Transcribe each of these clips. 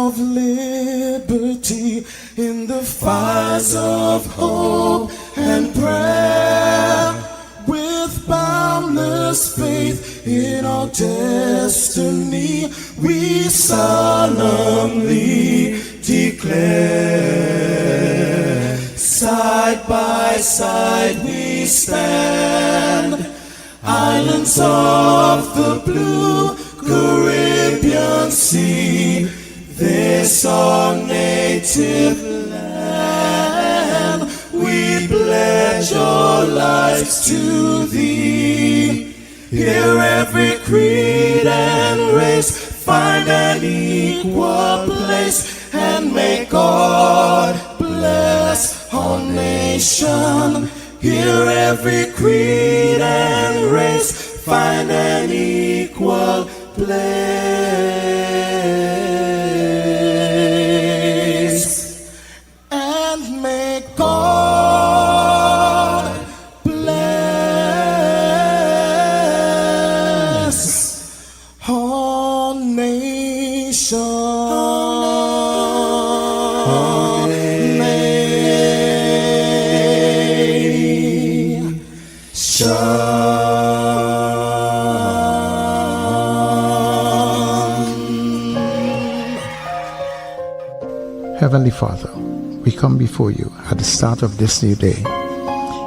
of liberty in the fires of hope and prayer, with boundless faith in our destiny, we solemnly declare. Side by side we stand, islands of the blue Caribbean Sea, this our native land. We pledge our lives to thee. Here every creed and race find an equal place, and may God bless our nation. Here every creed and race find an equal place, and may God bless our nation. Heavenly Father, we come before you at the start of this new day,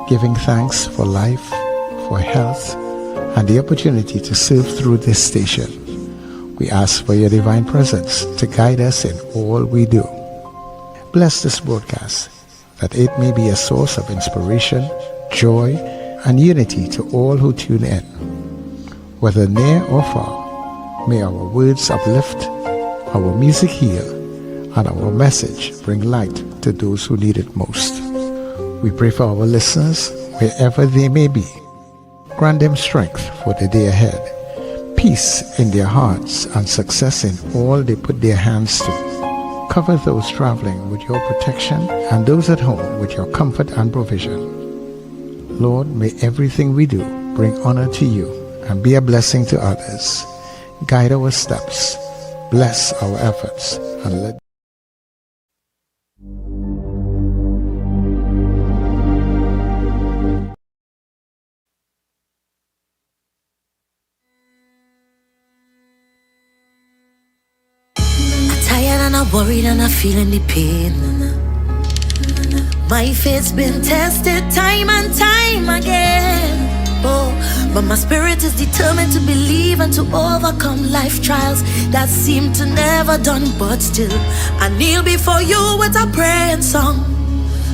giving thanks for life, for health, and the opportunity to serve through this station. We ask for your divine presence to guide us in all we do. Bless this broadcast, that it may be a source of inspiration, joy, and unity to all who tune in. Whether near or far, may our words uplift, our music heal, and our message bring light to those who need it most. We pray for our listeners, wherever they may be. Grant them strength for the day ahead, peace in their hearts, and success in all they put their hands to. Cover those traveling with your protection, and those at home with your comfort and provision. Lord, may everything we do bring honor to you and be a blessing to others. Guide our steps, bless our efforts, and let worried and I'm feeling the pain. My faith's been tested time and time again. Oh, but my spirit is determined to believe and to overcome life trials that seem to never done. But still, I kneel before you with a praying song.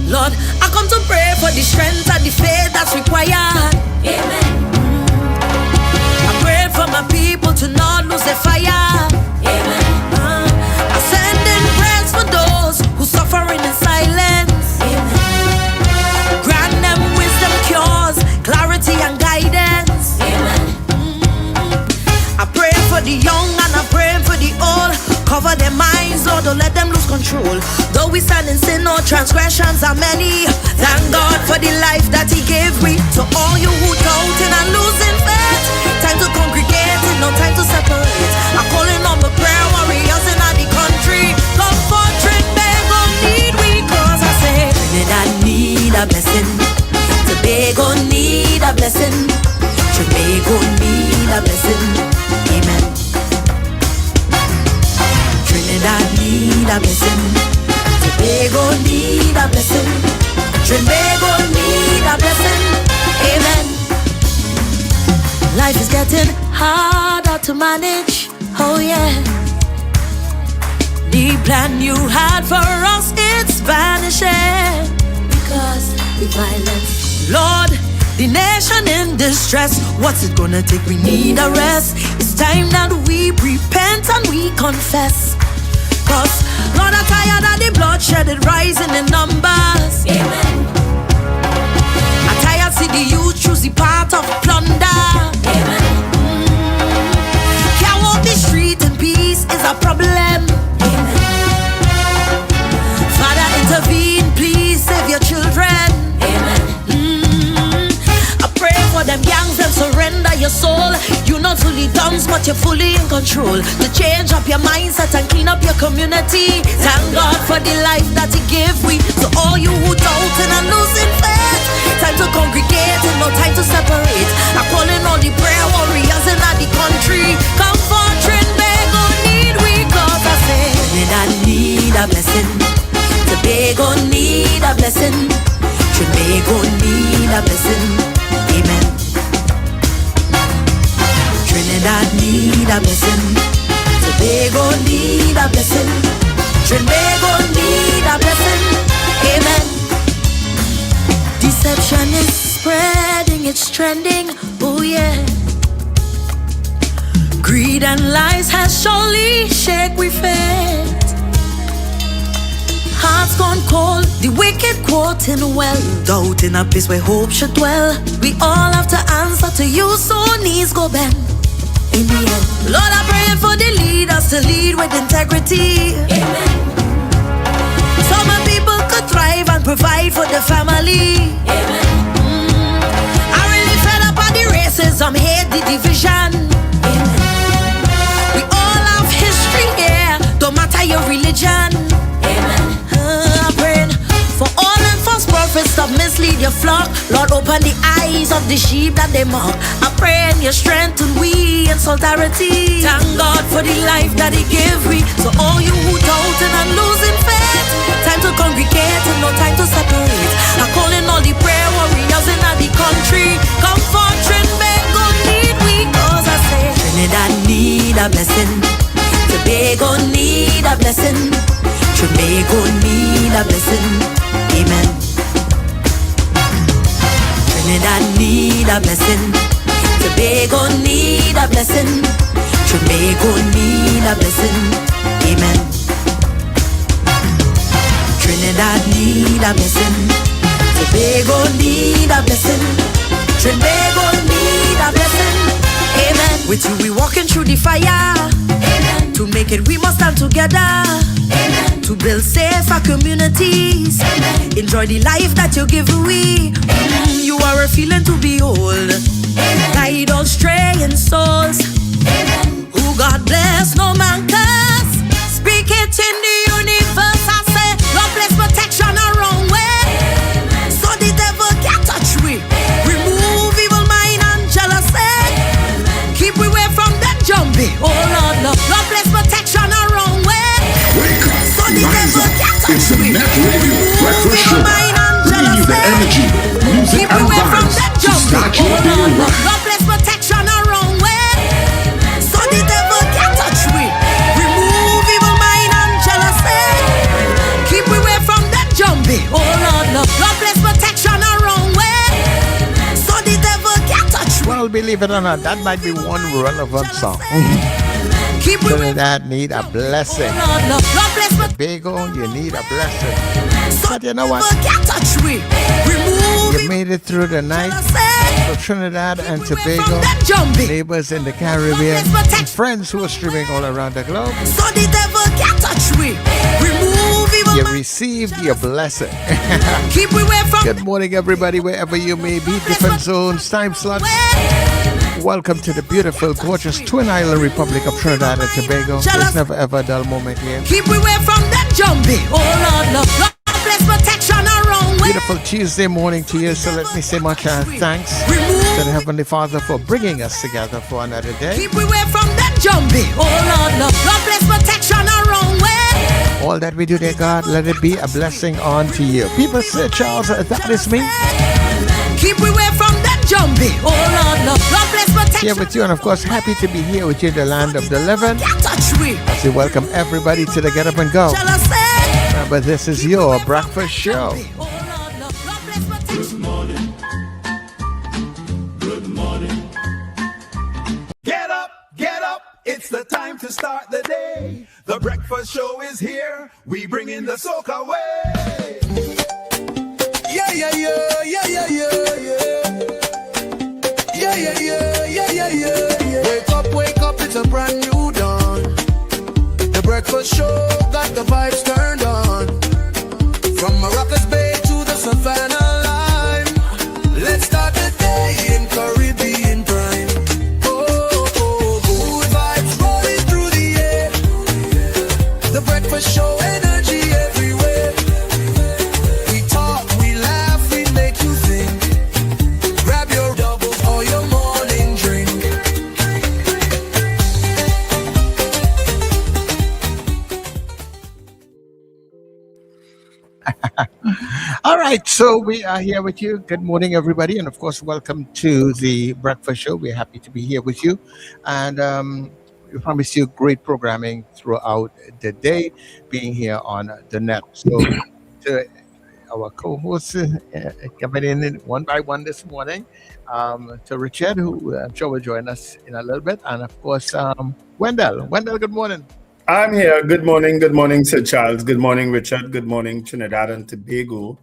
Lord, I come to pray for the strength and the faith that's required. Amen. I pray for my people to not lose their fire. Amen. For those who suffering in silence, amen. Grant them wisdom, cures, clarity and guidance, amen. I pray for the young and I pray for the old. Cover their minds, Lord, don't let them lose control. Though we stand in sin, our transgressions are many. Thank God for the life that He gave me. To all you who doubting and losing faith, time to congregate, no time to separate. I'm calling on the prayer warriors in the country. Come for Trinidad, need we, cause I say Trinidad need a blessing, Tobago need a blessing, Tobago need a blessing, amen. Trinidad need a blessing, Tobago need a blessing, Tobago need a blessing, amen. Life is getting harder to manage, oh yeah. The plan you had for us, it's vanishing because the violence. Lord, the nation in distress, what's it gonna take? We need a rest. It's time that we repent and we confess. Cause Lord, I'm tired of the bloodshed, it rising in numbers. Amen. I'm tired see the youth choose the path of plunder. Amen. Can't walk the street in peace is a problem. Intervene, please save your children. Amen. I pray for them gangs and surrender your soul. You know to the dumbs, but you're fully in control. To change up your mindset and clean up your community. Thank God for the life that He gave we. So all you who doubting and losing faith, time to congregate and no time to separate. I'm calling all the prayer warriors in the country. Come for Trinidad, need we, cause I say Trinidad need a blessing. Tobago need a blessing. Trinidad need a blessing. Amen. Trinidad need a blessing. Tobago need a blessing. Trinidad need a blessing. Amen. Deception is spreading, it's trending. Oh yeah. Greed and lies has surely shake we faith. Hearts gone cold, the wicked quoting well. Doubt in a place where hope should dwell. We all have to answer to you, so knees go bend. In the end, Lord, I pray for the leaders to lead with integrity. Amen. So my people could thrive and provide for the family. Amen. I really fed up on the racism, hate the division. Amen. We all have history here, don't matter your religion. Amen. I'm praying for all and false prophets to mislead your flock. Lord, open the eyes of the sheep that they mock. I pray in your strength and we in solidarity. Thank God for the life that He gave we. So all you who doubting and losing faith, time to congregate and no time to separate. I'm calling all the prayer warriors in the country. Come for Trinidad, need we, cause I say Trinidad need a blessing. Tobago need a blessing. Trinidad need a blessing. Amen. Trinidad need a blessing. Tobago need a blessing. Trinidad need a blessing. Amen. Trinidad need a blessing. Tobago need a blessing. Trinidad need a blessing. Amen. With you we walking through the fire. Amen. To make it we must stand together. Amen. To build safer communities. Amen. Enjoy the life that you give we. Amen. You are a feeling to behold. Amen. Guide all straying souls. Amen. Who God bless, no man curse. Speak it in the universe. I say, Lord bless protection around way. Amen. So the devil can't touch we. Amen. Remove evil mind and jealousy. Amen. Keep we away from that jumpy. Oh Lord, Lord bless protection around way. Wake up, So the devil can't touch it's the we. NETT Radio Remove breakfast evil show, mind and bringing you the jealousy. energy, music Keep and away from vibes that to jumpy. start your Oh day Lord, right. Lord bless protection around way. So the devil can't touch we. Remove evil mind and jealousy. Keep we away from that jumpy. Oh Lord, Lord bless protection around way. So the devil can't touch we. Well, believe it or not, that might be one relevant song. Keep we away. Trinidad need a blessing. Lord bless protection. Tobago, you need a blessing. But you know what? Can't touch we. Remove You made it through the night. So Trinidad and Tobago, neighbors in the Caribbean, and friends who are streaming all around the globe, So the devil can't touch we. Remove evil. you received your blessing. Keep we away from. Good morning, everybody, wherever you may be, different zones, time slots. Welcome to the beautiful, gorgeous Twin Island Republic of Trinidad and Tobago. There's never ever a dull moment here. Keep we away from that jumpy. Oh Lord, Lord bless protection around way. Beautiful Tuesday morning to you, so let me say much thanks to the Heavenly Father for bringing us together for another day. Keep we away from that jumpy. Oh Lord, Lord bless protection around way. All that we do, dear God, let it be a blessing unto you. People say, Charles, that is me. Keep we away from that jumpy. Oh Lord, Lord bless protection. Here with you, and of course, happy to be here with you in the land of the living. Can't touch we. As we welcome everybody to the Get Up and Go. Jealousy. Remember, this is your breakfast show. Oh Lord, Lord bless protection. Good morning. Good morning. Get up, get up. It's the time to start the day. The breakfast show is here. We bring in the soca way. Yeah, yeah, yeah, yeah, yeah, yeah, yeah. Yeah, yeah, yeah, yeah, yeah, yeah, yeah. Wake up, it's a brand new dawn. The breakfast show got the vibes turned on. From Maracas Bay to the Savannah line. Let's start the day in Caribbean prime. Oh, oh, All right, so we are here with you. Good morning, everybody, and of course, welcome to the breakfast show. We're happy to be here with you, and we promise you great programming throughout the day, being here on the net. So, to our co-hosts coming in one by one this morning, to Richard, who I'm sure will join us in a little bit, and of course, Wendell. Wendell, good morning. I'm here. Good morning, Sir Charles. Good morning, Richard. Good morning, Trinidad and Tobago.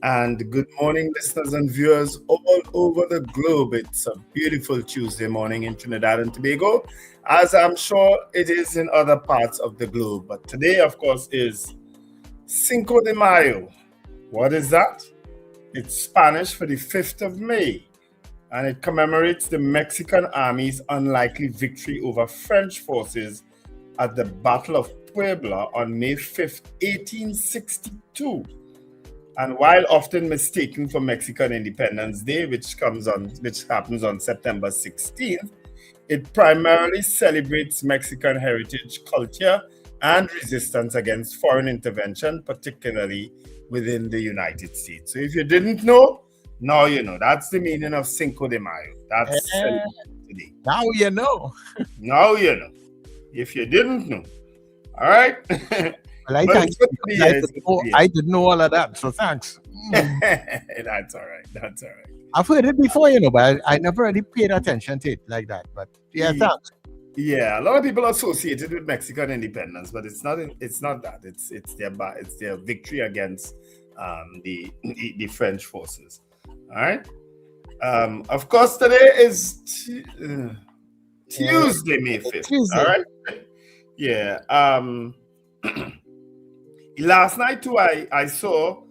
And good morning, listeners and viewers all over the globe. It's a beautiful Tuesday morning in Trinidad and Tobago, as I'm sure it is in other parts of the globe. But today, of course, is Cinco de Mayo. What is that? It's Spanish for the 5th of May, and it commemorates the Mexican Army's unlikely victory over French forces at the Battle of Puebla on May 5th, 1862. And while often mistaken for Mexican Independence Day, which happens on September 16th, it primarily celebrates Mexican heritage, culture, and resistance against foreign intervention, particularly within the United States. So if you didn't know, now you know. That's the meaning of Cinco de Mayo. That's today. Now you know. Now you know. If you didn't know. All right. Well, I didn't know all of that, so thanks. That's all right. That's all right. I've heard it before, but I never really paid attention to it like that. But yeah, thanks. Yeah, a lot of people associate it with Mexican independence, but it's not. It's not that. It's their victory against the French forces. All right. Of course, today is Tuesday, May 5th. Tuesday. All right. Yeah. Last night too, I saw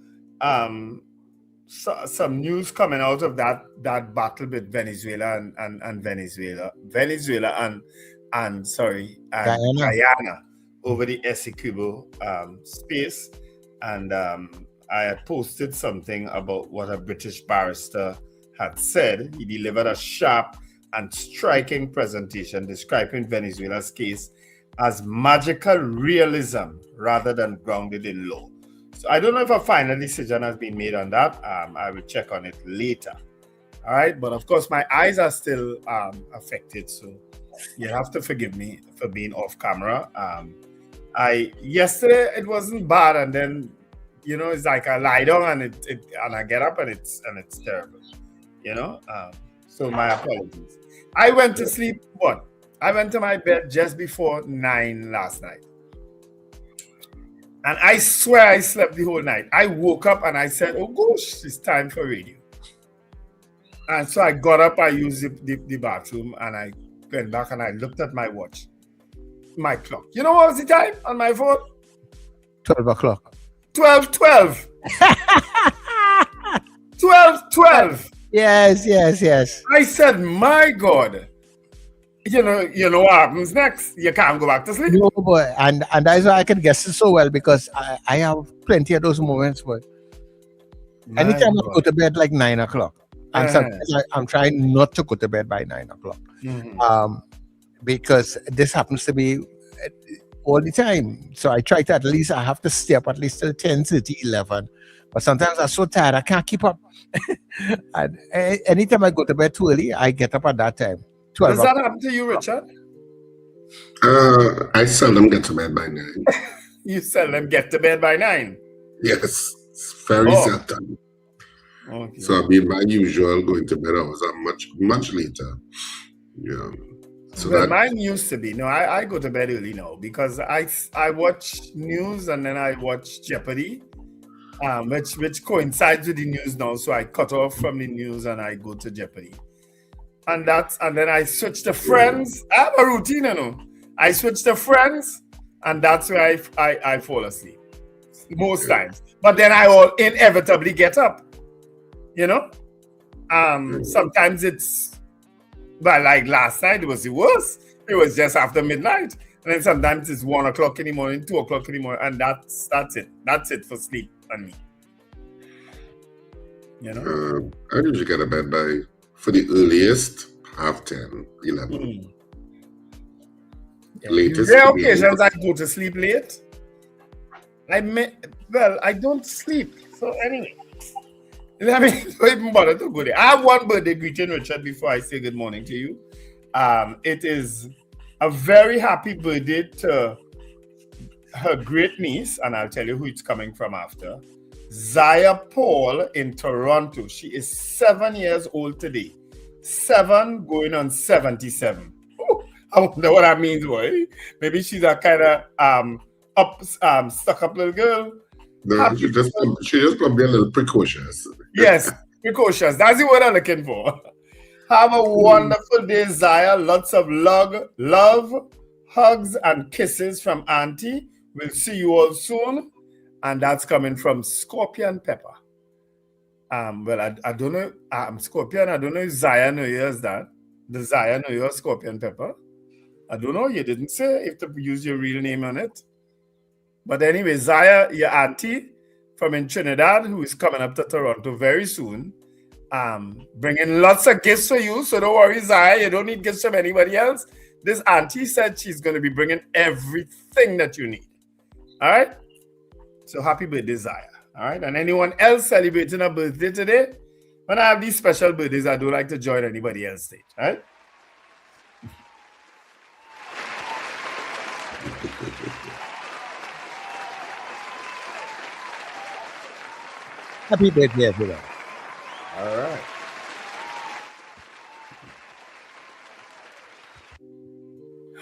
some news coming out of that battle with Venezuela and Guyana over the Essequibo space, and I had posted something about what a British barrister had said. He delivered a sharp and striking presentation describing Venezuela's case as magical realism rather than grounded in law. So I don't know if a final decision has been made on that. I will check on it later. All right, but of course my eyes are still affected, so you have to forgive me for being off camera. Yesterday it wasn't bad, and then it's like I lie down and I get up and it's terrible. So my apologies. I went to sleep. I went to my bed just before 9 last night. And I swear I slept the whole night. I woke up and I said, oh gosh, it's time for radio. And so I got up, I used the bathroom, and I went back and I looked at my watch, my clock. You know what was the time on my phone? 12 o'clock. 12:12. 12:12. Yes. I said, my God. You know what happens next. You can't go back to sleep. No, boy. And that's why I can guess it so well, because I have plenty of those moments. But anytime I go to bed like 9 o'clock, and sometimes I'm trying not to go to bed by 9 o'clock, because this happens to be all the time. So I try to I have to stay up at least till 10:30, 11. But sometimes I'm so tired I can't keep up. And anytime I go to bed too early, I get up at that time. Does that happen to you, Richard? I seldom get to bed by 9. You seldom get to bed by 9? Yes, it's very seldom. Okay. So I mean, my usual going to bed hours are much later. Yeah. So mine used to be. No, I go to bed early now because I watch news and then I watch Jeopardy, which coincides with the news now. So I cut off from the news and I go to Jeopardy. And then I switch to Friends. I have a routine, I switch to Friends, and that's where I fall asleep most times. But then I will inevitably get up. Sometimes it's, like last night it was the worst. It was just after midnight, and then sometimes it's 1 o'clock in the morning, 2 o'clock in the morning, and that's it. That's it for sleep on me. I usually get to bed by, for the earliest, 10:30, 11. Latest. There are occasions I go to sleep late. Well, I don't sleep. So anyway, let me don't even bother to go there. I have one birthday greeting, Richard, before I say good morning to you. It is a very happy birthday to her great niece, and I'll tell you who it's coming from after. Zaya Paul in Toronto. She is 7 years old today. 7 going on 77. Ooh, I wonder what that means, boy. Maybe she's a kind of stuck up little girl. No, she just probably a little precocious. Yes, precocious. That's the word I'm looking for. Have a wonderful day, Zaya. Lots of love, hugs, and kisses from Auntie. We'll see you all soon. And that's coming from Scorpion Pepper. Well, I don't know. Scorpion, I don't know if Zaya knows yours that. Does Zaya know your Scorpion Pepper? I don't know. You didn't say if to use your real name on it. But anyway, Zaya, your auntie from in Trinidad, who is coming up to Toronto very soon, bringing lots of gifts for you. So don't worry, Zaya, you don't need gifts from anybody else. This auntie said she's going to be bringing everything that you need. All right? So happy birthday, Zaya. All right? And anyone else celebrating a birthday today, when I have these special birthdays, I don't like to join anybody else's stage. All right? Happy birthday, everyone. All right.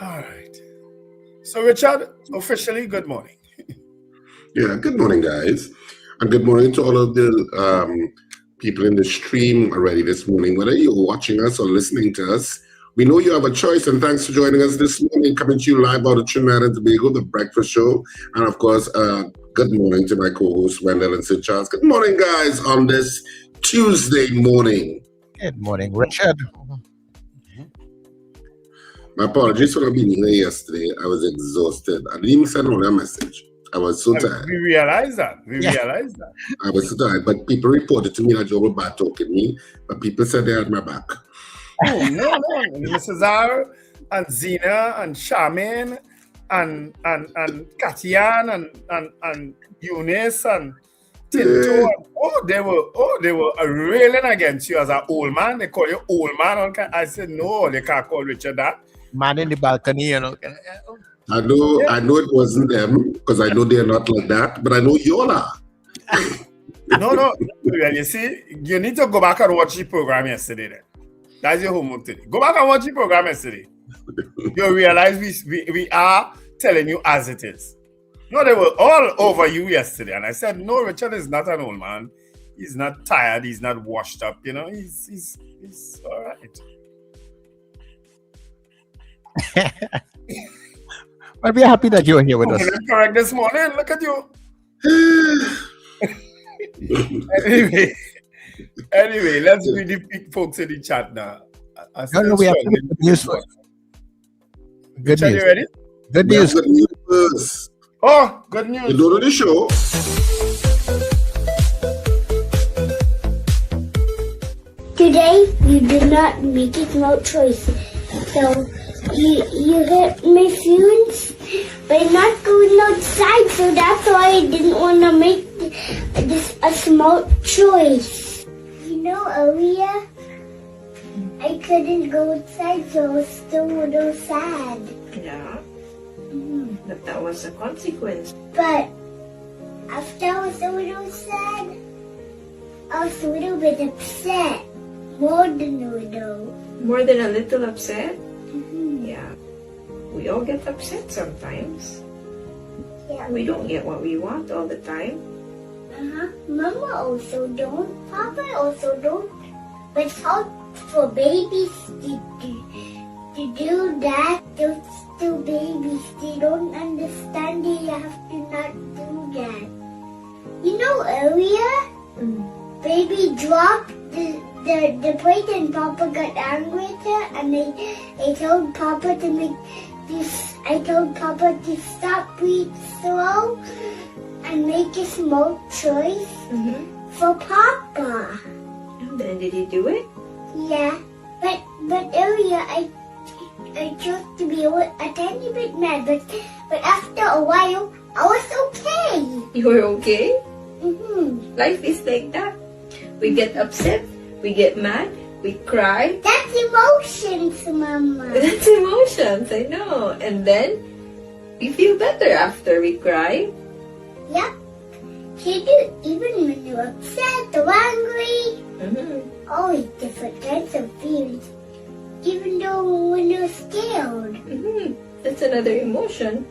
All right. So, Richard, officially, good morning. Yeah, good morning, guys. And good morning to all of the people in the stream already this morning. Whether you're watching us or listening to us, we know you have a choice, and thanks for joining us this morning, coming to you live out of Trinidad and Tobago, the breakfast show. And of course, good morning to my co-hosts, Wendell and Sid Charles. Good morning, guys, on this Tuesday morning. Good morning, Richard. My apologies for not being here yesterday. I was exhausted. I didn't even send on a message. I was so tired. We realized that. Realized that. I was so tired. But people reported to me that you were bad talking me, but people said they had my back. Oh, no. Mrs. R and Zena and Charmaine and Katian and Eunice and Tinto. Yeah. They were railing against you as an old man. They call you old man. I said, no, they can't call Richard that. Man in the balcony, you know. I know it wasn't them, because I know they're not like that, but I know you all are. No. Well, you see, you need to go back and watch the program yesterday then. That's your homework today. Go back and watch the program yesterday. You realize we are telling you as it is. No, they were all over you yesterday. And I said, no, Richard is not an old man. He's not tired. He's not washed up. You know, he's all right. But we're happy that you're here with us. Correct this morning. Look at you. Anyway, let's read the folks in the chat now. No, we have good news for you. Good news. You ready? Good news. Good news. Oh, good news. You do the show. Today, you did not make a smart choice. So, you hurt my feelings by not going outside. So that's why I didn't want to make this a smart choice. You know, earlier, I couldn't go outside, so I was still a little sad. Yeah. But that was a consequence. But after I was a little sad, I was a little bit upset. More than a little. More than a little upset? Mm-hmm. Yeah. We all get upset sometimes. Yeah. We don't get what we want all the time. Mama also don't. Papa also don't. But it's hard for babies to do that. They're still babies. They don't understand they have to not do that. You know, earlier, baby dropped the plate and Papa got angry at her, and I told Papa to make this. I told Papa to stop breathe slow and make a small choice for Papa. And then did he do it? Yeah, but earlier I chose to be a tiny bit mad, but after a while I was okay. You were okay? Mm-hmm. Life is like that. We get upset, we get mad, we cry. That's emotions, Mama. That's emotions, I know. And then we feel better after we cry. Yep. You do, even when you're upset or angry. Mm-hmm. Always different kinds of feelings. Even though when you're scared. Mm-hmm. That's another emotion.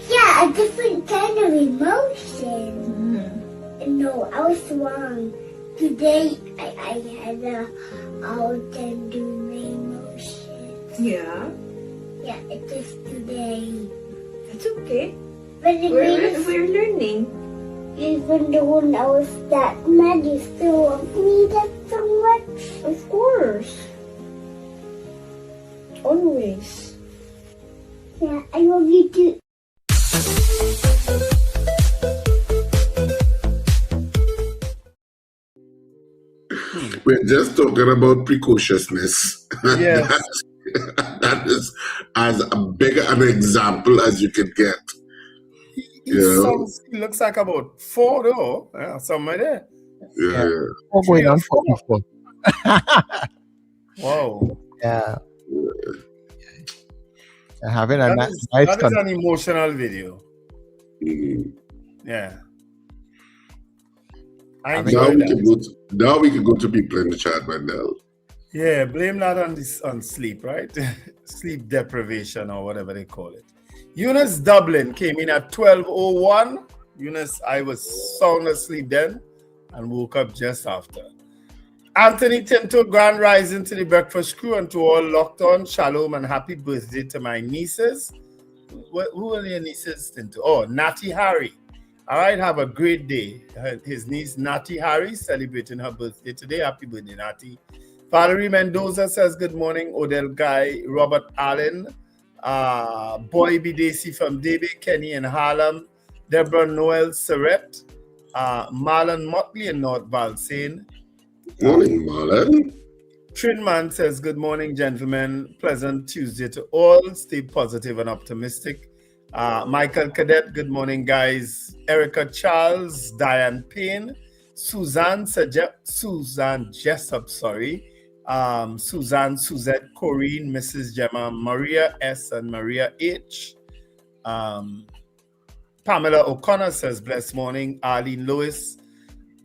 Yeah, a different kind of emotion. Mm-hmm. No, I was wrong. Today, I had all them do my emotions. Yeah, Yeah, it is today. that's okay. But it means We're learning. even though when I was that mad, you still love me that so much. Of course. Always. Yeah, I love you too. We're just talking about precociousness. Yes. That is as big an example as you could get. He looks like about 4 though. Yeah, somewhere there. Yeah. Four going on 44. Wow. Yeah. Having a That nice is an emotional video. Mm. Yeah. I I mean, Now enjoy we can that. now we can go to people in the chat, Wendell. Yeah, blame that on sleep, right? Sleep deprivation or whatever they call it. Eunice Dublin came in at 12:01. Eunice, I was sound asleep then and woke up just after. Anthony Tinto, grand rising to the breakfast crew and to all locked on. Shalom and happy birthday to my nieces. Who are your nieces, Tinto? Oh, Natty Harry. All right, have a great day. His niece, Natty Harry, celebrating her birthday today. Happy birthday, Natty. Valerie Mendoza says, good morning. Odell Guy, Robert Allen, Boy B. Daisy from David, Kenny in Harlem, Deborah Noel Surrett, Marlon Motley in North Valsayn. Morning, Marlon. Trinman says, good morning, gentlemen. Pleasant Tuesday to all. Stay positive and optimistic. Michael Cadet, good morning, guys. Erica Charles, Diane Payne, Suzanne Jessup, Suzanne Suzette, Corrine, Mrs. Gemma, Maria S. and Maria H. Pamela O'Connor says, blessed morning. Arlene Lewis,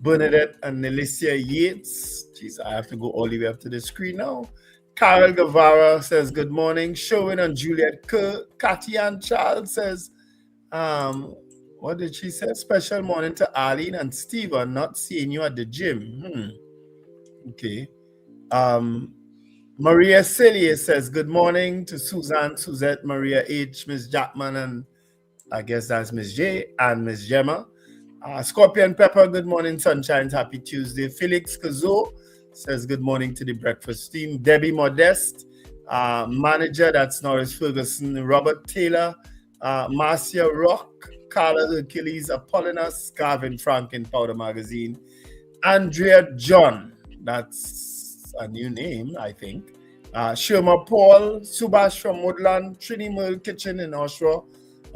Bernadette and Nelicia Yates. Jeez, I have to go all the way up to the screen now. Carol Guevara says, good morning. Sherwin and Juliet Kerr. Katian Charles says, what did she say? Special morning to Arlene and Steven, not seeing you at the gym. Okay. Maria Celia says, good morning to Suzanne, Suzette, Maria H, Miss Jackman, and I guess that's Miss J and Miss Gemma. Scorpion Pepper, good morning, sunshines, happy Tuesday. Felix Kazo says, good morning to the breakfast team. Debbie Modeste, manager, that's Norris Ferguson. Robert Taylor, Marcia Rock, Carla Hercules, Apollina's, Gavin Franklin, Powder Magazine. Andrea John, that's a new name, I think. Sherma Paul, Subash from Woodland, Trini Merle Kitchen in Oshawa,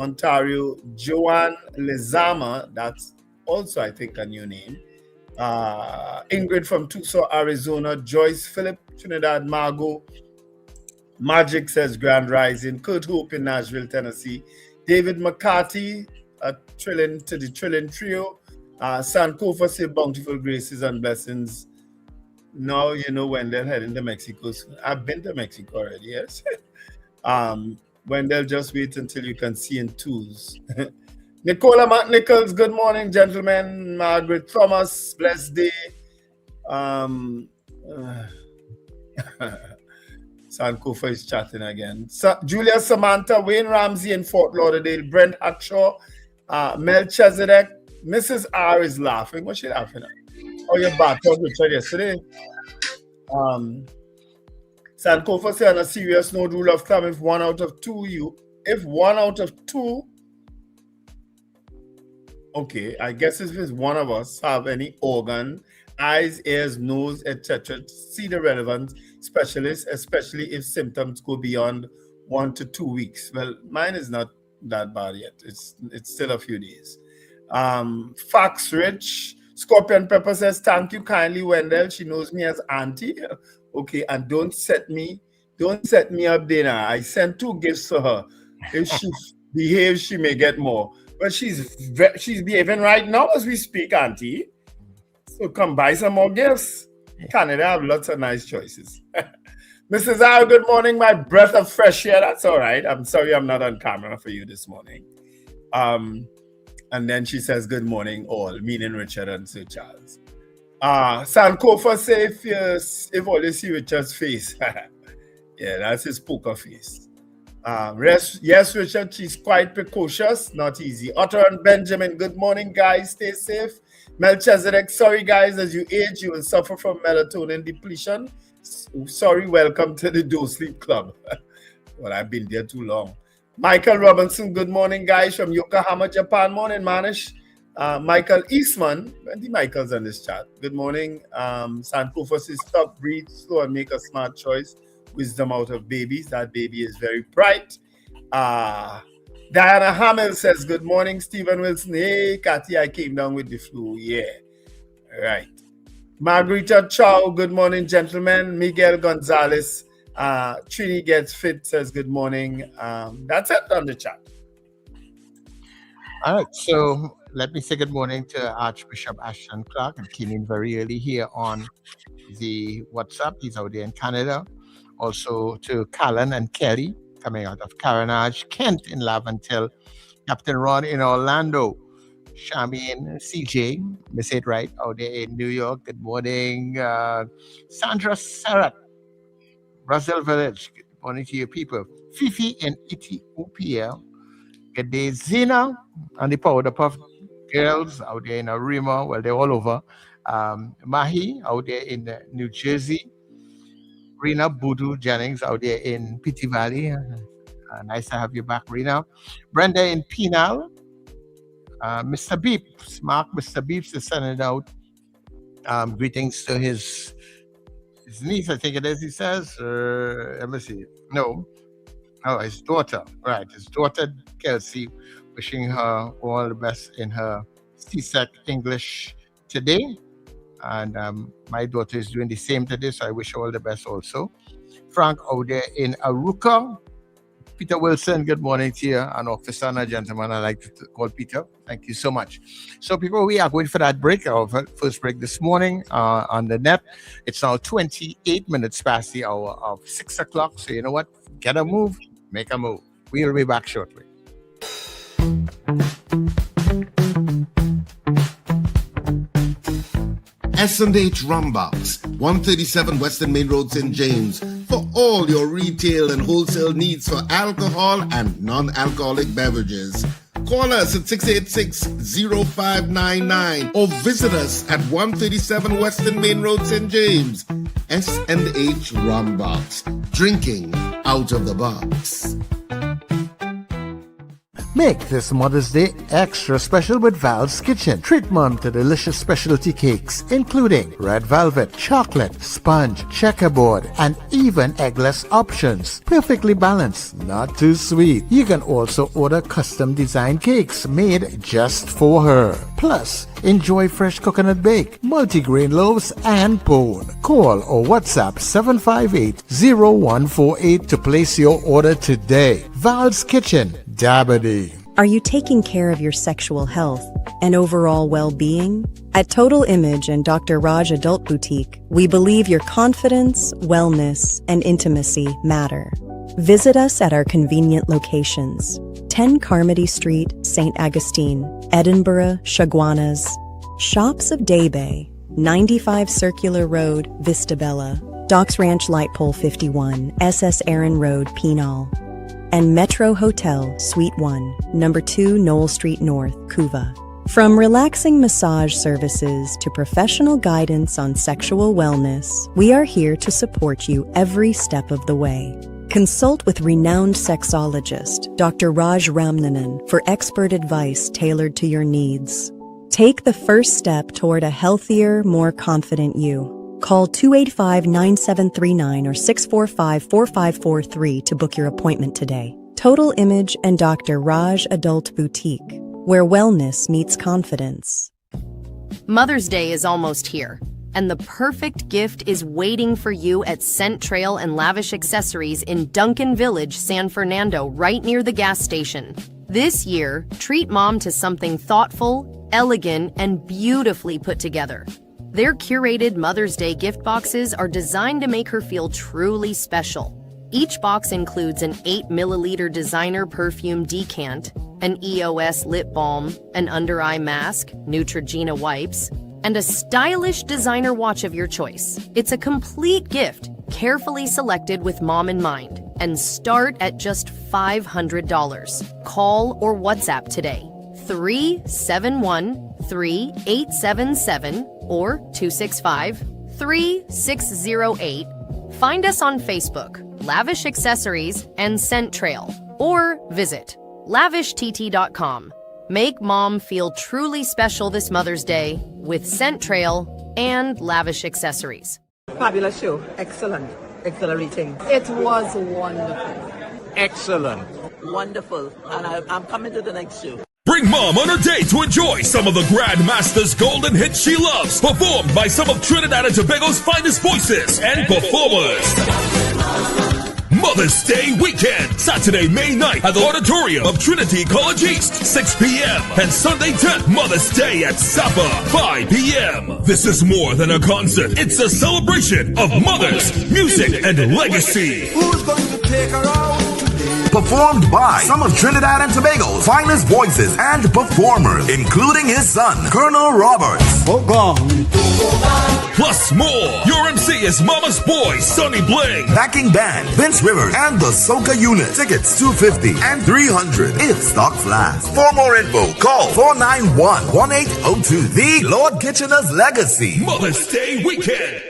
Ontario. Joanne Lezama, that's also, I think, a new name. Ingrid from Tucson, Arizona. Joyce Phillip, Trinidad. Margot Magic says, grand rising. Kurt Hope in Nashville, Tennessee. David McCarthy, a Trillion to the Trillion Trio. Sankofa say, bountiful graces and blessings. Now you know Wendell heading to Mexico. I've been to Mexico already, yes. Wendell, just wait until you can see in twos. Nicola McNichols, good morning, gentlemen. Margaret Thomas, blessed day. Sankofa is chatting again. Julia Samantha, Wayne Ramsey in Fort Lauderdale, Brent Hackshaw, Melchizedek. Mrs. R is laughing. What's she laughing at? Oh, your battle Richard yesterday. Sankofa said on a serious note, rule of thumb, if one out of two, okay, I guess if it's one of us have any organ, eyes, ears, nose, etc., see the relevant specialist, especially if symptoms go beyond 1 to 2 weeks. Well, mine is not that bad yet. It's still a few days. Fox Rich, Scorpion Pepper says, thank you kindly, Wendell. She knows me as Auntie. Okay, and don't set me up dinner. I sent 2 gifts to her. If she behaves, she may get more. But she's behaving right now as we speak, Auntie. So come buy some more gifts. Canada have lots of nice choices. Mrs. Al, good morning. My breath of fresh air. That's all right. I'm sorry I'm not on camera for you this morning. And then she says, good morning, all, meaning Richard and Sir Charles. Sankofa say, if all you see Richard's face. Yeah, that's his poker face. Yes, Richard, she's quite precocious, not easy. Otter and Benjamin, good morning, guys. Stay safe. Melchizedek, sorry, guys, as you age, you will suffer from melatonin depletion. Sorry, welcome to the Do Sleep Club. Well, I've been there too long. Michael Robinson, good morning, guys, from Yokohama, Japan. Morning, Manish. Michael Eastman, the Michael's on this chat. Good morning. Sankofa says, stop, breathe, slow, and make a smart choice. Wisdom out of babies. That baby is very bright. Diana Hamill says, good morning, Stephen Wilson. Hey, Kathy, I came down with the flu. Yeah. Right. Margarita Chow, good morning, gentlemen. Miguel Gonzalez, Trini Gets Fit says, good morning. That's it on the chat. All right. So let me say good morning to Archbishop Ashton Clark and came in very early here on the WhatsApp. He's out there in Canada. Also to Callan and Kelly coming out of Carenage, Kent in Laventille, Captain Ron in Orlando, Charmaine CJ, me say it right, out there in New York. Good morning. Sandra Serrat, Brazil Village. Good morning to you people. Fifi in Ethiopia. Good day, Zina and the Powder Puff girls out there in Arima. Well, they're all over. Mahi out there in New Jersey. Rena Boodoo Jennings out there in Pity Valley. Nice to have you back, Rena. Brenda in Penal. Mr. Beeps, Mark, Mr. Beeps is sending out greetings to his niece, I think it is, he says. Let me see. No, his daughter. Right, his daughter, Kelsey, wishing her all the best in her CSEC English today. And my daughter is doing the same today, so I wish her all the best also. Frank out there in Aruka. Peter Wilson, good morning to you. An officer and a gentleman I like to call Peter. Thank you so much. So people, we are going for that break, our first break this morning on the net. It's now 28 minutes past the hour of 6 o'clock. So you know what? Get a move, make a move. We'll be back shortly. S&H Rumbox, 137 Western Main Road, St. James, for all your retail and wholesale needs for alcohol and non-alcoholic beverages. Call us at 686-0599 or visit us at 137 Western Main Road, St. James. S&H Rumbox, drinking out of the box. Make this Mother's Day extra special with Val's Kitchen. Treat Mom to delicious specialty cakes, including red velvet, chocolate, sponge, checkerboard, and even eggless options. Perfectly balanced, not too sweet. You can also order custom designed cakes made just for her. Plus, enjoy fresh coconut bake, multigrain loaves, and pone. Call or WhatsApp 758-0148 to place your order today. Val's Kitchen, Dabadee. Are you taking care of your sexual health and overall well-being? At Total Image and Dr. Raj Adult Boutique, we believe your confidence, wellness, and intimacy matter. Visit us at our convenient locations: 10 Carmody Street, St. Augustine, Edinburgh, Chaguanas, Shops of Daybay, 95 Circular Road, Vistabella, Docks Ranch Light Pole 51, SS Aaron Road, Penal, and Metro Hotel, Suite 1, Number 2 Knoll Street North, Couva. From relaxing massage services to professional guidance on sexual wellness, we are here to support you every step of the way. Consult with renowned sexologist, Dr. Raj Ramnanan, for expert advice tailored to your needs. Take the first step toward a healthier, more confident you. Call 285-9739 or 645-4543 to book your appointment today. Total Image and Dr. Raj Adult Boutique, where wellness meets confidence. Mother's Day is almost here, and the perfect gift is waiting for you at Scent Trail and Lavish Accessories in Duncan Village, San Fernando, right near the gas station. This year, treat mom to something thoughtful, elegant, and beautifully put together. Their curated Mother's Day gift boxes are designed to make her feel truly special. Each box includes an 8-milliliter designer perfume decant, an EOS lip balm, an under-eye mask, Neutrogena wipes, and a stylish designer watch of your choice. It's a complete gift, carefully selected with mom in mind, and start at just $500. Call or WhatsApp today, 371-3877 or 265-3608. Find us on Facebook, Lavish Accessories and Scent Trail, or visit lavishtt.com. Make mom feel truly special this Mother's Day with Scent Trail and Lavish Accessories. Fabulous show. Excellent. Exhilarating. It was wonderful. Excellent. Wonderful. And I'm coming to the next show. Bring mom on her day to enjoy some of the Grandmaster's golden hits she loves, performed by some of Trinidad and Tobago's finest voices and performers. Mother's Day weekend, Saturday, May 9th at the auditorium of Trinity College East, 6 p.m. and Sunday 10th, Mother's Day at Sapa, 5 p.m. This is more than a concert. It's a celebration of mothers, music, and legacy. Who's going to take her out today? Performed by some of Trinidad and Tobago's finest voices and performers, including his son, Colonel Roberts. Plus more. Your MC is Mama's Boy, Sonny Bling. Backing band, Vince Rivers and the Soca Unit. Tickets $250 and $300 if stocks last. For more info, call 491-1802. The Lord Kitchener's Legacy. Mother's Day weekend.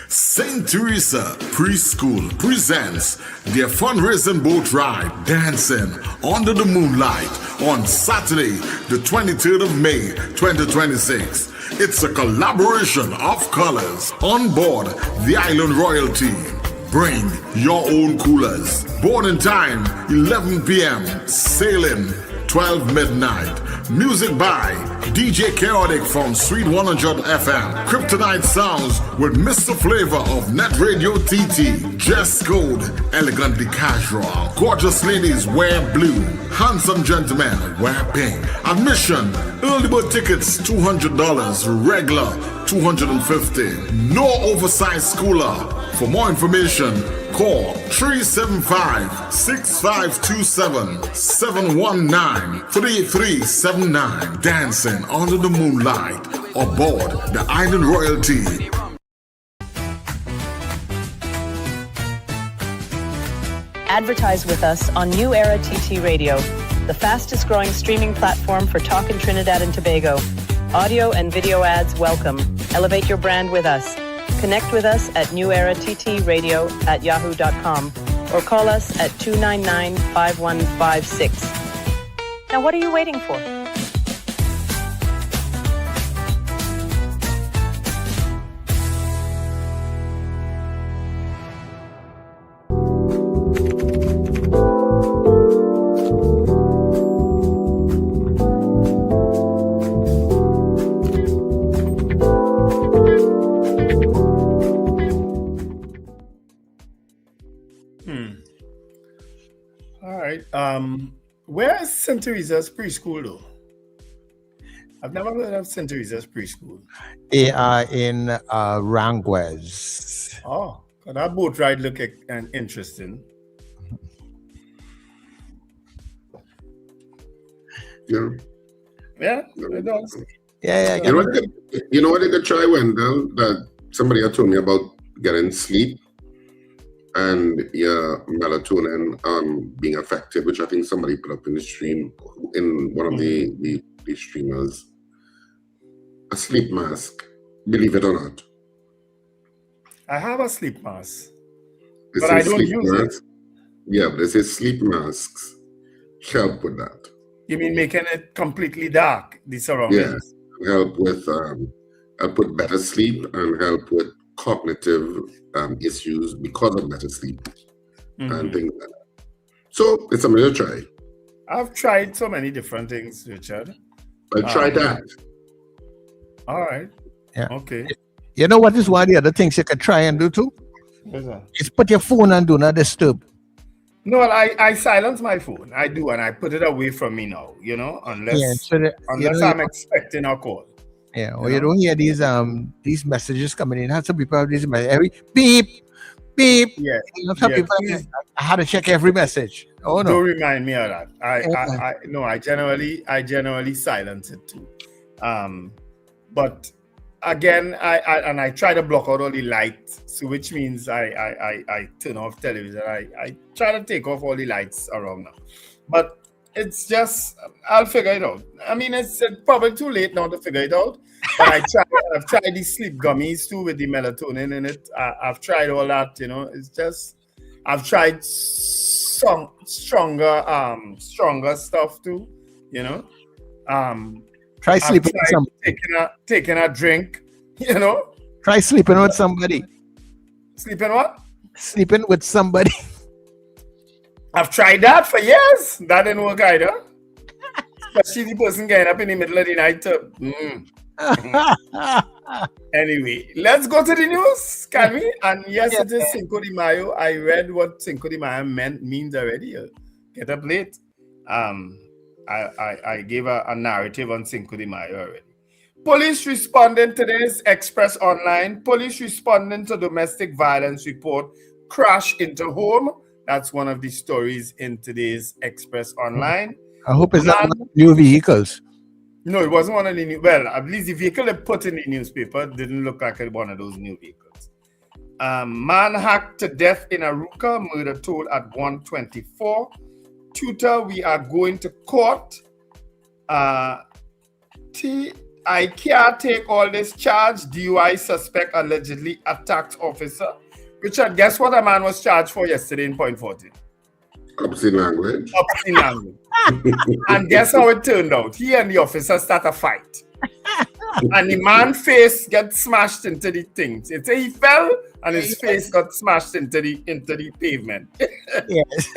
St. Teresa Preschool presents their fundraising boat ride, Dancing Under the Moonlight, on Saturday, the 23rd of May, 2026. It's a collaboration of colors on board the Island Royalty. Bring your own coolers. Boarding time, 11 p.m. Sailing, 12 midnight. Music by DJ Chaotic from Sweet 100 FM. Kryptonite Sounds with Mr. Flavor of NETT Radio TT. Dress code, elegantly casual. Gorgeous ladies wear blue. Handsome gentlemen wear pink. Admission, early bird tickets $200. Regular $250. No oversized cooler. For more information, call 375-6527-719-3379. Dancing Under the Moonlight aboard the Island Royalty. Advertise with us on New Era TT Radio, the fastest growing streaming platform for talk in Trinidad and Tobago. Audio and video ads welcome. Elevate your brand with us. Connect with us at newerattradio@yahoo.com or call us at 299-5156. Now what are you waiting for? Where is St. Teresa's preschool though? I've never heard of St. Teresa's preschool. They are in Ranguez. Oh, that boat ride look interesting. Yeah. Yeah, it does. Yeah. You know what they could try, Wendell? That somebody had told me about getting sleep and melatonin being affected, which I think somebody put up in the stream, in one of the streamers. A sleep mask, believe it or not. I have a sleep mask, but I don't use it. Yeah, but they say sleep masks help with that. You mean making it completely dark, the surroundings? Yeah, help with better sleep and help with cognitive issues because of better sleep. and things like that. So it's something to try. I've tried so many different things, Richard. But try that. All right. Yeah. Okay. You know what is one of the other things you can try and do too? What's that? Is put your phone on do not disturb. No, I silence my phone. I do, and I put it away from me now, unless I'm expecting a call. Yeah, or you don't hear these messages coming in. Some people have these messages every beep, beep. Yeah. Some people I had to check every message. Oh no. Don't remind me of that. I generally silence it too. But again, I try to block out all the lights, so which means I turn off television. I try to take off all the lights around now. But it's just, I'll figure it out. I mean, it's probably too late now to figure it out. But I've tried these sleep gummies too with the melatonin in it. I've tried all that, It's just, I've tried some stronger stuff too, Try sleeping with somebody. Taking a drink, Try sleeping with somebody. Sleeping what? Sleeping with somebody. I've tried that for years. That didn't work either. Especially the person getting up in the middle of the night to... Anyway, let's go to the news, can we? And yes, it is Cinco de Mayo. I read what Cinco de Mayo means already. Get up late. I gave a narrative on Cinco de Mayo already. Police responding to this, Express Online. Police responding to domestic violence report, crash into home. That's one of the stories in today's Express Online. I hope it's not new vehicles. No, it wasn't one of the new. Well, at least the vehicle they put in the newspaper didn't look like one of those new vehicles. Man hacked to death in Aruka, murder told at 1:24. Tutor, we are going to court. I can't take all this charge. DUI suspect allegedly attacked officer. Richard, guess what a man was charged for yesterday in Point 14? Obscene language. Obscene language. And guess how it turned out? He and the officer start a fight. And the man's face gets smashed into the things. It's he fell and his face got smashed into the pavement. Yes.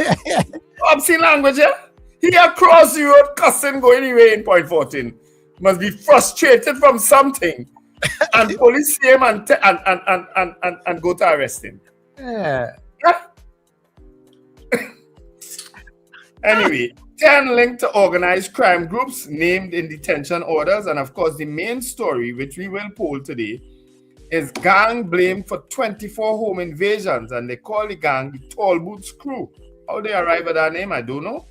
Obscene language, yeah? He across the road cussing going away in Point 14. Must be frustrated from something. And police see him and go to arrest him. Yeah. Anyway, 10 linked to organized crime groups named in detention orders. And of course, the main story, which we will poll today, is gang blamed for 24 home invasions. And they call the gang the Tall Boots Crew. How they arrive at that name, I don't know.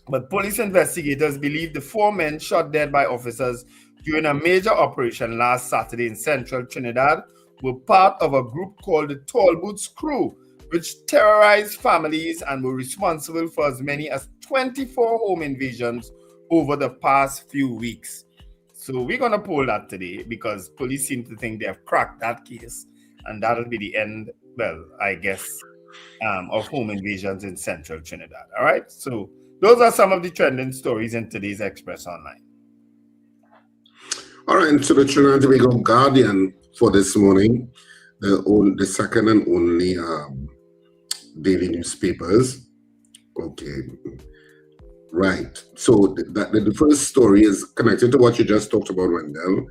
But police investigators believe the 4 men shot dead by officers during a major operation last Saturday in central Trinidad were part of a group called the Tall Boots Crew, which terrorized families and were responsible for as many as 24 home invasions over the past few weeks. So we're going to poll that today because police seem to think they have cracked that case, and that'll be the end, well, I guess, of home invasions in central Trinidad. All right? So those are some of the trending stories in today's Express Online. All right, so the Trinidad and Tobago Guardian for this morning, the second and only daily newspapers. Okay, right. So the first story is connected to what you just talked about, Wendell.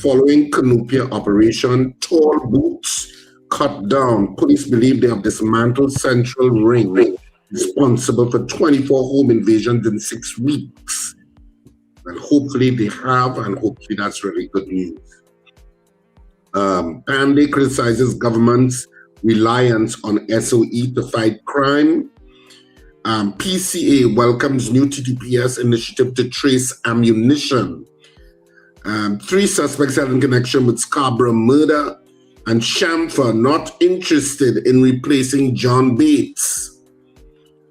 Following Canopia operation, Tall Boots cut down. Police believe they have dismantled central ring responsible for 24 home invasions in 6 weeks. And hopefully they have, and hopefully that's really good news. Panday criticizes government's reliance on SOE to fight crime. PCA welcomes new TTPS initiative to trace ammunition. 3 suspects held in connection with Scarborough murder, and Shamfa not interested in replacing John Bates.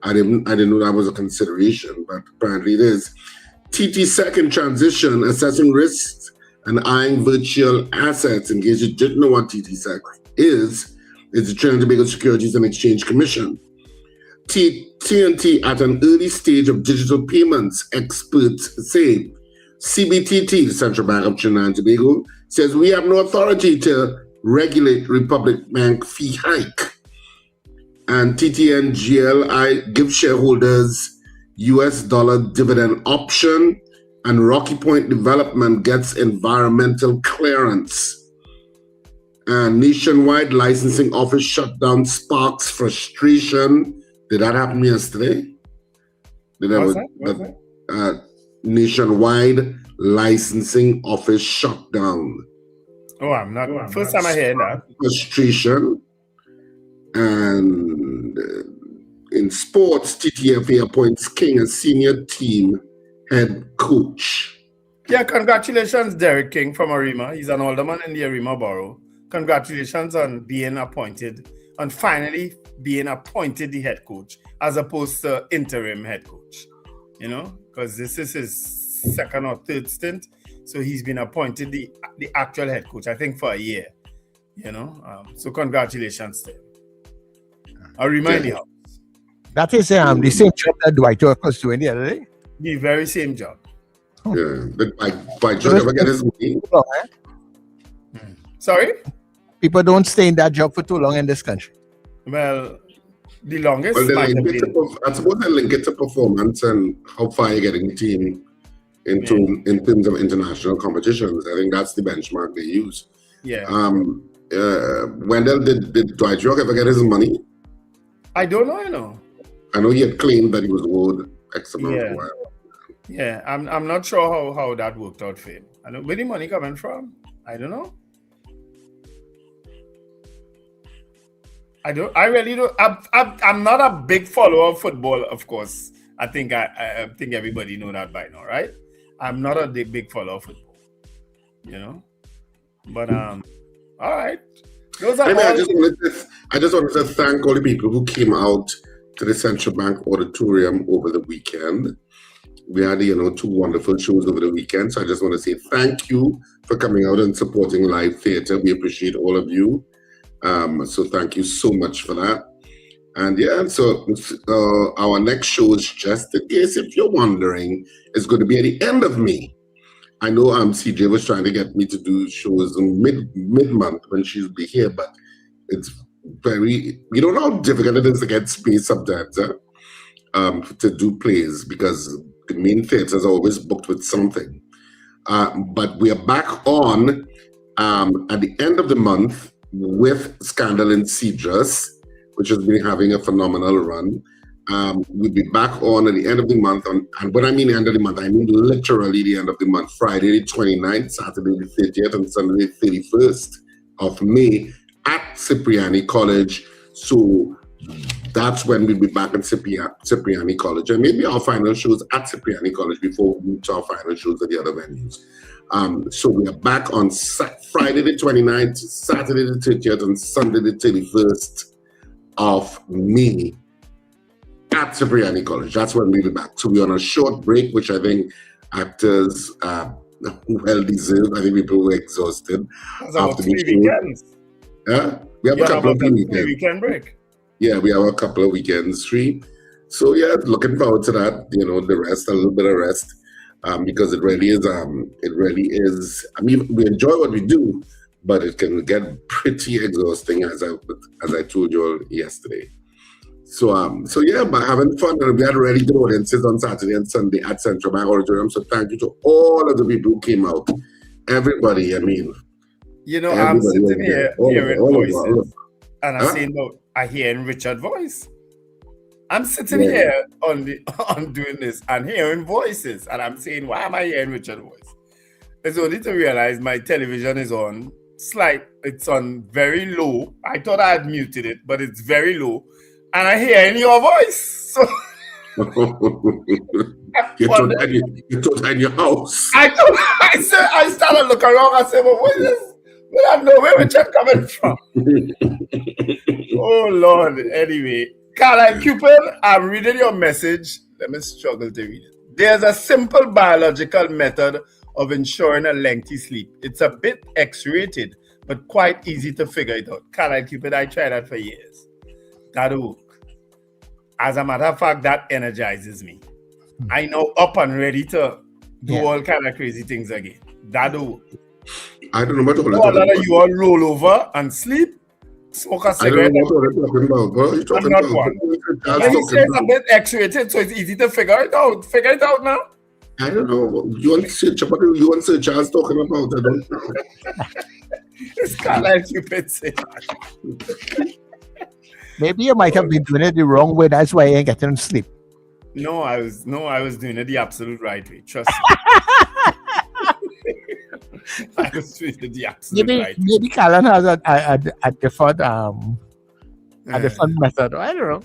I didn't know that was a consideration, but apparently it is. TT-SEC in transition, assessing risks and eyeing virtual assets. In case you didn't know what TT-SEC is, it's the Trinidad and Tobago Securities and Exchange Commission. TNT at an early stage of digital payments, experts say. CBTT, the Central Bank of Trinidad and Tobago, says we have no authority to regulate Republic Bank fee hike. And TTNGL, give shareholders US dollar dividend option. And Rocky Point Development gets environmental clearance. And nationwide licensing office shutdown sparks frustration. Did that happen yesterday? Nationwide licensing office shutdown. Oh, I'm not. First time I hear that. Frustration. And in sports, TTFA appoints King as senior team head coach. Yeah, congratulations, Derek King from Arima. He's an alderman in the Arima borough. Congratulations on being appointed, on finally being appointed the head coach, as opposed to interim head coach. You know, because this is his second or third stint. So he's been appointed the actual head coach, I think, for a year. You know, so congratulations to him. I'll remind you. That is the same job that Dwight York was doing the other day. The very same job. Oh. Yeah, by John ever get his money. Sorry? People don't stay in that job for too long in this country. Well, the longest. Well, I suppose they link it to performance and how far you're getting the team in terms of international competitions. I think that's the benchmark they use. Yeah. Wendell, did Dwight York ever get his money? I don't know, you know. I know he had claimed that he was owed X amount of while. Yeah, I'm not sure how that worked out for him. I know where the money coming from. I don't know. I really don't. I'm not a big follower of football, of course. I think everybody know that by now, right? I'm not a big follower of football, you know. But all right. I just wanted to thank all the people who came out to the Central Bank Auditorium over the weekend. We had, 2 wonderful shows over the weekend. So I just want to say thank you for coming out and supporting live theater. We appreciate all of you. So thank you so much for that. And so our next show is, just in case if you're wondering, is going to be at the end of May. I know CJ was trying to get me to do shows in mid-month when she'll be here, but it's very, you don't know how difficult it is to get space sometimes to do plays, because the main theaters are always booked with something. But we are back on at the end of the month with Scandal in Cedrus, which has been having a phenomenal run. We'll be back on at the end of the month. And when I mean the end of the month, I mean literally the end of the month. Friday the 29th, Saturday the 30th, and Sunday the 31st of May at Cipriani College. So that's when we'll be back at Cipriani College. And maybe our final shows at Cipriani College before we move to our final shows at the other venues. So we are back on Friday the 29th, Saturday the 30th, and Sunday the 31st of May at Cipriani College. That's when we'll be back. So we're on a short break, which I think actors well deserved. I think people were exhausted after the weekends. We have a couple of weekend break. Yeah, we have a couple of weekends free. So looking forward to that. The rest, a little bit of rest, because it really is. I mean, we enjoy what we do, but it can get pretty exhausting, as I told you all yesterday. So but having fun, and we had really good audiences on Saturday and Sunday at Central Bank Auditorium. So thank you to all of the people who came out. Everybody, I mean. I'm sitting here hearing voices, and I'm hearing Richard's voice. I'm sitting here on doing this and hearing voices, and I'm saying, why am I hearing Richard's voice? It's only to realize my television is on it's on very low. I thought I had muted it, but it's very low. And I hear your voice. So you thought in your house. I started looking around. I said, well, what is this? I don't know where Richard coming from. Oh, Lord. Anyway, Caroline Cupid, I'm reading your message. Let me struggle to read it. There's a simple biological method of ensuring a lengthy sleep. It's a bit X-rated, but quite easy to figure it out. Caroline Cupid, I tried that for years. That'll work. As a matter of fact, that energizes me. I know up and ready to do all kind of crazy things again. That'll work. I don't know what you all roll over and sleep. smoke a I cigarette. don't know what you're talking about. What are you talking I'm not about? one. Charles And he talking says a about. bit X-rated, so it's easy to figure it out. Figure it out now. I don't know. You want Sir Charles talking about? I don't know. It's kind of like you could say. Maybe you might have been doing it the wrong way. That's why you ain't getting sleep. No, I was doing it the absolute right way. Trust me. I was doing it the absolute right way. Maybe Callan has a different method. I don't know.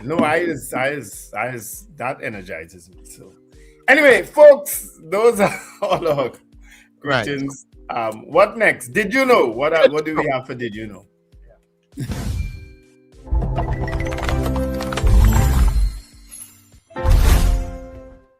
No, that energizes me. So, anyway, folks, those are all our questions. Right. What next? Did you know? What do we have for Did You Know?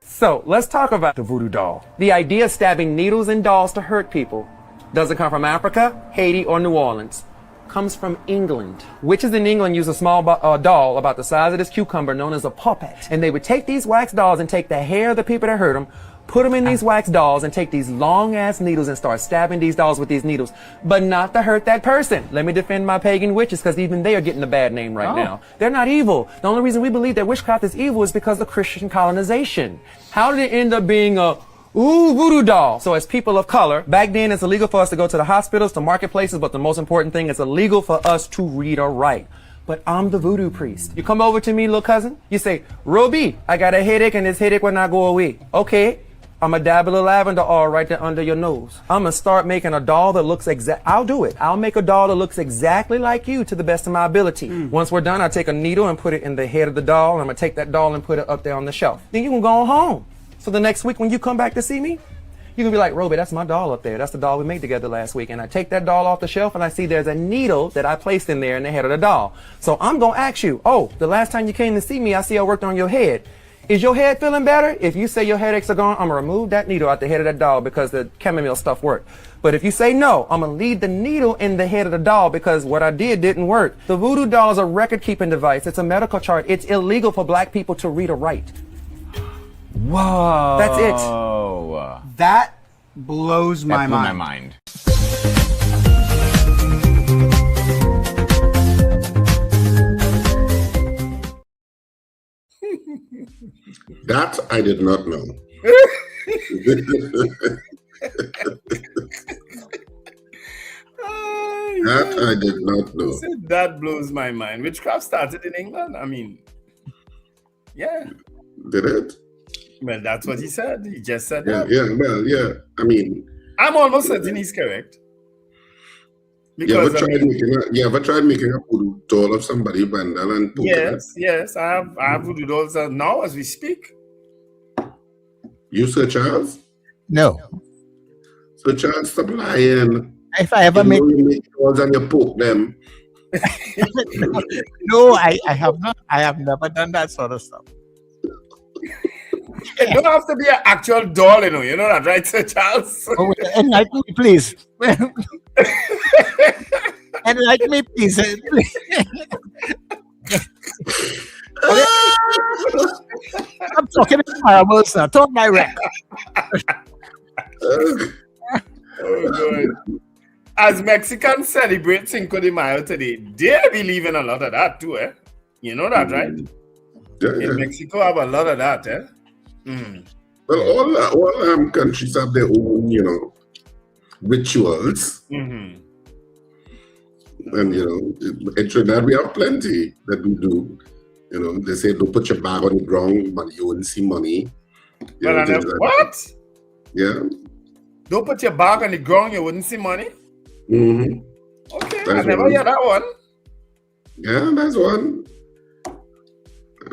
So let's talk about the voodoo doll. The idea of stabbing needles in dolls to hurt people doesn't come from Africa, Haiti, or New Orleans. Comes from England. Witches in England use a small doll about the size of this cucumber known as a puppet. And they would take these wax dolls and take the hair of the people that hurt them, put them in these wax dolls and take these long ass needles and start stabbing these dolls with these needles, but not to hurt that person. Let me defend my pagan witches because even they are getting a bad name right now. They're not evil. The only reason we believe that witchcraft is evil is because of Christian colonization. How did it end up being a voodoo doll? So as people of color, back then it's illegal for us to go to the hospitals, to marketplaces, but the most important thing, it's illegal for us to read or write. But I'm the voodoo priest. You come over to me, little cousin, you say, Roby, I got a headache and this headache will not go away. Okay. I'm going to dab a little lavender oil right there under your nose. I'm going to start making a doll that looks I'll do it. I'll make a doll that looks exactly like you to the best of my ability. Once we're done, I'll take a needle and put it in the head of the doll. And I'm going to take that doll and put it up there on the shelf. Then you can go home. So the next week when you come back to see me, you can be like, Roby, that's my doll up there. That's the doll we made together last week. And I take that doll off the shelf and I see there's a needle that I placed in there in the head of the doll. So I'm going to ask you, the last time you came to see me, I see I worked on your head. Is your head feeling better? If you say your headaches are gone, I'm going to remove that needle out the head of that doll because the chamomile stuff worked. But if you say no, I'm going to leave the needle in the head of the doll because what I did didn't work. The voodoo doll is a record-keeping device. It's a medical chart. It's illegal for black people to read or write. Whoa. That's it. That blows my mind. That I did not know. That I did not know. That blows my mind. Witchcraft started in England. I mean, yeah. Did it? Well, that's what he said. He just said Yeah, that. yeah, well, yeah. I mean, I'm almost certain he's correct. You ever tried making a voodoo doll of somebody, Vandal, and poke it? Yes. I have voodoo dolls now as we speak. You, Sir Charles? No. Sir Charles, stop lying. If I ever you make dolls and you poke them. No, I have not. I have never done that sort of stuff. It don't have to be an actual doll, you know that, right, Sir Charles? Enlighten me, please. Enlighten me, please. I'm talking in parables now. Talk direct. Oh, God. As Mexicans celebrate Cinco de Mayo today, they believe in a lot of that too, eh? You know that, right? Yeah. In Mexico, have a lot of that, eh? Well, all countries have their own, rituals. Mm-hmm. And, in Trinidad, we have plenty that we do. They say, don't put your bag on the ground, but you wouldn't see money. What? Yeah. Don't put your bag on the ground, you wouldn't see money? Mm-hmm. Okay, I never heard that one. Yeah, that's one.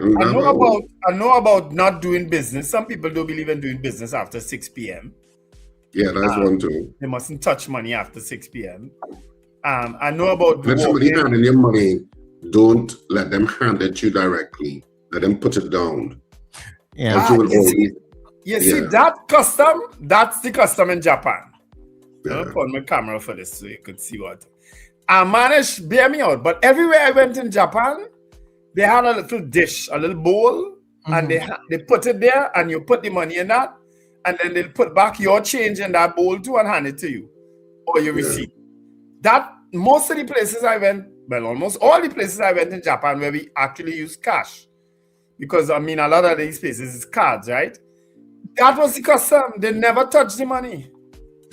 I know about not doing business. Some people don't believe in doing business after 6 p.m. Yeah, that's one too. They mustn't touch money after 6 p.m. I know about let somebody hand in your money. Don't let them hand it to you directly. Let them put it down. Yeah. You see that custom? That's the custom in Japan. Yeah. I'll put my camera for this so you could see what. I managed, bear me out, but everywhere I went in Japan, they had a little dish, a little bowl, and they put it there, and you put the money in that, and then they'll put back your change in that bowl too and hand it to you, or your receipt. that most of the places I went, well, almost all the places I went in Japan where we actually use cash, because I mean, a lot of these places is cards, right? That was the custom. They never touch the money.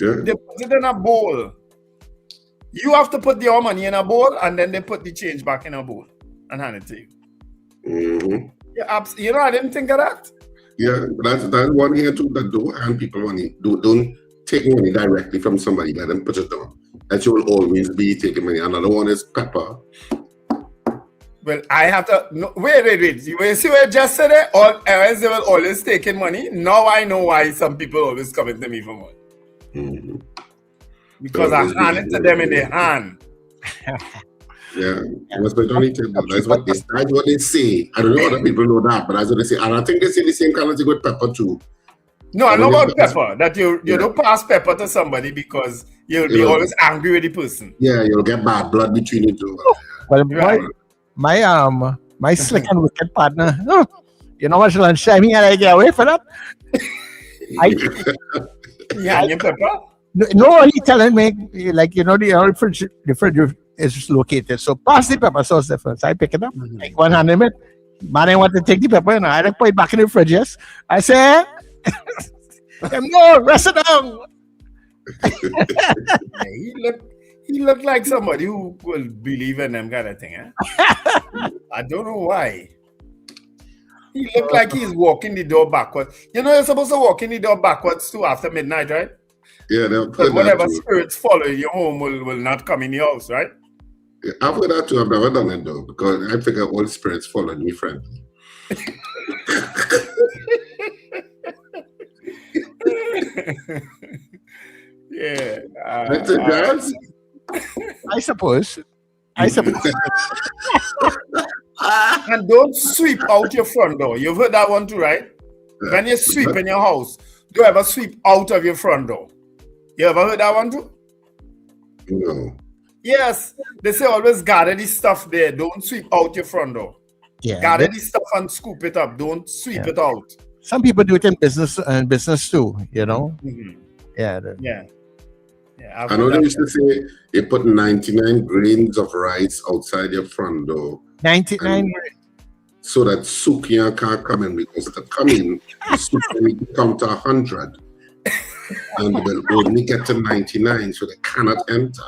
Yeah. They put it in a bowl. You have to put your money in a bowl, and then they put the change back in a bowl and hand it to you. Mm-hmm. Yeah, you know, I didn't think of that. Yeah, that's one here too, that don't hand people money. Don't take money directly from somebody, let them put it down. That you will always be taking money. Another one is pepper. Well, I have to wait. You see what I just said there? All else they will always taking money. Now I know why some people always coming to me for money. Mm-hmm. Because I hand it to them in their hand. Yeah, that's what they say. I don't know other people know that, but that's what they say. And I think they say the same kind of thing with pepper too. No, I know about pepper. That you don't pass pepper to somebody because you'll be always angry with the person. Yeah, you'll get bad blood between you two. Well, my slick and wicked partner. You know what? Lunchtime here, I get away from that. Your pepper? No, he telling me like the fridge is located. So pass the pepper sauce there first. I pick it up, like one hand in it. Man, I want to take the pepper and I put it back in the fridge. Yes, I say, no, rest it down. He looked like somebody who will believe in them kind of thing. Eh? I don't know why. He looked like he's walking the door backwards. You know, you're supposed to walk in the door backwards too after midnight, right? Yeah, but whatever spirits follow you home will not come in your house, right? Yeah, I've heard that too. I've never done it though, because I figure all spirits follow me friendly. Yeah. That's it, guys. I suppose. And don't sweep out your front door. You've heard that one too, right? When you sweep in your house, don't ever sweep out of your front door. You ever heard that one too? No. Yes. They say always gather the stuff there. Don't sweep out your front door. Yeah. Gather the stuff and scoop it up. Don't sweep it out. Some people do it in business too, you know? Mm-hmm. Yeah. I know they used to say you put 99 grains of rice outside your front door. 99 so that Sukiya can't come in, because to come in, Sukiya need to count to 100. And will only get to 99, so they cannot enter.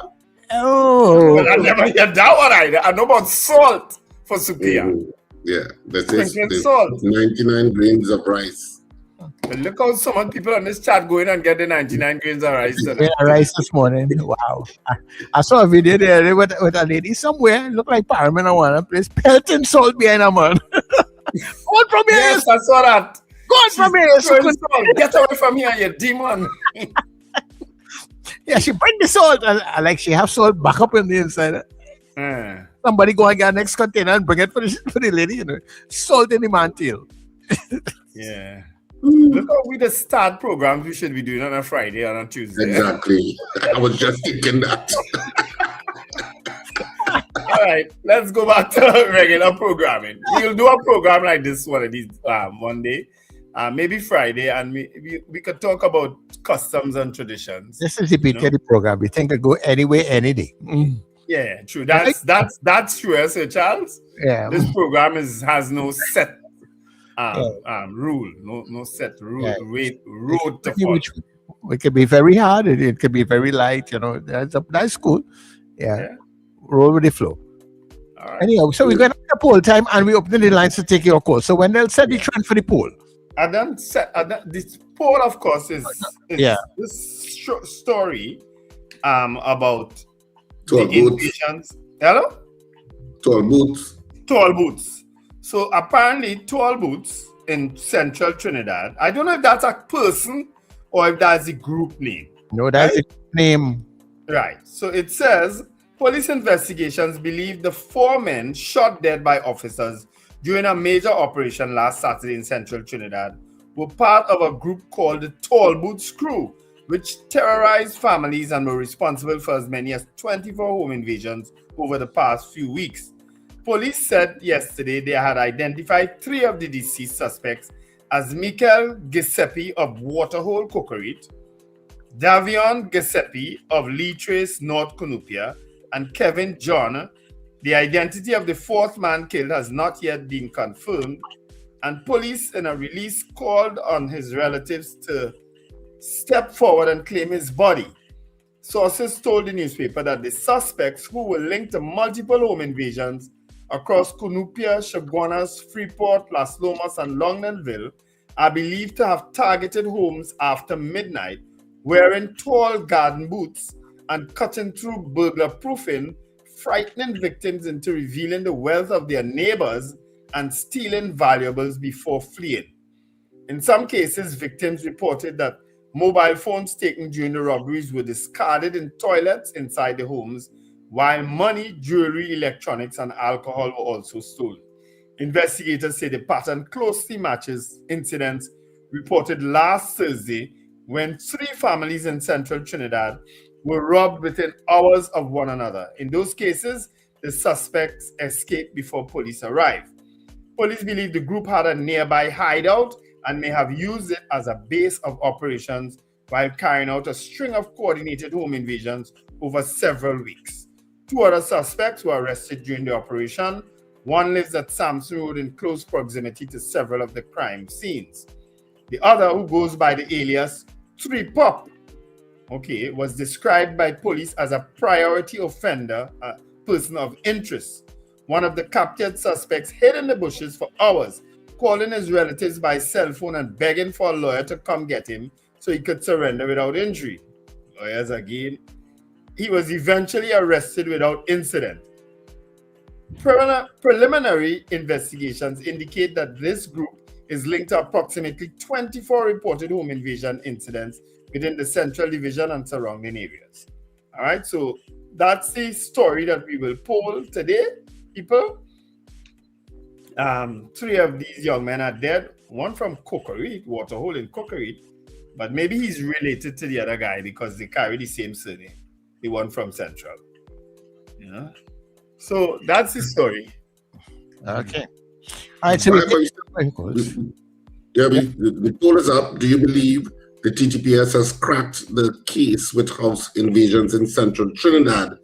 Oh. Well, I never heard that one either. I know about salt for Sukiya. Mm-hmm. Yeah, that says salt. 99 grains of rice. Well, look how so many people on this chat going and get the 99 grains of rice. Rice this morning. Wow. I saw a video there with a lady somewhere. Looked like Parliament or one place. Pelting salt behind a man. Go from here. Yes, I saw that. Go from here. Get away from here, you demon. Yeah, she bring the salt. And like she have salt back up in the inside. Somebody go and get the next container and bring it for the lady. You know, salt in the mantle. Yeah. Look how we just start programs we should be doing on a Friday or on a Tuesday. Exactly. I was just thinking that. All right, let's go back to regular programming. We'll do a program like this one of these one day, maybe Friday, and we could talk about customs and traditions. This is the BTD program. We think it go anyway, any day. Yeah, true. That's true, Sir Charles. Yeah. This program has no set rule, no set rule, road to follow. It can be very hard, it can be very light, you know. That's cool. Yeah. Roll with the flow. All right. Anyhow, so we're going to have a poll time and we open the lines to take your call. So when they'll set the trend for the poll. And then this poll, of course, is this story about the invasions. Hello? Tall boots. So apparently tall boots in central Trinidad. I don't know if that's a person or if that's a group name. No, that's a name. Right. So it says, police investigations believe the 4 men shot dead by officers during a major operation last Saturday in central Trinidad were part of a group called the Tall Boots Crew, which terrorized families and were responsible for as many as 24 home invasions over the past few weeks. Police said yesterday they had identified 3 of the deceased suspects as Michael Giuseppe of Waterhole Cocorite, Davion Giuseppe of Lee Trace, North Cunupia, and Kevin John. The identity of the fourth man killed has not yet been confirmed, and police in a release called on his relatives to step forward and claim his body. Sources told the newspaper that the suspects, who were linked to multiple home invasions across Cunupia, Chaguanas, Freeport, Las Lomas, and Longdenville, are believed to have targeted homes after midnight, wearing tall garden boots and cutting through burglar proofing, frightening victims into revealing the wealth of their neighbors and stealing valuables before fleeing. In some cases, victims reported that mobile phones taken during the robberies were discarded in toilets inside the homes, while money, jewelry, electronics, and alcohol were also stolen. Investigators say the pattern closely matches incidents reported last Thursday when 3 families in central Trinidad were robbed within hours of one another. In those cases, the suspects escaped before police arrived. Police believe the group had a nearby hideout and may have used it as a base of operations while carrying out a string of coordinated home invasions over several weeks. 2 other suspects were arrested during the operation. One lives at Samson Road in close proximity to several of the crime scenes. The other, who goes by the alias 3Pop, was described by police as a priority offender, a person of interest. One of the captured suspects hid in the bushes for hours, calling his relatives by cell phone and begging for a lawyer to come get him so he could surrender without injury. Lawyers again. He was eventually arrested without incident. Preliminary investigations indicate that this group is linked to approximately 24 reported home invasion incidents within the Central Division and surrounding areas. All right, so that's the story that we will poll today, people. 3 of these young men are dead. One from Cocorit, Waterhole in Cocorit, but maybe he's related to the other guy because they carry the same surname, the one from Central. Yeah. So that's the story. Okay. All right, so the poll is up. Do you believe the TTPS has cracked the case with house invasions in central Trinidad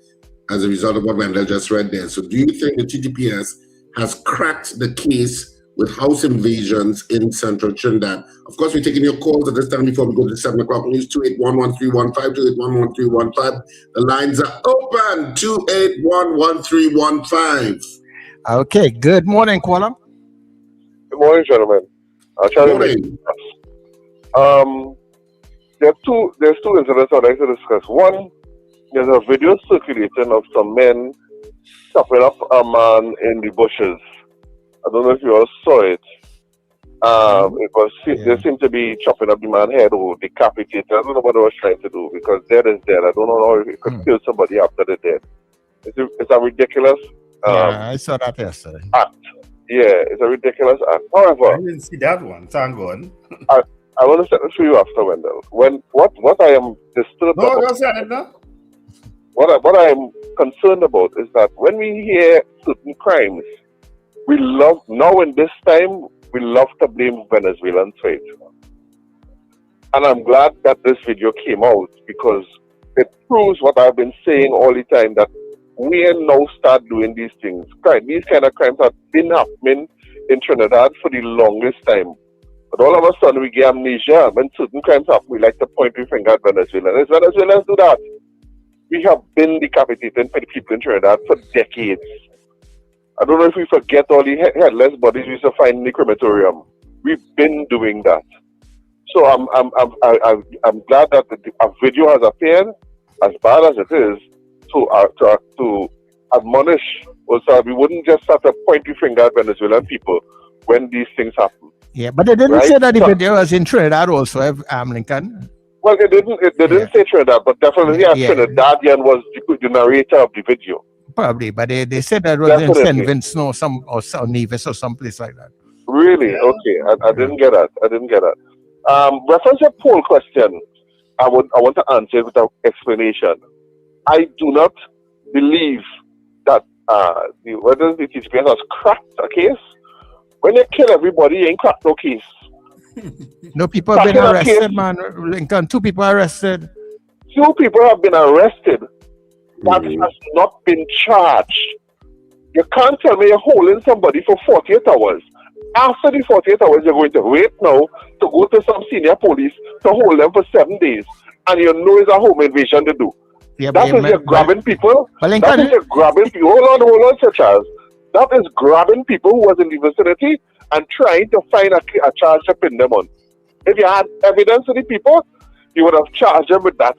as a result of what Wendell just read there? So do you think the TTPS has cracked the case with house invasions in central Trinidad? Of course, we're taking your calls at this time before we go to the 7 o'clock news. 281-1315, 281-1315. The lines are open. 281-1315. Okay, good morning, caller. Good morning, gentlemen. Good morning. There's two incidents I'd like to discuss. One, there's a video circulating of some men chopping up a man in the bushes. I don't know if you all saw it. They seem to be chopping up the man's head or decapitated. I don't know what they were trying to do because dead is dead. I don't know if you could kill somebody after they're dead. It's a ridiculous I saw that yesterday. Act. Yeah, it's a ridiculous act. However, I didn't see that one. Thank God. I want to set it for you after, Wendell. What I am disturbed about. No, say it now. What I am concerned about is that when we hear certain crimes, we love to blame Venezuelans for it. And I'm glad that this video came out because it proves what I've been saying all the time, that we now start doing these things. These kind of crimes have been happening in Trinidad for the longest time. But all of a sudden we get amnesia. When certain crimes happen, we like to point the finger at Venezuelans. Venezuelans do that. We have been decapitating people in Trinidad for decades. I don't know if we forget all the headless bodies we used to find in the crematorium. We've been doing that. So I'm glad that a video has appeared, as bad as it is, to admonish us that we wouldn't just start to point the finger at Venezuelan people when these things happen. Yeah, but they didn't say that the video was in Trinidad also, Lincoln. Well, they didn't say Trinidad, but definitely Trinidadian was the narrator of the video. Probably, but they said that it was in St. Vincent or Nevis or someplace like that. Really? Okay, I didn't get that. Reference a poll question. I want to answer it with an explanation. I do not believe that whether the TTPS has cracked a case. When you kill everybody, you ain't cracked no case. No, people have been arrested, man. Lincoln, 2 people arrested. 2 people have been arrested that has not been charged. You can't tell me you're holding somebody for 48 hours. After the 48 hours, you're going to wait now to go to some senior police to hold them for 7 days. And you know it's a home invasion to do. Yeah, that is you're grabbing people. That is you're grabbing people. Hold on, Sir Charles. That is grabbing people who was in the vicinity and trying to find a charge to pin them on. If you had evidence of the people, you would have charged them with that.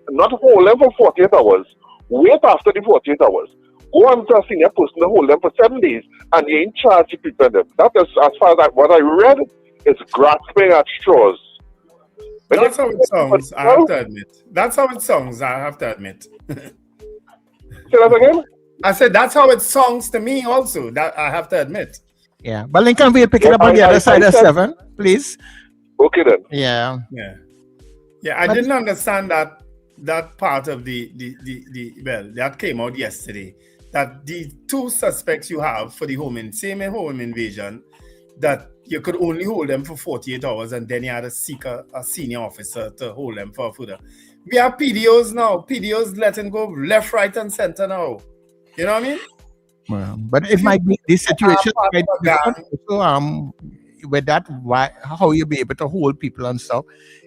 Not hold them for 48 hours. Wait after the 48 hours. Go on to a senior person to hold them for 7 days, and you ain't charge the people them. That is, as far as what I read, is grasping at straws. That's how it sounds, I have to admit. That's how it sounds, I have to admit. Say that again? I said that's how it sounds to me also, that I have to admit. Yeah, but Lincoln, we'll pick it up on the other side of 7, please. Okay then. Yeah. Yeah, I didn't understand that part of the that came out yesterday. That the 2 suspects you have for the home invasion, that you could only hold them for 48 hours and then you had to seek a senior officer to hold them for further. We have PDOs now. PDOs letting go left, right, and center now. You know what I mean? Well, but it might be this situation might be different. So, with that, how you be able to hold people and stuff,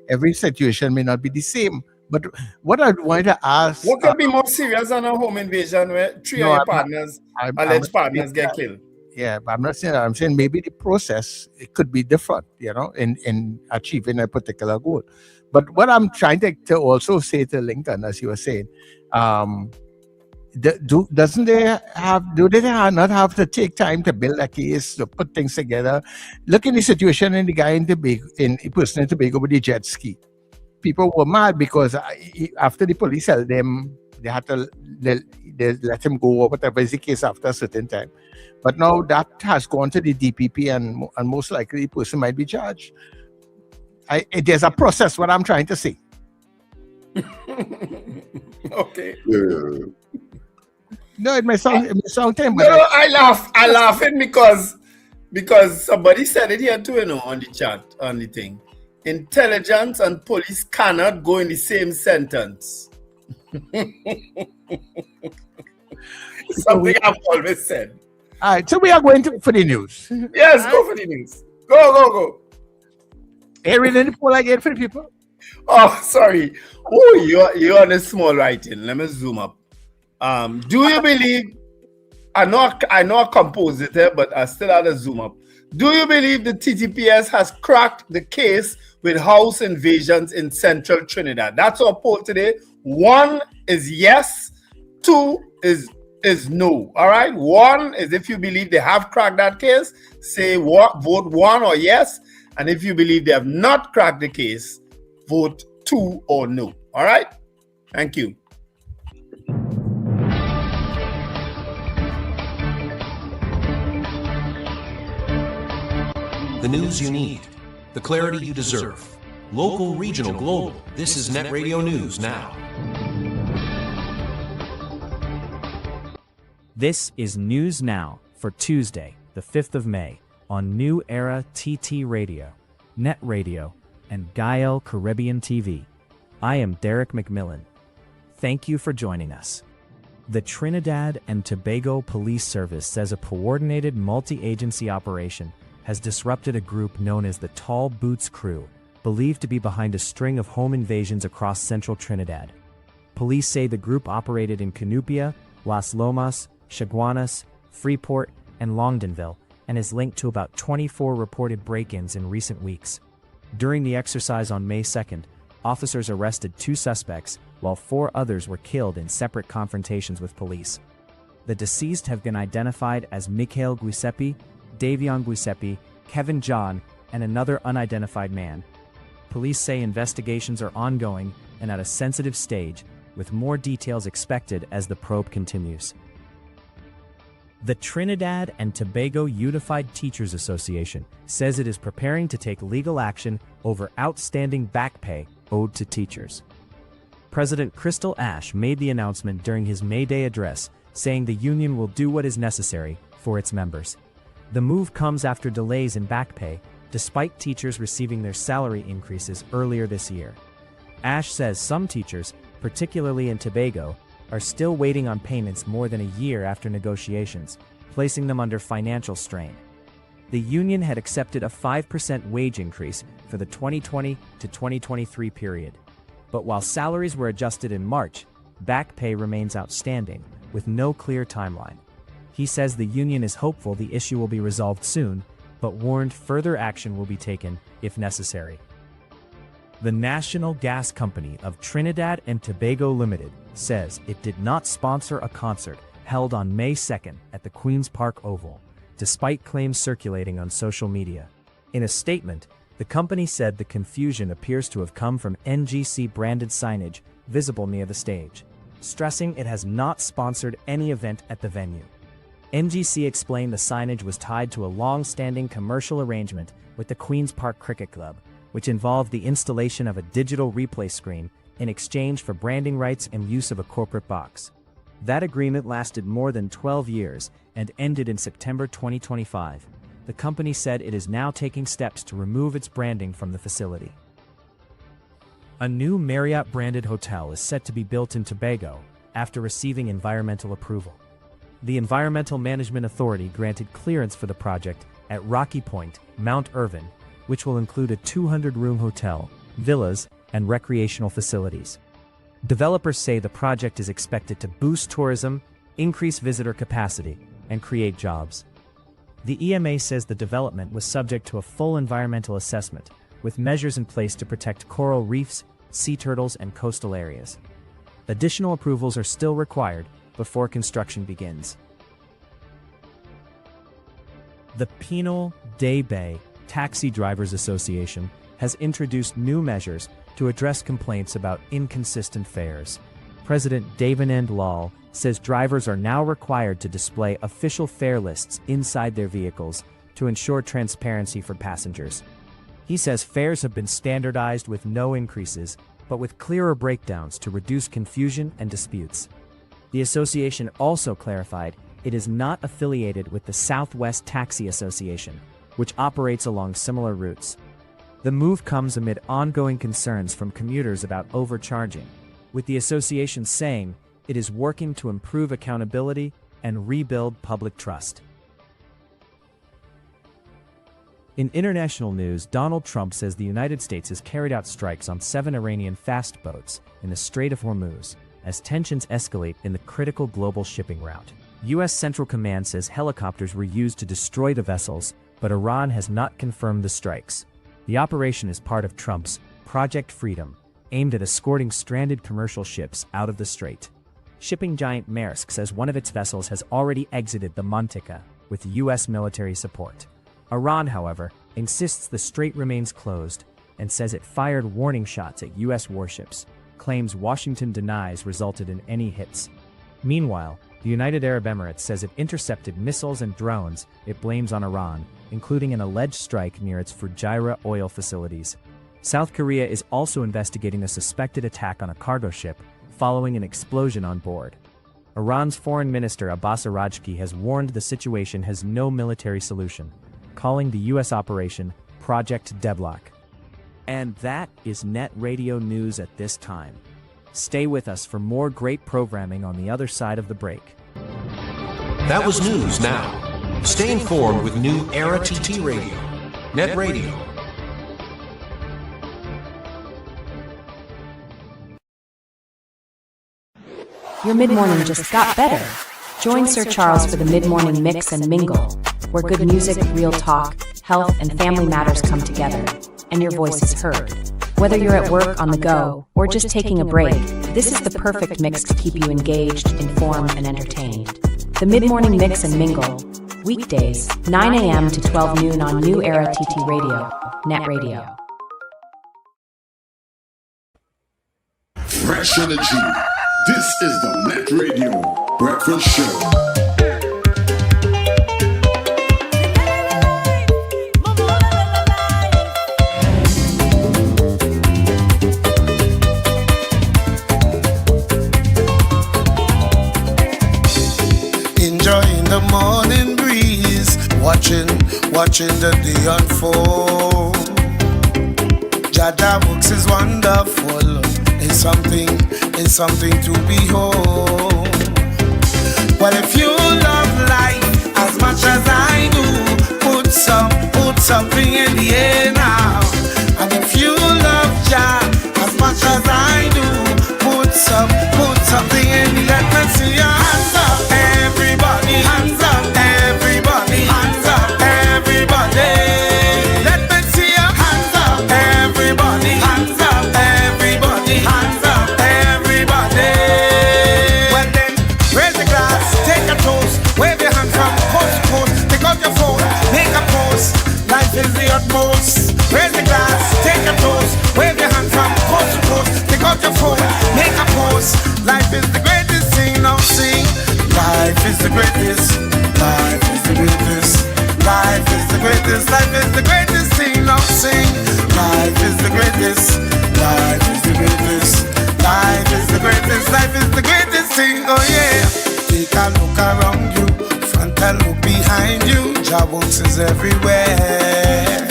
every situation may not be the same. But what I wanted to ask... What could be more serious than a home invasion where 3 of your alleged partners get killed? Yeah, but I'm not saying that. I'm saying maybe the process, it could be different, in achieving a particular goal. But what I'm trying to also say to Lincoln, as you were saying, do they not have to take time to build a case, to put things together? Look in the situation in the guy in the person in Tobago with the jet ski. People were mad because after the police held them, they had to let him go or whatever is the case after a certain time. But now that has gone to the DPP and most likely the person might be charged. There's a process, what I'm trying to say. Okay. Yeah. No, it may sound tame, but no, I laugh because somebody said it here too, on the chat, on the thing. Intelligence and police cannot go in the same sentence. Something I've always said. All right, so we are going for the news. Yes, go for the news. Go. Hey, reading the poll again for the people. Oh, sorry. Oh, you're on a small writing. Let me zoom up. Do you believe? I know I composed it here, but I still had to zoom up. Do you believe the TTPS has cracked the case with house invasions in central Trinidad? That's our poll today. 1 is yes, 2 is no. All right. 1 is if you believe they have cracked that case, say vote 1 or yes. And if you believe they have not cracked the case, vote 2 or no. All right. Thank you. The news you need, the clarity you deserve. Local, regional, global. This is NETT Radio News Now. This is News Now for Tuesday, the 5th of May, on New Era TT Radio, NETT Radio, and Gael Caribbean TV. I am Derek McMillan. Thank you for joining us. The Trinidad and Tobago Police Service says a coordinated multi-agency operation has disrupted a group known as the Tall Boots Crew, believed to be behind a string of home invasions across central Trinidad. Police say the group operated in Cunupia, Las Lomas, Chaguanas, Freeport, and Longdenville, and is linked to about 24 reported break-ins in recent weeks. During the exercise on May 2nd, officers arrested 2 suspects, while 4 others were killed in separate confrontations with police. The deceased have been identified as Mikhail Giuseppe, Davion Giuseppe, Kevin John, and another unidentified man. Police say investigations are ongoing and at a sensitive stage, with more details expected as the probe continues. The Trinidad and Tobago Unified Teachers Association says it is preparing to take legal action over outstanding back pay owed to teachers. President Crystal Ash made the announcement during his May Day address, saying the union will do what is necessary for its members. The move comes after delays in back pay, despite teachers receiving their salary increases earlier this year. Ash says some teachers, particularly in Tobago, are still waiting on payments more than a year after negotiations, placing them under financial strain. The union had accepted a 5% wage increase for the 2020 to 2023 period. But while salaries were adjusted in March, back pay remains outstanding, with no clear timeline. He says the union is hopeful the issue will be resolved soon, but warned further action will be taken if necessary. The National Gas Company of Trinidad and Tobago Limited says it did not sponsor a concert held on May 2nd at the Queen's Park Oval, despite claims circulating on social media. In a statement, the company said the confusion appears to have come from NGC-branded signage visible near the stage, stressing it has not sponsored any event at the venue. NGC explained the signage was tied to a long-standing commercial arrangement with the Queen's Park Cricket Club, which involved the installation of a digital replay screen in exchange for branding rights and use of a corporate box. That agreement lasted more than 12 years and ended in September 2025. The company said it is now taking steps to remove its branding from the facility. A new Marriott-branded hotel is set to be built in Tobago after receiving environmental approval. The Environmental Management Authority granted clearance for the project at Rocky Point, Mount Irvin, which will include a 200-room hotel, villas, and recreational facilities. Developers say the project is expected to boost tourism, increase visitor capacity, and create jobs. The EMA says the development was subject to a full environmental assessment, with measures in place to protect coral reefs, sea turtles, and coastal areas. Additional approvals are still required before construction begins. The Penal Day Bay Taxi Drivers Association has introduced new measures to address complaints about inconsistent fares. President Davinand Lal says drivers are now required to display official fare lists inside their vehicles to ensure transparency for passengers. He says fares have been standardized with no increases, but with clearer breakdowns to reduce confusion and disputes. The association also clarified it is not affiliated with the Southwest Taxi Association, which operates along similar routes. The move comes amid ongoing concerns from commuters about overcharging, with the association saying it is working to improve accountability and rebuild public trust. In international news, Donald Trump says the United States has carried out strikes on 7 Iranian fast boats in the Strait of Hormuz as tensions escalate in the critical global shipping route. U.S. Central Command says helicopters were used to destroy the vessels, but Iran has not confirmed the strikes. The operation is part of Trump's Project Freedom, aimed at escorting stranded commercial ships out of the strait. Shipping giant Maersk says one of its vessels has already exited the Mantika with U.S. military support. Iran, however, insists the strait remains closed and says it fired warning shots at U.S. warships, claims Washington denies resulted in any hits. Meanwhile, the United Arab Emirates says it intercepted missiles and drones it blames on Iran, including an alleged strike near its Fujairah oil facilities. South Korea is also investigating a suspected attack on a cargo ship following an explosion on board. Iran's Foreign Minister Abbas Araghchi has warned the situation has no military solution, calling the U.S. operation Project Deadlock. And that is NETT Radio News at this time. Stay with us for more great programming on the other side of the break. That was news now. Stay informed with New Era TT Radio. NETT Radio. Your mid-morning just got better. Join Sir Charles for the mid-morning mix and mingle, where good music, real talk, health, and family matters come together, and your voice is heard. Whether you're at work, on the go, or just taking a break, this is the perfect mix to keep you engaged, informed, and entertained. The mid-morning mix and mingle, weekdays, 9 a.m. to 12 noon on New Era TT Radio, NETT Radio. Fresh energy. This is the NETT Radio Breakfast Show. Enjoying the morning breeze, watching the day unfold. God that works is wonderful. It's something to behold. Well, if you love life as much as I do, put something in the air now. And if you love Jah as much as I do, put something in the air. Let me see your hands up, everybody. Hands up, everybody. Hands up, everybody. Let me see your hands up, everybody. Hands up, everybody. Hands up, everybody. Well then, raise the glass, take a toast, wave your hand from coast to coast. Take out your phone, make a post. Life is the utmost. Raise the glass, take a toast, wave your hand from coast to coast. Take out your phone, make a post. Life is the greatest thing, now sing. Life is the greatest. Life is the greatest. Life is the greatest. Life is the greatest thing, now sing. Life is the greatest. Life is the greatest. Life is the greatest. Life is the greatest thing, oh yeah. Take a look around you, front and look behind you. Jah works is everywhere.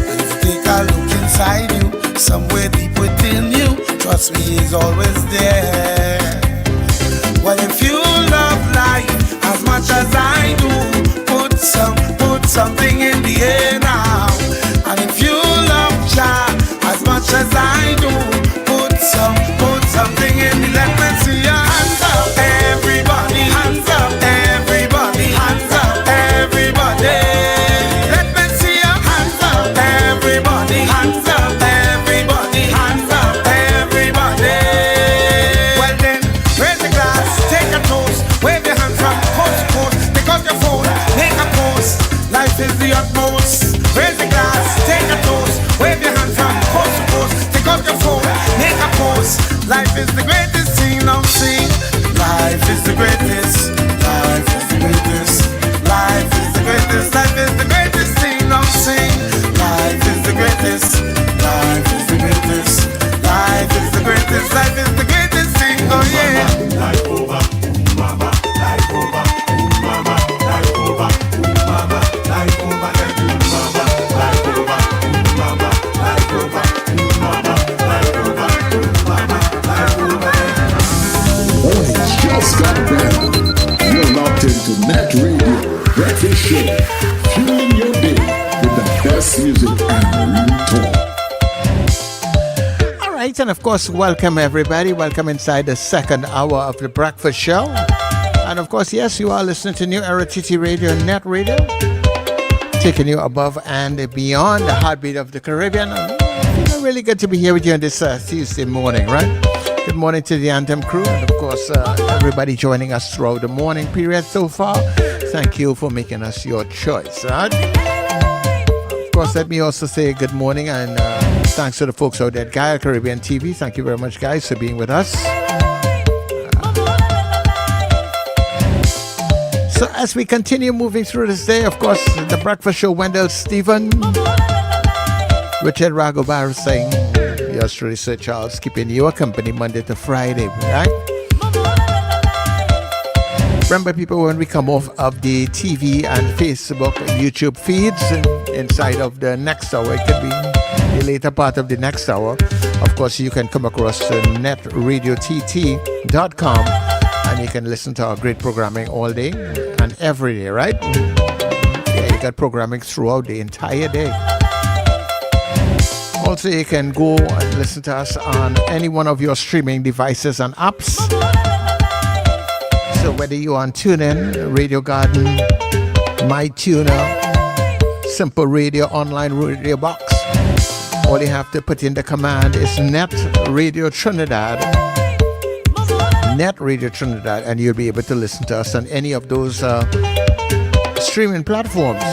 And if you take a look inside you, somewhere deep within you, trust me, He's always there. Well, if you love life as much as I do, put something in the air now. And if you love Jah as much as I do, put something in the air. Let me see your hands up, everybody. Hands up, everybody. Hands up, everybody. Let me see your hands up, everybody. Hands up, everybody. Hands up, everybody. Well then, raise the glass, take a toast, wave your hand from coast to coast. Take out your phone, make a post. Life is the utmost. Raise the glass, take a toast, wave your hand from coast to coast. Take out your phone, make a post. Life is the greatest thing, now sing. Life is the greatest. Life is the greatest. Life is the greatest. Life is the greatest thing, now sing. Life is the greatest. Life is the greatest. Life is the greatest. Life is the greatest thing, oh yeah. Life over, mama. Life over, mama. Life over, mama. Life over, mama. Life over, mama. Life over, mama. Life over, mama. Life over. Oh, it's just got better. You're locked into NETT Radio Breakfast Show, fueling your day with the best music and real talk. All right, and of course, welcome everybody. Welcome inside the second hour of the breakfast show. And of course, yes, you are listening to New Era TT Radio, NETT Radio, taking you above and beyond the heartbeat of the Caribbean. Really good to be here with you on this Tuesday morning, right? Good morning to the Anthem crew, and of course, everybody joining us throughout the morning period so far. Thank you for making us your choice, right? Of course, let me also say good morning and thanks to the folks out there at Gaia Caribbean TV. Thank you very much, guys, for being with us. So as we continue moving through this day, of course, the breakfast show, Wendell Stephen, Richard Ragobar saying, yours truly, Sir Charles, keeping you company Monday to Friday, right? Remember, people, when we come off of the TV and Facebook and YouTube feeds inside of the next hour, it could be the later part of the next hour. Of course, you can come across netradiott.com and you can listen to our great programming all day and every day, right? Yeah, you got programming throughout the entire day. Also, you can go and listen to us on any one of your streaming devices and apps. So whether you're on TuneIn, Radio Garden, MyTuner, Simple Radio, Online Radio Box, all you have to put in the command is NETT Radio Trinidad. NETT Radio Trinidad, and you'll be able to listen to us on any of those streaming platforms.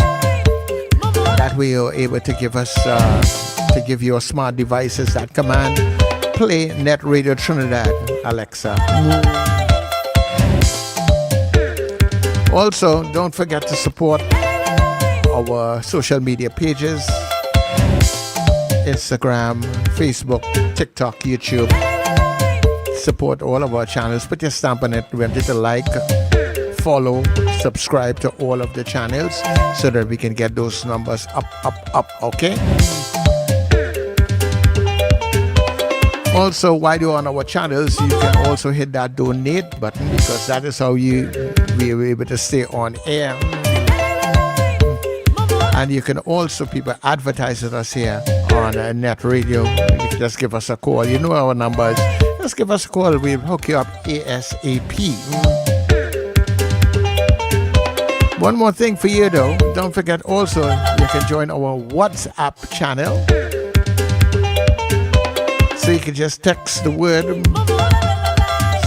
That way you're able to give us... to give your smart devices that command, play NETT Radio Trinidad, Alexa. Also, don't forget to support our social media pages, Instagram, Facebook, TikTok, YouTube. Support all of our channels. Put your stamp on it. Remember to like, follow, subscribe to all of the channels so that we can get those numbers up, okay? Also, while you're on our channels, you can also hit that donate button, because that is how we are able to stay on air. And you can also, people advertise with us here on NETT Radio. You can just give us a call. You know our numbers. Just give us a call. We'll hook you up ASAP. One more thing for you though. Don't forget also, you can join our WhatsApp channel. So you can just text the word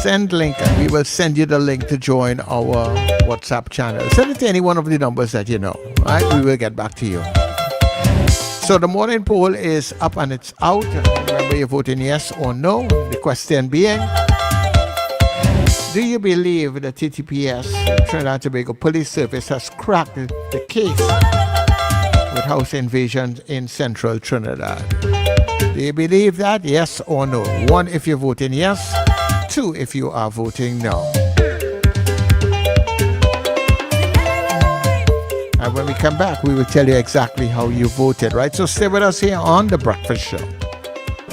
send link, and we will send you the link to join our WhatsApp channel. Send it to any one of the numbers that you know. Right? We will get back to you. So the morning poll is up and it's out. Remember, you're voting yes or no. The question being, do you believe the TTPS, Trinidad and Tobago Police Service, has cracked the case with house invasions in central Trinidad? Do you believe that? Yes or no? 1 if you're voting yes, 2 if you are voting no. And when we come back, we will tell you exactly how you voted, right? So stay with us here on The Breakfast Show.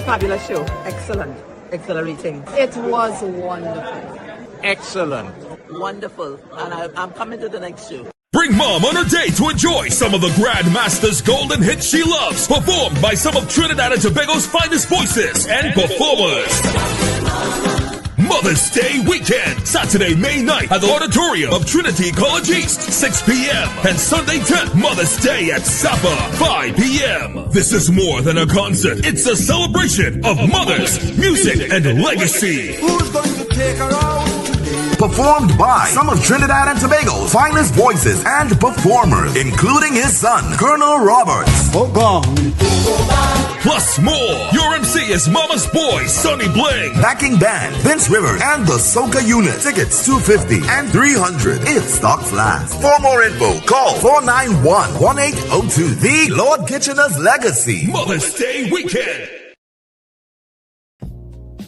Fabulous show. Excellent. Excellent ratings. It was wonderful. Excellent. Wonderful. And I'm coming to the next show. Bring mom on her day to enjoy some of the Grandmaster's golden hits she loves, performed by some of Trinidad and Tobago's finest voices and performers. Mother's Day weekend, Saturday, May 9th at the auditorium of Trinity College East, 6 p.m. and Sunday 10th, Mother's Day at Sapa, 5 p.m. This is more than a concert. It's a celebration of mothers, music, and legacy. Who's going to take her out? Performed by some of Trinidad and Tobago's finest voices and performers, including his son, Colonel Roberts. Plus more. Your MC is Mama's Boy, Sonny Bling. Backing band, Vince Rivers and the Soca Unit. Tickets $250 and $300 if stocks last. For more info, call 491-1802. The Lord Kitchener's Legacy. Mother's Day weekend.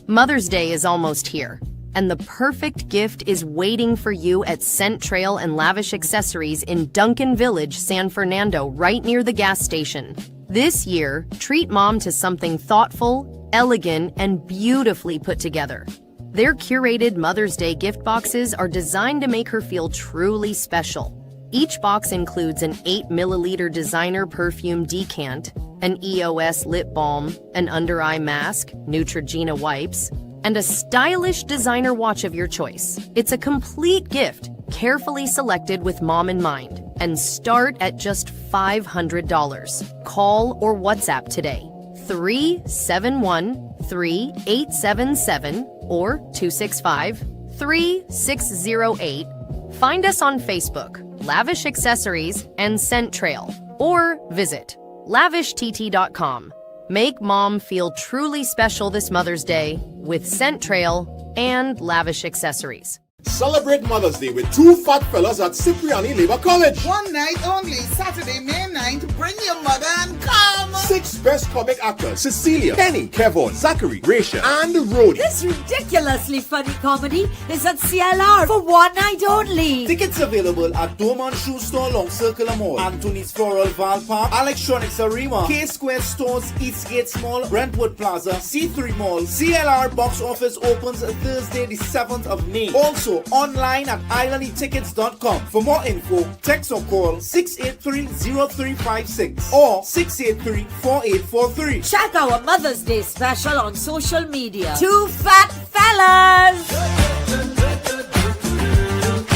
Mother's Day is almost here, and the perfect gift is waiting for you at Scent Trail and Lavish Accessories in Duncan Village, San Fernando, right near the gas station. This year, treat mom to something thoughtful, elegant, and beautifully put together. Their curated Mother's Day gift boxes are designed to make her feel truly special. Each box includes an 8-milliliter designer perfume decant, an EOS lip balm, an under-eye mask, Neutrogena wipes, and a stylish designer watch of your choice. It's a complete gift, carefully selected with mom in mind, and start at just $500. Call or WhatsApp today, 371-3877 or 265-3608. Find us on Facebook, Lavish Accessories and Scent Trail, or visit lavishtt.com. Make mom feel truly special this Mother's Day with Scent Trail and Lavish Accessories. Celebrate Mother's Day with 2 fat fellas at Cipriani Labor College. One night only, Saturday, May 9th. Bring your mother and come. 6 best comic actors: Cecilia, Kenny, Kevon, Zachary, Raisha, and Rhodey. This ridiculously funny comedy is at CLR for one night only. Tickets available at Dorman Shoe Store, Long Circular Mall, Anthony's Floral Val Park, Electronics Arima, K-Square Stores, Eastgate Mall, Brentwood Plaza, C3 Mall. CLR box office opens Thursday the 7th of May. Also online at islandetickets.com. For more info, text or call 683-0356 or 683-4843. Check our Mother's Day special on social media. 2 fat fellas!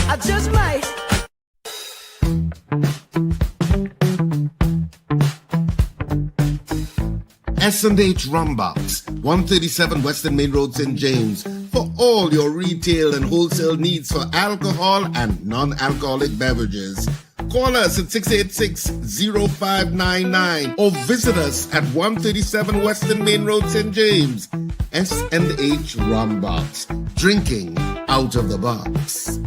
I just might. S&H Rumbox, 137 Western Main Road, St. James, for all your retail and wholesale needs for alcohol and non-alcoholic beverages. Call us at 686-0599 or visit us at 137 Western Main Road, St. James. S&H Rumbox, drinking out of the box.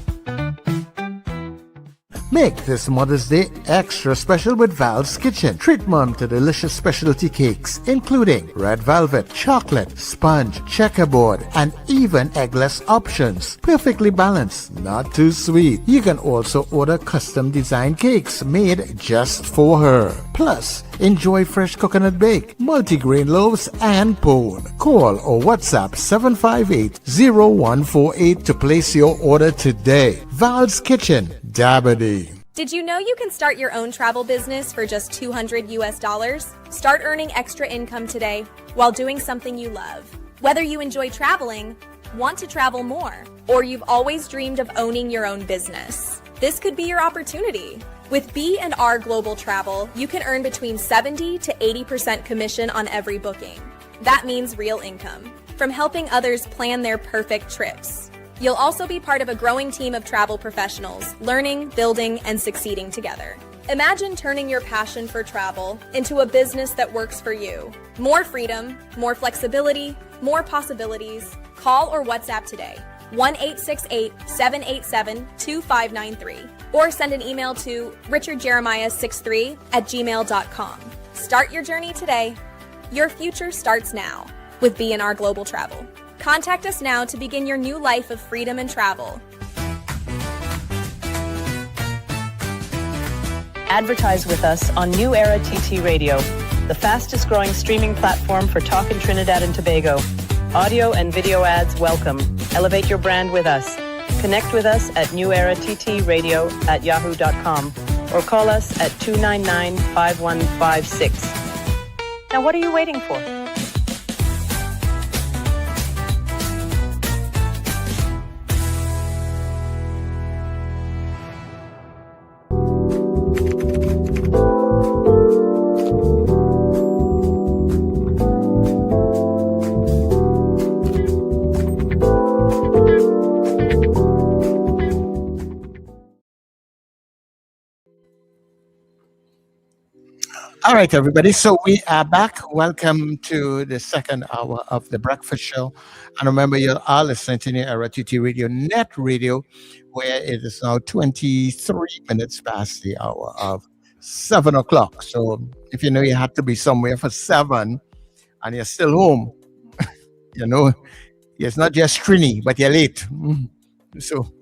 Make this Mother's Day extra special with Val's Kitchen. Treat mom to delicious specialty cakes, including red velvet, chocolate, sponge, checkerboard, and even eggless options. Perfectly balanced, not too sweet. You can also order custom designed cakes made just for her. Plus, enjoy fresh coconut bake, multigrain loaves, and pone. Call or WhatsApp 758-0148 to place your order today. Val's Kitchen, Dabadee. Did you know you can start your own travel business for just $200 US? Start earning extra income today while doing something you love. Whether you enjoy traveling, want to travel more, or you've always dreamed of owning your own business, this could be your opportunity. With B&R Global Travel, you can earn between 70 to 80% commission on every booking. That means real income from helping others plan their perfect trips. You'll also be part of a growing team of travel professionals, learning, building, and succeeding together. Imagine turning your passion for travel into a business that works for you. More freedom, more flexibility, more possibilities. Call or WhatsApp today, 1-868-787-2593, or send an email to richardjeremiah63@gmail.com. Start your journey today. Your future starts now with B&R Global Travel. Contact us now to begin your new life of freedom and travel. Advertise with us on New Era TT Radio, the fastest growing streaming platform for talk in Trinidad and Tobago. Audio and video ads welcome. Elevate your brand with us. Connect with us at newerattradio@yahoo.com or call us at 299-5156. Now what are you waiting for? All right, everybody. So we are back. Welcome to the second hour of the breakfast show. And remember, you are listening to New Era TT Radio, NETT Radio, where it is now 23 minutes past the hour of 7 o'clock. So if you know you had to be somewhere for 7 and you're still home, you know, it's not just Trini, but you're late. So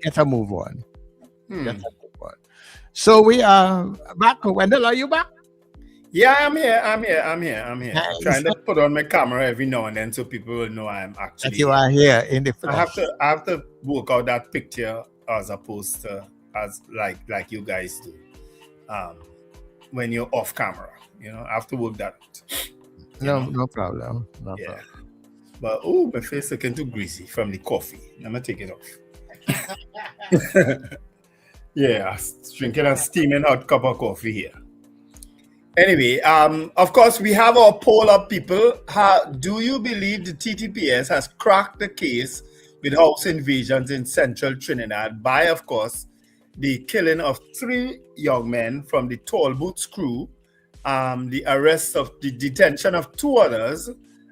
get a move on. Get a move on. So we are back. Wendell, are you back? Yeah, I'm here. Nice. Trying to put on my camera every now and then so people will know I'm actually. That you are here in the flesh. I have to work out that picture as opposed to as like you guys do. When you're off camera, you know, I have to work that out. No problem. No problem. But my face looking too greasy from the coffee. I'm gonna take it off. Yeah, drinking a steaming hot cup of coffee here. Anyway, of course, we have our poll up, people. Do you believe the TTPS has cracked the case with house invasions in central Trinidad by, of course, the killing of 3 young men from the Tall Boots crew, the arrest of the detention of 2 others,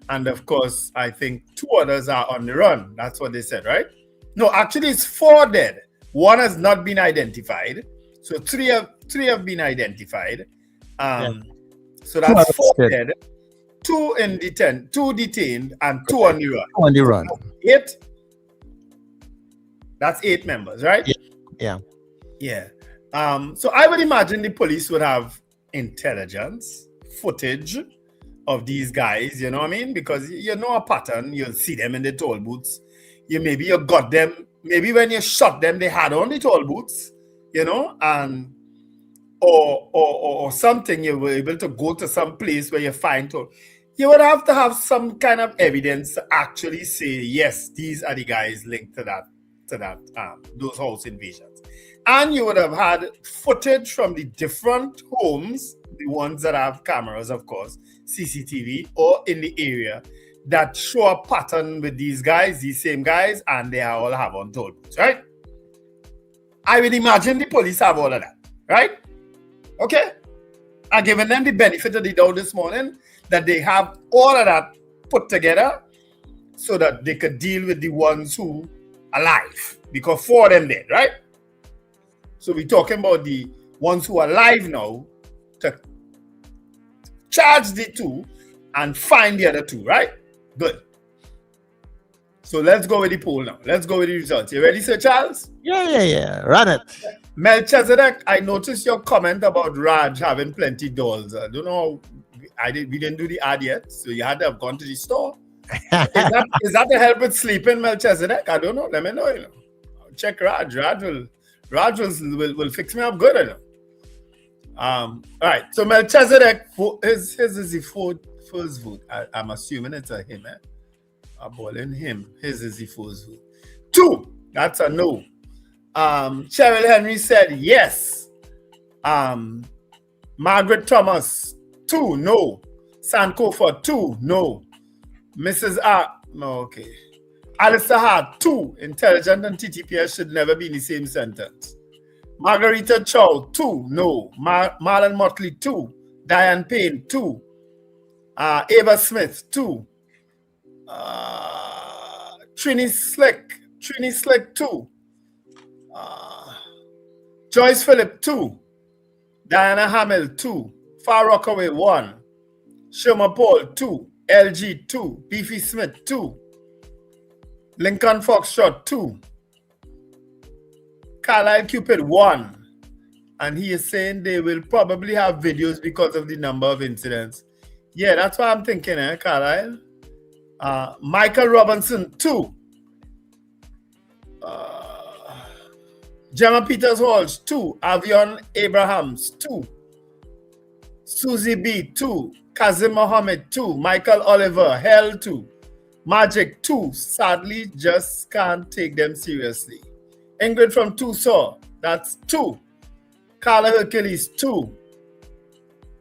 and of course, I think 2 others are on the run. That's what they said, right? No, actually, it's 4 dead. 1 has not been identified. So 3 have been identified. So that's 4 dead, 2 detained, and 2 on the run. 2 on the run. 8. That's 8 members, right? Yeah. So I would imagine the police would have intelligence, footage of these guys, you know what I mean? Because you know a pattern, you'll see them in the toll booths. You got them. Maybe when you shot them, they had on the toll booths, you know, and or something. You were able to go to some place where you find toll. You would have to have some kind of evidence to actually say, yes, these are the guys linked to those house invasions. And you would have had footage from the different homes, the ones that have cameras, of course, CCTV, or in the area, that show a pattern with these guys, these same guys, and they all have on toll booths, right? I would imagine the police have all of that, right? Okay? I've given them the benefit of the doubt this morning that they have all of that put together so that they could deal with the ones who are alive, because 4 of them dead, right? So we're talking about the ones who are alive now to charge the 2 and find the other 2, right? Good. So let's go with the poll now. Let's go with the results. You ready, Sir Charles? Yeah. Run it. Melchizedek, I noticed your comment about Raj having plenty dolls. I don't know. We didn't do the ad yet, so you had to have gone to the store. Is that to help with sleeping, Melchizedek? I don't know. Let me know. You know. Check Raj. Raj will fix me up good. You know. All right. So Melchizedek, his is the first vote. I'm assuming it's a him. I'm balling him. His is the first vote. 2. That's a no. Cheryl Henry said yes. Margaret Thomas, 2, no. Sankofa, 2, no. Mrs. R, no, okay. Alistair Hart, 2. Intelligent and TTPS should never be in the same sentence. Margarita Chow, 2, no. Marlon Motley, 2. Diane Payne, 2. Ava Smith, 2. Trini Slick, 2. Joyce Phillip, 2. Diana Hamill, 2. Far Rockaway, 1. Sherma Paul, 2. LG, 2. Beefy Smith, 2. Lincoln Foxtrot, 2. Carlisle Cupid, 1. And he is saying they will probably have videos because of the number of incidents. Yeah, that's what I'm thinking, Carlisle. Michael Robinson, 2. Gemma Peters Walsh, 2. Avion Abrahams, 2. Susie B, 2. Kazim Mohammed, 2. Michael Oliver, Hell, 2. Magic, 2. Sadly, just can't take them seriously. Ingrid from Tucson, that's 2. Carla Hercules, 2.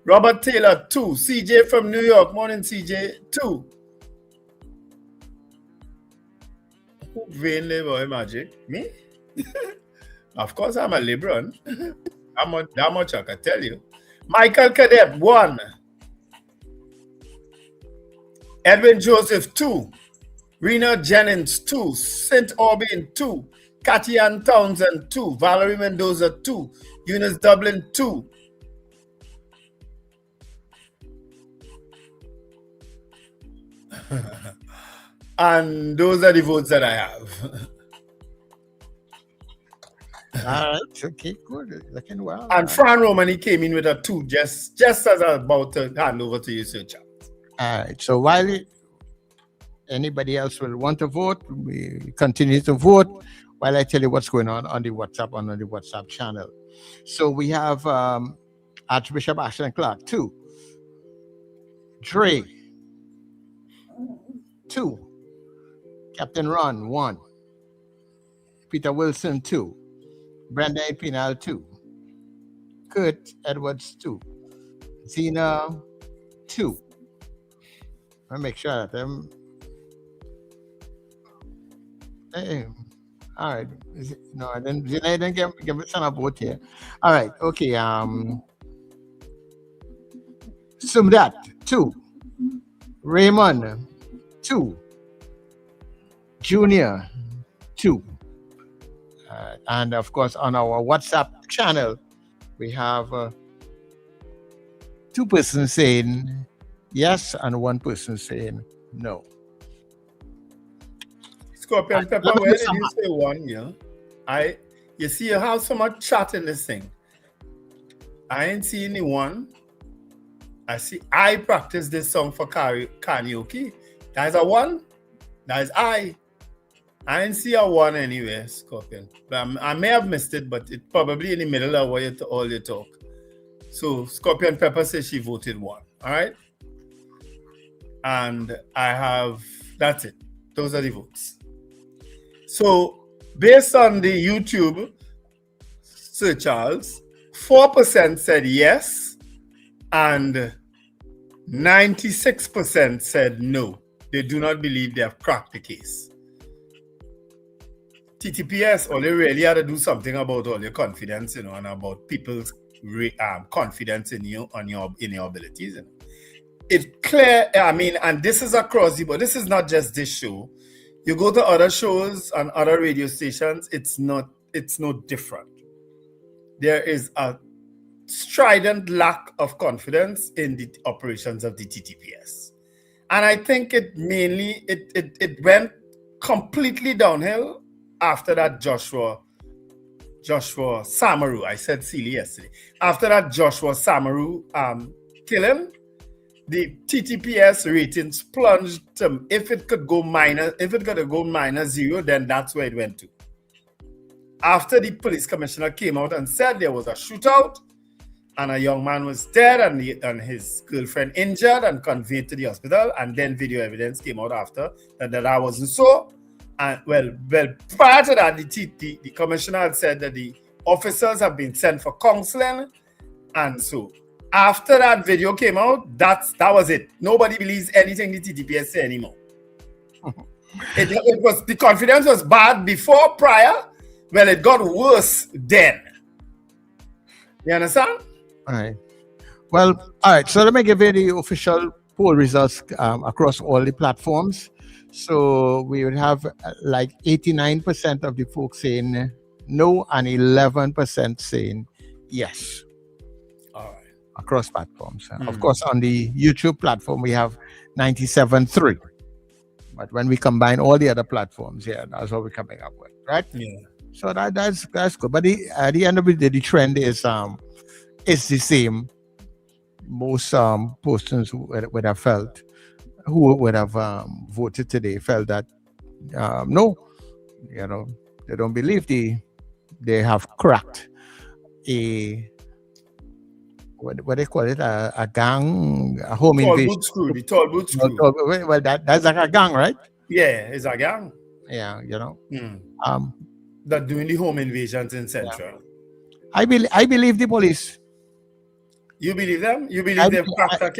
Robert Taylor, 2. CJ from New York, morning CJ, 2. Who vain labor, Magic? Me? Of course, I'm a Libran. That much I can tell you. Michael Cadet, 1. Edwin Joseph, 2. Rena Jennings, 2. St. Aubin, 2. Cathy Ann Townsend, 2. Valerie Mendoza, 2. Eunice Dublin, 2. And those are the votes that I have. All right, okay, good. Looking well. And Fran Romani came in with a 2, just as I was about to hand over to you, Sir Charles. All right, so while anybody else will want to vote, we continue to vote while I tell you what's going on the WhatsApp channel. So we have Archbishop Ashton Clark, 2. Dre, 2. Captain Ron, 1. Peter Wilson, 2. Brenda Pinal, 2. Kurt Edwards, 2. Zena, 2. I'll make sure that them. Hey, all right. No, I didn't give it a vote here. All right. Okay. Sumdat, 2. Raymond, 2. Junior, 2. And of course, on our WhatsApp channel, we have 2 persons saying yes and 1 person saying no. Scorpion Pepper, where did you say 1? Yeah, you see, you have so much chat in this thing. I ain't seeing the 1. I practice this song for karaoke. That's a 1. That is I didn't see a 1 anywhere, Scorpion. But I may have missed it, but it's probably in the middle of all your talk. So Scorpion Pepper says she voted 1. All right. And that's it. Those are the votes. So based on the YouTube, Sir Charles, 4% said yes, and 96% said no. They do not believe they have cracked the case. TTPS, all they really had to do something about all your confidence, and about people's confidence in you, in your abilities. It's clear, and this is across the board. This is not just this show. You go to other shows and other radio stations, it's no different. There is a strident lack of confidence in the operations of the TTPS. And I think it went completely downhill after that Joshua Joshua Samaru. I said Sealy yesterday. After that Joshua Samaru killing, the TTPS ratings plunged to, if it could go minus 0, then that's where it went to. After the police commissioner came out and said there was a shootout and a young man was dead and his girlfriend injured and conveyed to the hospital, and then video evidence came out after that wasn't so. And well, prior to that, the commissioner had said that the officers have been sent for counseling, and so after that video came out, that was it. Nobody believes anything the TTPS say anymore. It was, the confidence was bad before, prior. Well, it got worse then. You understand? All right. Well, all right. So let me give you the official poll results across all the platforms. So we would have like 89% of the folks saying no and 11% saying yes. All right. Across platforms. Of course, on the YouTube platform, we have 97.3. But when we combine all the other platforms, that's what we're coming up with, right? Yeah. So that's good. But at the end of the day, the trend is the same. Most persons would have felt, who would have voted today, felt that no, they don't believe they have cracked what they call it, a gang, a home invasion. The tall boot screw. Well, that's like a gang, right? Yeah, it's a gang. Yeah, That doing the home invasions in Central. I believe the police. You believe them? You believe they've cracked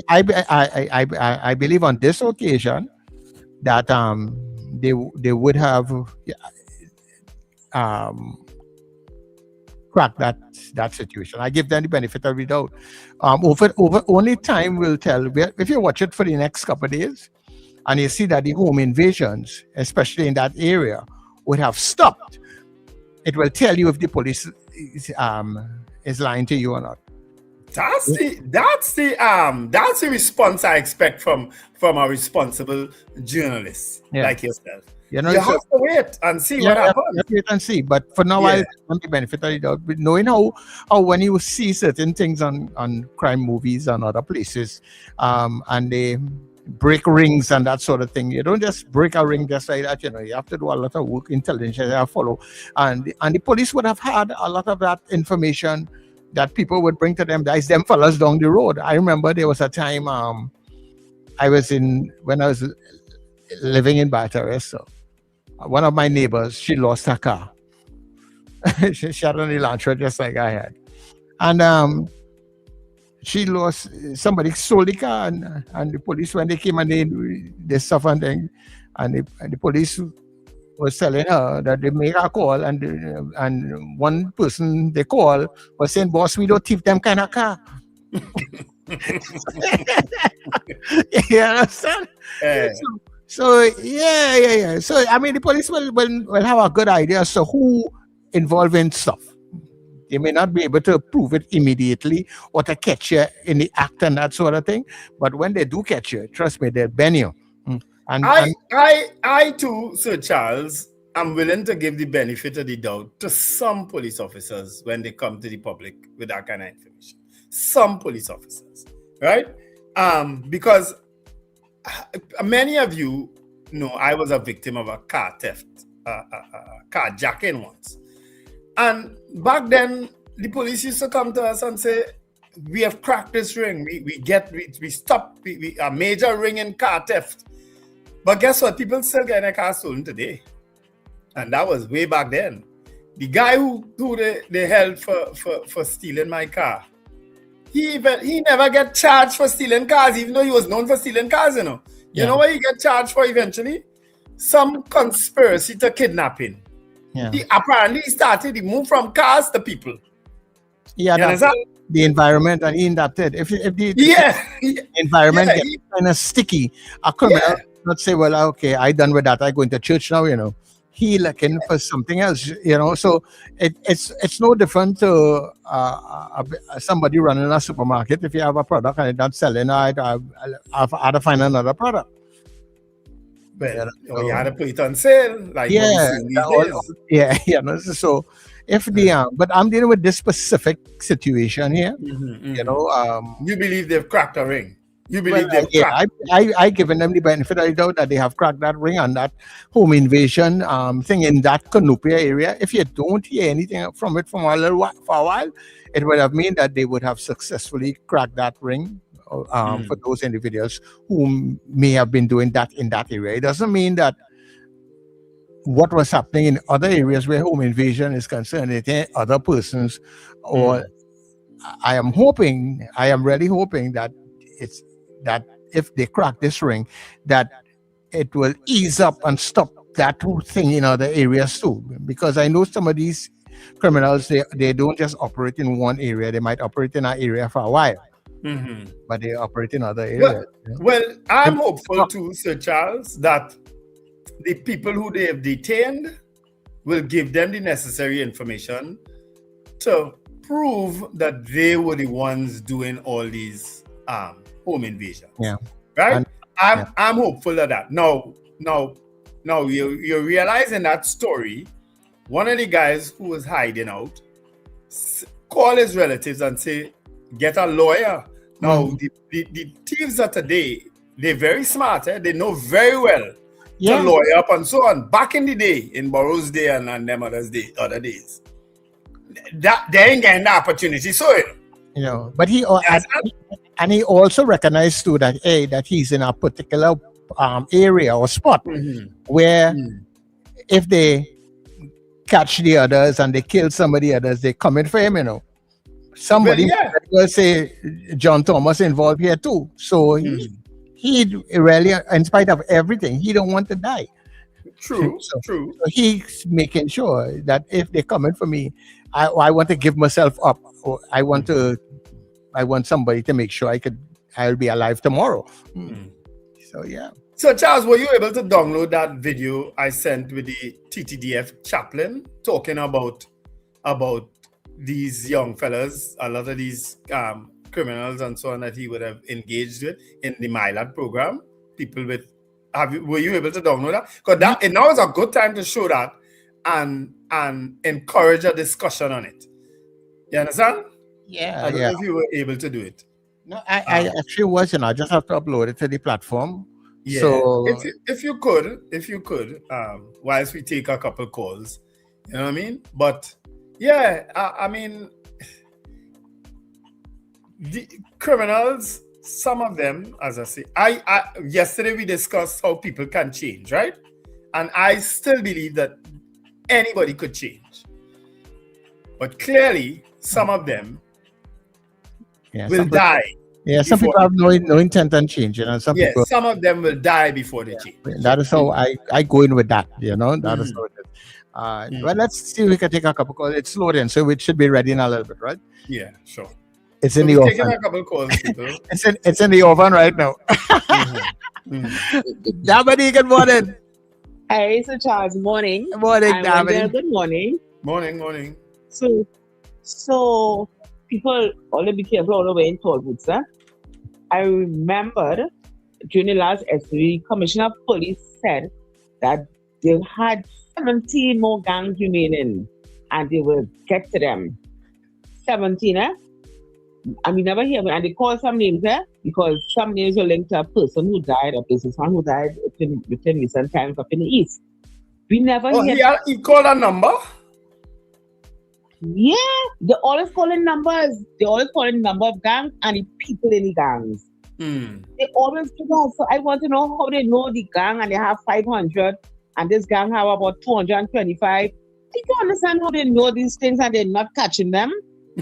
I believe on this occasion that they would have cracked that situation. I give them the benefit of the doubt. Over only time will tell. If you watch it for the next couple of days, and you see that the home invasions, especially in that area, would have stopped, it will tell you if the police is lying to you or not. That's the response I expect from a responsible journalist like yourself. You have to wait and see what happens. You have to wait and see. But for now, I want the benefit of the doubt. But knowing how when you see certain things on crime movies and other places, and they break rings and that sort of thing, you don't just break a ring just like that. You have to do a lot of work, intelligence, you have to follow. And the police would have had a lot of that information that people would bring to them. That's them fellas down the road. I remember there was a time when I was living in Batarres. So one of my neighbors, she lost her car. she had an Elantra just like I had. And she lost, somebody stole the car, and the police, when they came and they suffered, and the police was telling her that they make a call, and one person they call was saying, "Boss, we don't thief them kind of car." You understand? So yeah. So I mean, the police will have a good idea as to who involved in stuff. They may not be able to prove it immediately or to catch you in the act and that sort of thing. But when they do catch you, trust me, they'll bend you. And I too, Sir Charles, am willing to give the benefit of the doubt to some police officers when they come to the public with that kind of information. Some police officers, right? Because many of you know I was a victim of a car theft, carjacking once. And back then, the police used to come to us and say, "We have cracked this ring. We stopped a major ring in car theft." But guess what? People still get their car stolen today. And that was way back then. The guy who they held for stealing my car, he never get charged for stealing cars, even though he was known for stealing cars, You know what he get charged for eventually? Some conspiracy to kidnapping. Yeah. He apparently started to move from cars to people. Yeah, the environment, and he adapted. If the environment gets kind of sticky, a criminal not say, "Well, okay, I done with that. I go into church now." He looking for something else. So it's no different to somebody running a supermarket. If you have a product and it's not selling, I have to find another product. But you had to put it on sale, like So If the but I'm dealing with this specific situation here. You know, you believe they've cracked a ring. You believe they've cracked. I given them the benefit of the doubt that they have cracked that ring and that home invasion thing in that Canopia area. If you don't hear anything from it for a while, it would have meant that they would have successfully cracked that ring for those individuals who may have been doing that in that area. It doesn't mean that what was happening in other areas where home invasion is concerned, other persons, or I am really hoping that it's that if they crack this ring, that it will ease up and stop that whole thing in other areas too. Because I know some of these criminals, they don't just operate in one area. They might operate in an area for a while, but they operate in other areas. Well, I'm hopeful too, Sir Charles, that the people who they have detained will give them the necessary information to prove that they were the ones doing all these home invasions. Yeah. Right? I'm hopeful of that. Now you realize in that story, one of the guys who was hiding out call his relatives and say, get a lawyer. Now the thieves of today, they're very smart. They know very well to lawyer up and so on. Back in the day, in Burroughs Day and them other days, that they ain't getting the opportunity. So but he also recognized too that that he's in a particular area or spot where if they catch the others and they kill some of the others, they come in for him. Somebody will say John Thomas involved here too. So he really, in spite of everything, he don't want to die. True. So he's making sure that if they come in for me, I want to give myself up. Or I want somebody to make sure I'll be alive tomorrow. So yeah. So Charles, were you able to download that video I sent with the TTDF chaplain talking about these young fellas, a lot of these criminals and so on that he would have engaged with in the MyLab program? People with were you able to download that? Because now is a good time to show that and encourage a discussion on it. You understand? Yeah. I don't know if you were able to do it. No, I actually was, I just have to upload it to the platform. Yeah. So if you could, whilst we take a couple calls, you know what I mean? But yeah, I mean, the criminals, some of them, as I say, I yesterday we discussed how people can change, right? And I still believe that anybody could change. But clearly, some of them will die. Yeah, some people have no intent on change, some people. Some of them will die before they change. That is how I go in with that, that is how it is. Well, let's see if we can take a couple calls. It's loading, so it should be ready in a little bit, right? Yeah, sure. It's in the oven. Taking a couple calls, people. it's in the oven right now. Damani, good morning. Hey, Sir Charles, morning. Morning, Damani. Good morning. Morning. So people only be careful all the way in toll booths. I remember during the last SRE, Commissioner of Police said that they had 17 more gangs remaining and they will get to them. 17, And we never hear, and they call some names because some names are linked to a person who died, a businessman who died within recent times up in the East. We never hear. He called a number? Yeah, they always calling numbers. They always calling number of gangs and the people in the gangs. They always do that. So I want to know how they know the gang and they have 500 and this gang have about 225. Do you understand how they know these things and they're not catching them?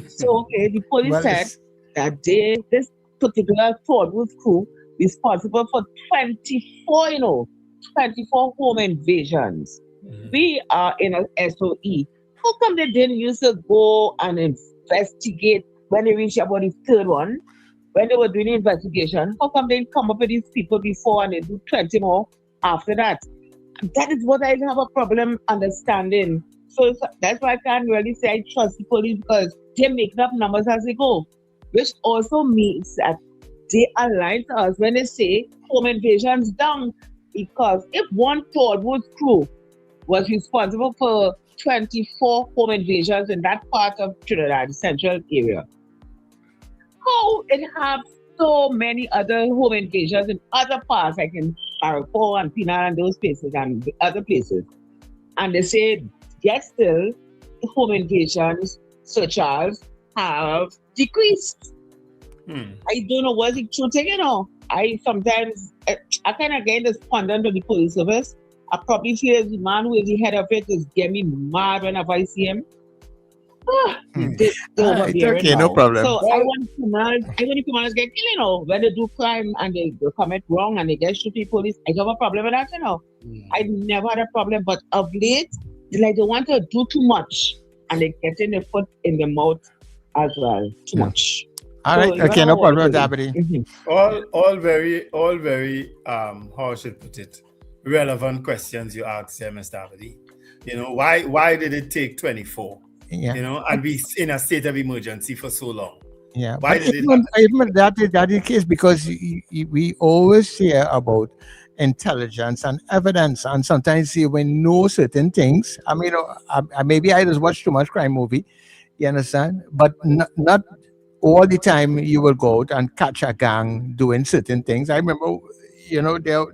So okay, the police said that this particular Tollbooth crew is responsible for 24 home invasions. We are in a SOE. How come they didn't used to go and investigate when they reached about the third one? When they were doing the investigation, how come they didn't come up with these people before and they do 20 more after that? That is what I have a problem understanding. So that's why I can't really say I trust the police because they're making up numbers as they go. Which also means that they align to us when they say home invasions down. Because if one Tollbooth crew was responsible for 24 home invasions in that part of Trinidad, the central area. How it have so many other home invasions in other parts, like in Parapo and Pina and those places and other places. And they say, yet still, home invasions, Sir Charles, have decreased. I don't know what's the truth, I sometimes, I kind of get despondent to the police service. I probably feel the man who is the head of it is getting me mad whenever I see him. Okay, no problem. So I want criminals get killed, when they do crime and they commit wrong and they get shoot the police. I don't have a problem with that, I never had a problem, but of late, they want to do too much and they get in their foot in the mouth as well, too much. All right, okay, no problem with that, buddy. All very, how should I put it, relevant questions you asked here, Mr. Abadi. Why did it take 24? And be in a state of emergency for so long. Yeah, why did even that is the case, because we always hear about intelligence and evidence, and sometimes we know certain things. I mean, maybe I just watch too much crime movie, you understand? But not all the time you will go out and catch a gang doing certain things. I remember, there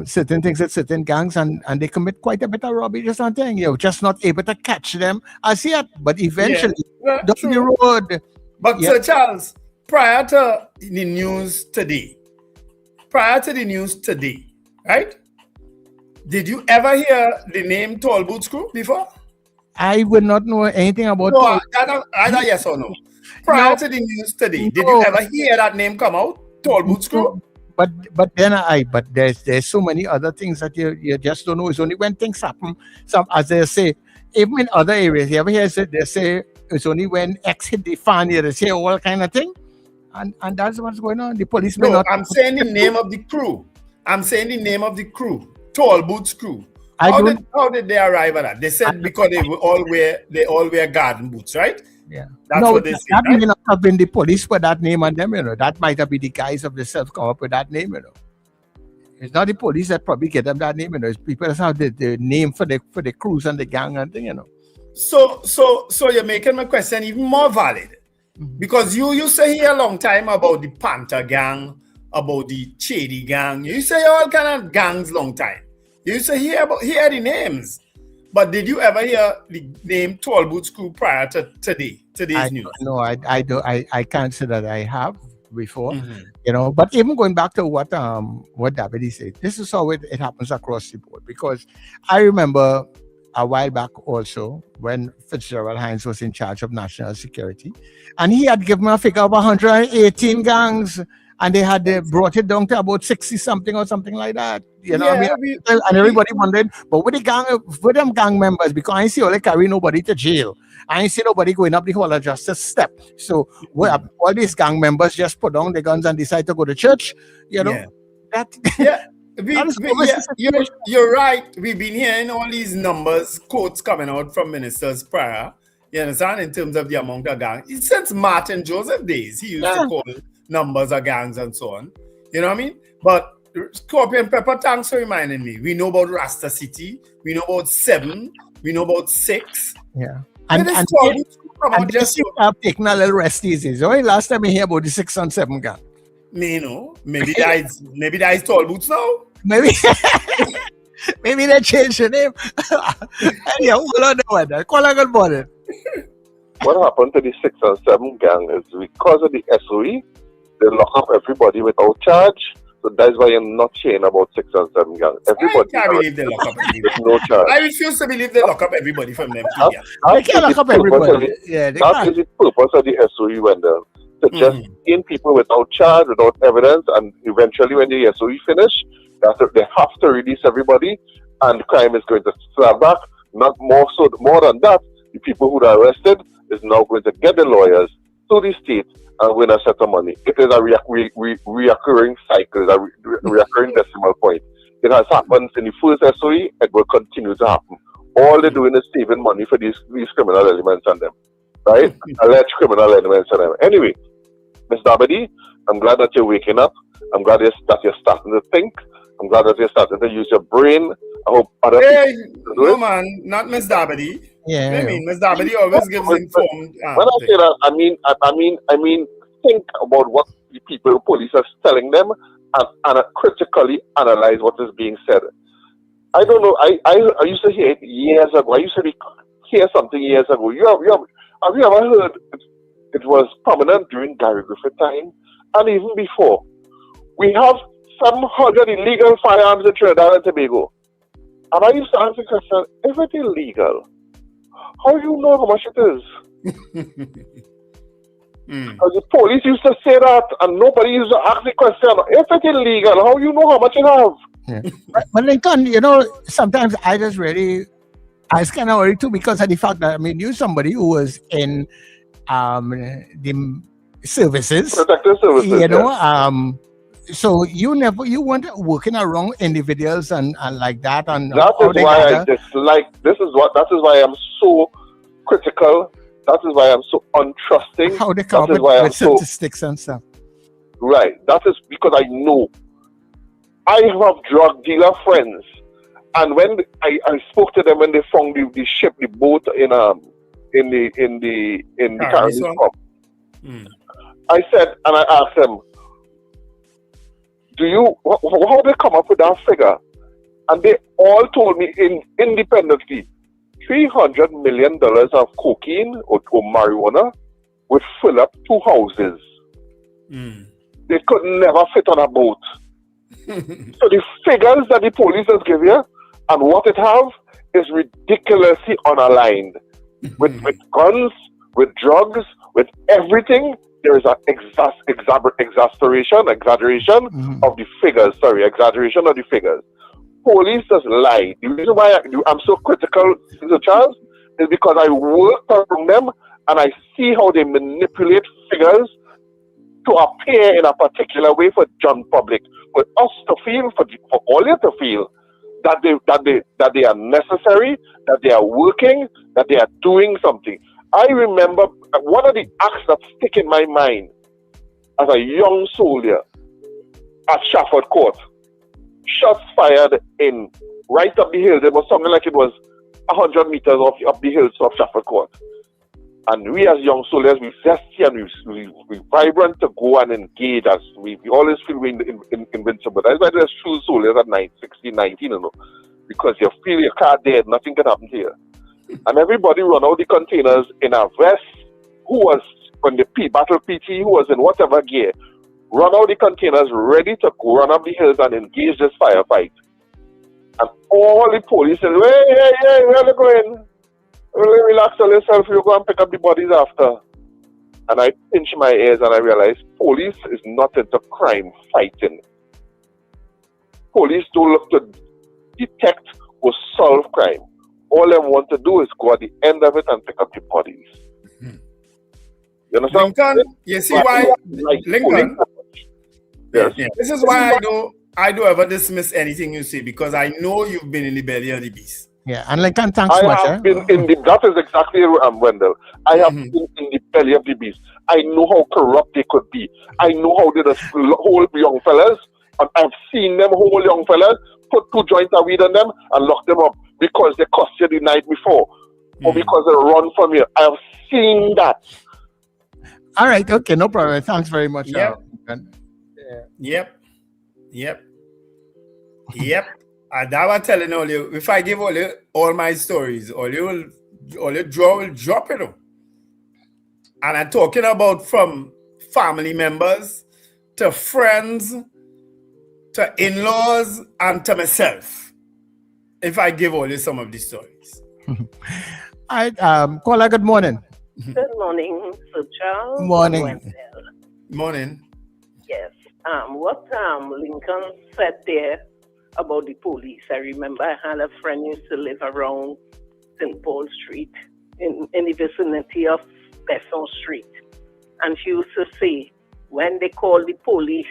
certain things at certain gangs, and they commit quite a bit of robbery or something. You're just not able to catch them as yet, but eventually down the road. But Sir Charles, prior to the news today, right? Did you ever hear the name Tall Boots Crew before? I would not know anything about either yes or no. Prior to the news today, did you ever hear that name come out? Tall Boots Crew? But there's so many other things that you just don't know. It's only when things happen. As they say, even in other areas, you ever hear they say it's only when X hit the fan, they say all kind of thing, and that's what's going on. The police. No, I'm saying the name of the crew. Tall Boots Crew. How did they arrive at that? They said because they all wear garden boots, right? Yeah. That's what they say. That may not have been the police put that name on them, That might have been the guys of themselves come up with that name, It's not the police that probably get them that name, It's people that have the name for the crews and the gang and thing, So you're making my question even more valid. Because you used to hear a long time about the Panther gang, about the Shady gang. You used to hear all kind of gangs long time. You used to hear the names. But did you ever hear the name Tall Boots Crew prior to today's news? No, I can't say that I have before. But even going back to what David said, this is how it happens across the board. Because I remember a while back also when Fitzgerald Hines was in charge of national security, and he had given a figure of 118 gangs. And they had brought it down to about 60 something or something like that. And everybody wondered, but with them gang members, because I ain't see all carry nobody to jail. I ain't see nobody going up the Hall of Justice step. So all these gang members just put down the guns and decide to go to church. You're right. We've been hearing all these numbers, quotes coming out from ministers prior. You understand? In terms of the amount of gangs. Since Martin Joseph days, he used to call numbers of gangs and so on. You know what I mean? But Scorpion Pepper, thanks for reminding me. We know about Rasta City. We know about 7. We know about 6. Yeah. And just have taken a little rest easy. So last time we hear about the 6 and 7 gang. Maybe that is Tall Boots now. Maybe they changed the name. Hold on the call a good morning. What happened to the 6 and 7 gang is because of the SOE, they lock up everybody without charge. So that's why I'm not saying about 6 and 7 gang. Everybody. I can't believe they lock up everybody. No charge. I refuse to believe they lock up everybody from them. They can't lock up everybody. That is the purpose of the SOE when to just in people without charge, without evidence, and eventually when the SOE finish, they have to release everybody, and crime is going to slap back. Not more than that, the people who are arrested is now going to get the lawyers to the state and win a set of money. It is a reoccurring cycle, a reoccurring decimal point. It has happened in the first SOE, it will continue to happen. All they're doing is saving money for these criminal elements on them, right? Alleged criminal elements on them. Anyway, Mr. Abadi, I'm glad that you're waking up. I'm glad that you're starting to think. I'm glad that you're starting to use your brain I hope other people do no it. man, not Miss Dabady. Yeah. I mean, Miss Dabady always gives informed. When I say that, I mean, think about what the people, the police are telling them, and critically analyze what is being said. I don't know. I used to hear it years ago. I used to hear something years ago. Have you ever heard it was prominent during Gary Griffith time and even before? We have some 100 illegal firearms in Trinidad and Tobago. And I used to ask the question, if it's illegal, how do you know how much it is? Because the police used to say that and nobody used to ask the question, if it's illegal, how do you know how much it have? Yeah. But Lincoln, sometimes I was kind of worried too because of the fact that, knew somebody who was in the services. Protective services, so you weren't working around individuals and like that. And that is why I dislike, that is why I'm so critical. That is why I'm so untrusting. How they come up with statistics and stuff. Right. That is because I know. I have drug dealer friends, and when I spoke to them when they found the ship, the boat in the Caribbean. I said, and I asked them, how they come up with that figure? And they all told me independently, $300 million of cocaine or marijuana would fill up 2 houses. They could never fit on a boat. So the figures that the police has given you and what it have is ridiculously unaligned. With guns, with drugs, with everything, there is an exaggeration of the figures. Exaggeration of the figures. Police just lie. The reason why I'm so critical, Mr. Charles, is because I work around them and I see how they manipulate figures to appear in a particular way for John public, for us to feel, for all you to feel that they are necessary, that they are working, that they are doing something. I remember one of the acts that stick in my mind as a young soldier at Shafford Court. Shots fired in right up the hills. It was something like it was 100 meters up the hills of Shafford Court. And we as young soldiers, we zesty and we vibrant to go and engage us. We always feel we're invincible. That's why there's true soldiers at 16, 19, because you feel your car dead, nothing can happen to you. And everybody run out the containers in a vest, who was on the battle PT, who was in whatever gear, run out the containers ready to go run up the hills and engage this firefight. And all the police said, hey, where are you going? Relax on yourself, you go and pick up the bodies after. And I pinch my ears and I realize police is not into crime fighting. Police don't look to detect or solve crime. All they want to do is go at the end of it and pick up the bodies. You understand? Lincoln, you see why, Lincoln? Yes. Yeah. This is why I don't ever dismiss anything you say, because I know you've been in the belly of the beast. Yeah, and Lincoln, thanks much. That is exactly Wendell. I have been in the belly of the beast. I know how corrupt they could be. I know how they just hold young fellas, and I've seen them hold young fellas, put 2 joints of weed on them, and lock them up because they cost you the night before, or because they run from you. I have seen that. All right, okay, no problem. Thanks very much. Yep. And I was telling all you, if I give all my stories, all you draw will drop it. And I'm talking about from family members to friends to in-laws and to myself. If I give all you some of these stories. All right, Kola, good morning. Good morning, Sir Charles. Morning. Morning. Yes. What Lincoln said there about the police. I remember I had a friend who used to live around St. Paul Street in the vicinity of Besson Street. And she used to say, when they call the police,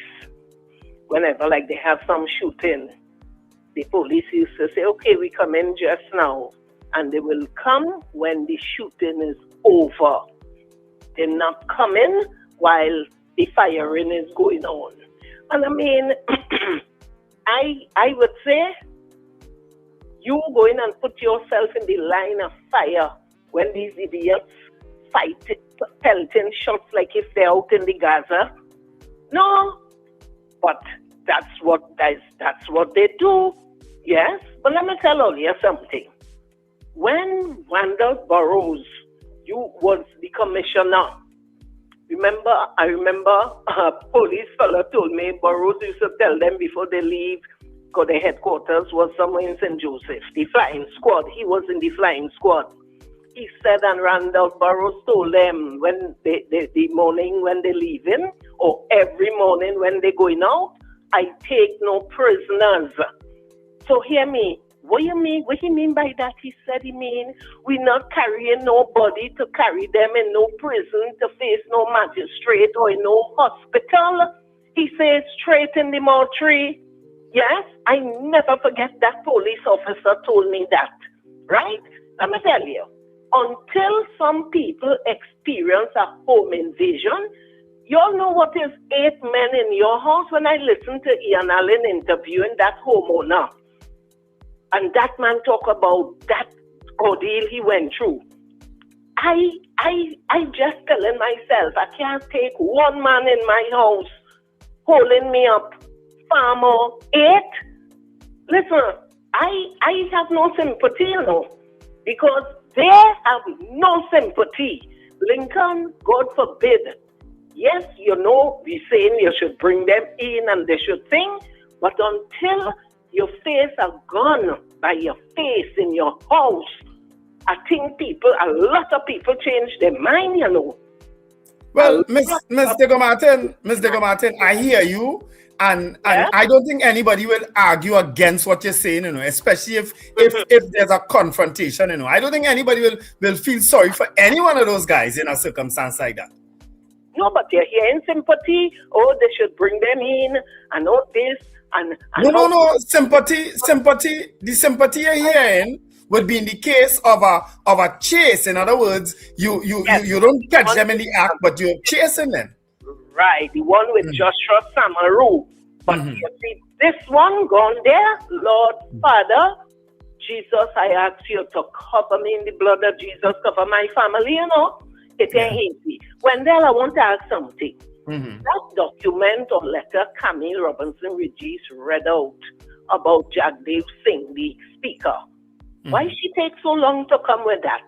whenever like they have some shooting, the police used to say, okay, we come in just now. And they will come when the shooting is over. They're not coming while the firing is going on. And I mean, I would say You go in and put yourself in the line of fire when these idiots fight, pelting shots like if they're out in the Gaza. No, but that's what they do. Yes, but let me tell all you something. When Wendell Burrows, you was the commissioner. I remember a police fellow told me Burrows used to tell them before they leave, because their headquarters was somewhere in St. Joseph, the flying squad. He was in the flying squad. He said, and Randall Burrows told them when the morning when they're leaving, or every morning when they're going out, I take no prisoners. So hear me. What you mean? What he mean by that? He said he mean we not carrying nobody to carry them in no prison to face no magistrate or in no hospital. He says straight in the mortuary. Yes, I never forget that police officer told me that. Right? Let me tell you, until some people experience a home invasion, you all know what is 8 men in your house. When I listened to Ian Allen interviewing that homeowner, and that man talk about that ordeal he went through, I just telling myself, I can't take one man in my house holding me up. Farmer 8. Listen, I have no sympathy, you know, because they have no sympathy. Lincoln, God forbid. Yes, you know, we're saying you should bring them in and they should sing, but until your face a gun by your face in your house, I think a lot of people change their mind, you know. Well, Miss Dego Martin, I hear you. And I don't think anybody will argue against what you're saying, you know, especially if there's a confrontation, you know. I don't think anybody will feel sorry for any one of those guys in a circumstance like that. No, but you're hearing sympathy. Oh, they should bring them in and all this and no. Sympathy. The sympathy you're hearing would be in the case of a chase. In other words, you don't catch them in the act, but you're chasing them. Right, the one with Joshua Samaru. But you see, this one gone there, Lord Father, Jesus, I ask you to cover me in the blood of Jesus, cover my family, you know. It ain't easy. Wendell, I want to ask something. That document or letter Camille Robinson Regis read out about Jagdev Singh, the speaker, why she take so long to come with that?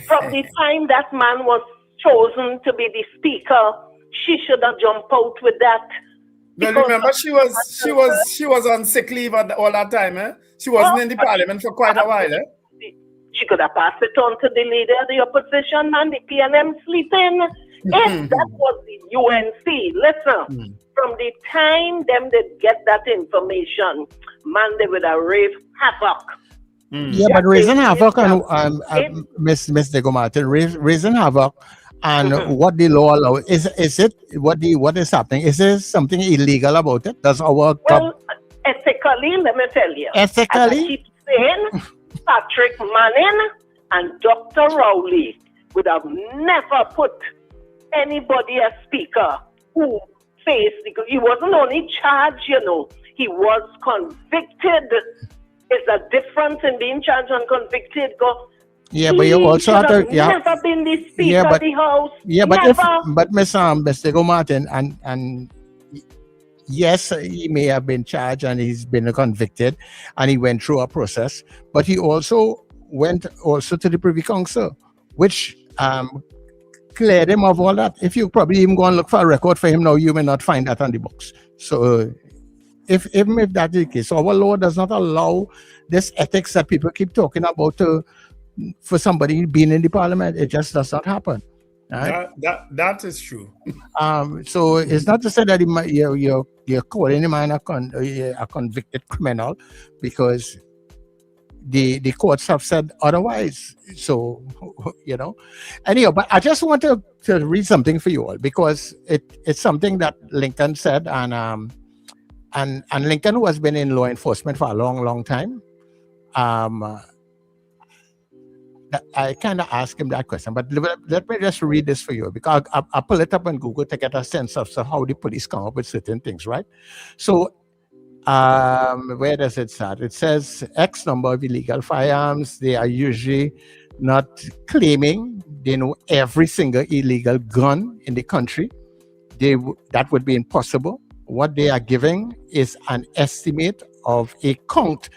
From the time that man was chosen to be the speaker, she should have jumped out with that. Well, remember, she was on sick leave all that time, eh? She wasn't in the parliament for quite a while, eh? She could have passed it on to the leader of the opposition and the PNM sleeping. If that was the UNC, listen, from the time them they get that information, man, they would have raised havoc. Yeah, but raising havoc and Miss Dego Martin, raising havoc. And what the law allows, is it what is happening? Is there something illegal about it? Does our ethically, let me tell you. Ethically? As I keep saying, Patrick Manning and Dr. Rowley would have never put anybody as speaker who faced, because he wasn't only charged, you know, he was convicted. There's a difference in being charged and convicted. Yeah, but you also have to. Never been the speaker of the house. Yeah, but never. Miss Dego Martin and yes, he may have been charged and he's been convicted and he went through a process, but he also went to the Privy Council, which cleared him of all that. If you probably even go and look for a record for him now, you may not find that on the books. So if that is the case, so our law does not allow this ethics that people keep talking about for somebody being in the parliament. It just does not happen. Right? That is true. So it's not to say that you're calling him a convicted criminal, because the courts have said otherwise. So you know. Anyhow, but I just want to read something for you all, because it's something that Lincoln said, and Lincoln, who has been in law enforcement for a long time, I kind of asked him that question, but let me just read this for you, because I'll pull it up on Google to get a sense of how the police come up with certain things, right? So Where does it start? It says X number of illegal firearms. They are usually not claiming they know every single illegal gun in the country. That would be impossible. What they are giving is an estimate of a count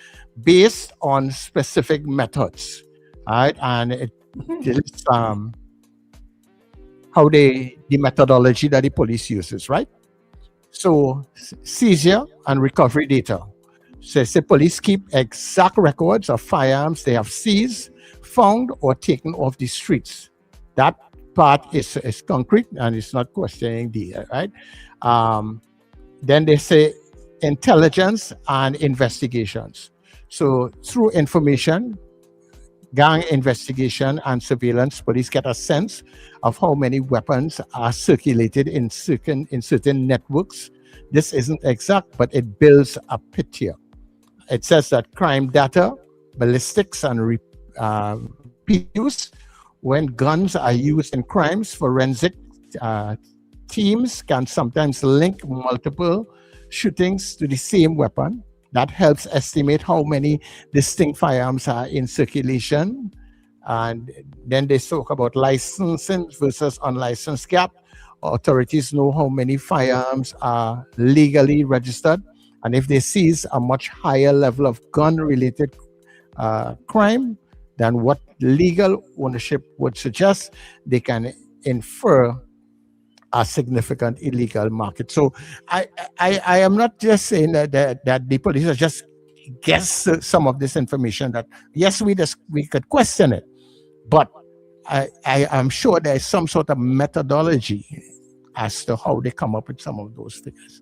based on specific methods. All right, and it is how the methodology that the police uses, right? So seizure and recovery data. Says the police keep exact records of firearms they have seized, found, or taken off the streets. That part is concrete and it's not questioning the right. Then they say intelligence and investigations. So through information, gang investigation and surveillance, police get a sense of how many weapons are circulated in certain networks. This isn't exact, but it builds a picture. It says that crime data, ballistics, and use when guns are used in crimes, forensic teams can sometimes link multiple shootings to the same weapon. That helps estimate how many distinct firearms are in circulation. And then they talk about licensing versus unlicensed gap. Authorities know how many firearms are legally registered. And if they seize a much higher level of gun-related crime than what legal ownership would suggest, they can infer a significant illegal market. So I am not just saying that the police are just guess some of this information that yes, we could question it, but I am sure there is some sort of methodology as to how they come up with some of those figures.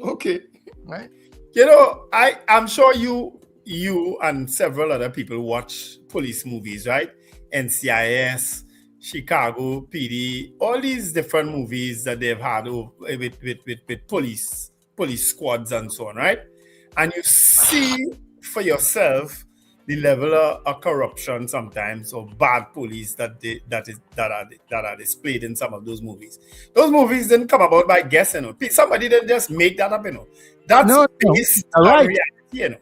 Okay. Right. You know, I'm sure you and several other people watch police movies, right? NCIS, Chicago PD, all these different movies that they've had with police squads and so on, right? And you see for yourself the level of corruption sometimes, or bad police that are displayed in some of those movies. Those movies didn't come about by guessing. You know? Somebody didn't just make that up, you know. That's based on reality, you know.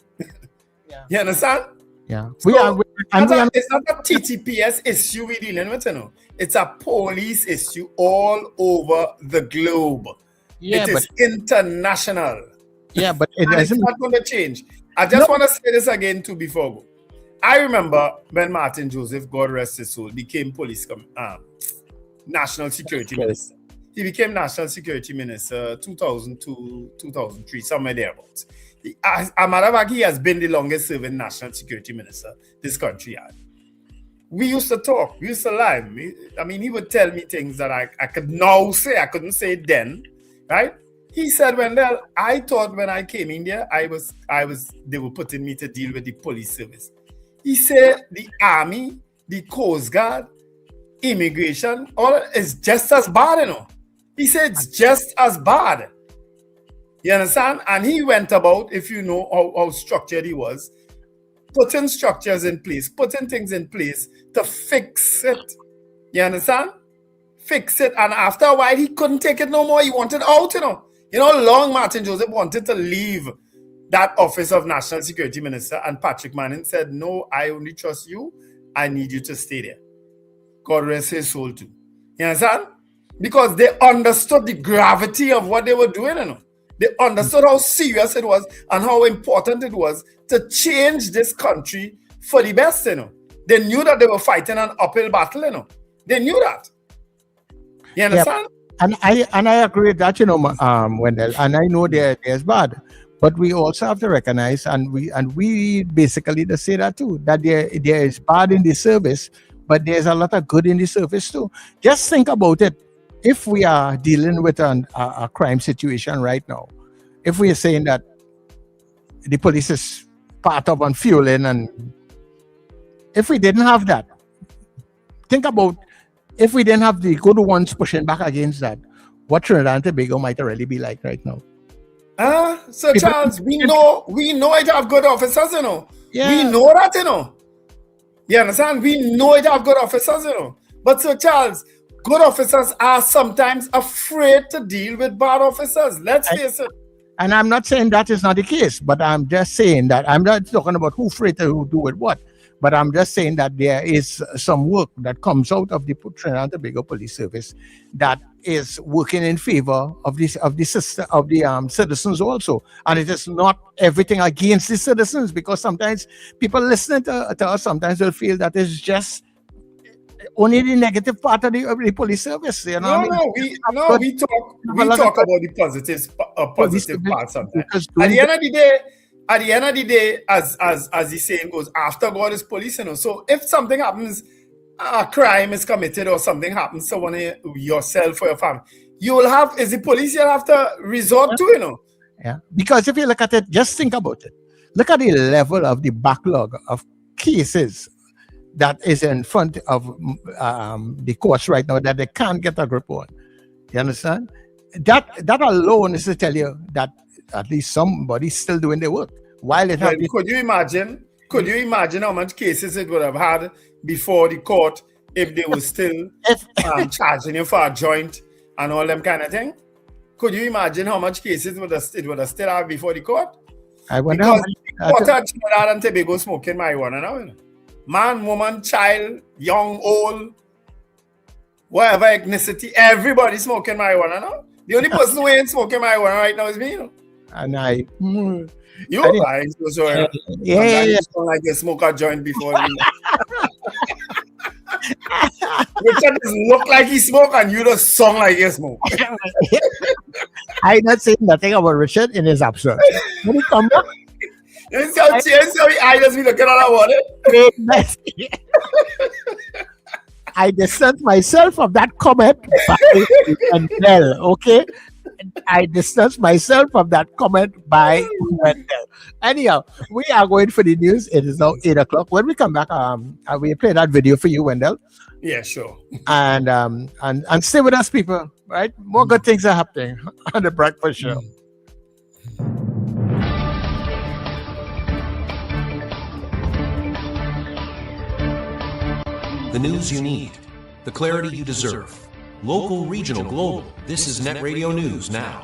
Yeah. You understand? Yeah. So, it's not a TTPS issue we're dealing with, you know. It's a police issue all over the globe. Yeah, it is international. Yeah, but it's not going to change. I just want to say this again too before I go. I remember when Martin Joseph, God rest his soul, became National Security Minister. He became National Security Minister 2002, 2003, somewhere thereabouts. As a matter of fact, he has been the longest serving National Security Minister this country had. We used to talk, we used to lie. I mean, he would tell me things that I could now say, I couldn't say then, right? He said, Wendell, I thought when I came in there, they were putting me to deal with the police service. He said the army, the Coast Guard, immigration, all is just as bad, you know. He said it's just as bad. You understand? And he went about, if you know how structured he was, putting structures in place, putting things in place to fix it. You understand? Fix it. And after a while, he couldn't take it no more. He wanted out, you know. You know how long Martin Joseph wanted to leave that office of National Security Minister, and Patrick Manning said, no, I only trust you. I need you to stay there. God rest his soul too. You understand? Because they understood the gravity of what they were doing, you know. They understood how serious it was and how important it was to change this country for the best, you know. They knew that they were fighting an uphill battle, you know. They knew that. You understand? Yeah. And I agree with that, you know, Wendell. And I know there's bad. But we also have to recognize, and we basically to say that too, that there is bad in the service, but there's a lot of good in the service too. Just think about it. If we are dealing with a crime situation right now, if we are saying that the police is part of on fueling, and if we didn't have that, think about if we didn't have the good ones pushing back against that, what Trinidad and Tobago might really be like right now. So Charles, we know it have good officers, you know. Yeah. We know that, you know. You understand? We know it have good officers, you know. But so Charles, good officers are sometimes afraid to deal with bad officers. Let's face it. And I'm not saying that is not the case, but I'm just saying that I'm not talking about who freighter who do with what. But I'm just saying that there is some work that comes out of the Trinidad and Tobago Police Service that is working in favor of the citizens also, and it is not everything against the citizens, because sometimes people listening to us sometimes will feel that it's just only the negative part of the police service. You know, we talk about the positive parts sometimes. At the end of the day, as the saying goes, after God is police, you know. So if something happens, a crime is committed or something happens to someone, yourself or your family, is the police you'll have to resort to, you know. Yeah, because if you look at it, just think about it. Look at the level of the backlog of cases that is in front of the courts right now that they can't get a grip on. You understand? That alone is to tell you that at least somebody's still doing their work. While it could you imagine how much cases it would have had before the court if they were still charging you for a joint and all them kind of thing? Could you imagine how much cases it would have still have before the court? I wonder. Because what are Trinidad and Tobago smoking marijuana now? You know? Man, woman, child, young, old, whatever ethnicity, everybody smoking marijuana now. The only person who ain't smoking marijuana right now is me, you know. And I'm so sorry. Yeah. You sound like you smoke a joint before me. Richard doesn't look like he smoke and you just sound like you smoke. I'm not saying nothing about Richard in his absence. When he come back, you see I just be looking at about it. I distance myself from that comment by okay? I distance myself from that comment by Wendell. Anyhow, we are going for the news. It is now 8 o'clock. When we come back, we play that video for you, Wendell. Yeah, sure. And stay with us, people. Right? More good things are happening on the Breakfast Show. The news you need, the clarity you deserve. Local, regional, global. This is NETT Radio News Now.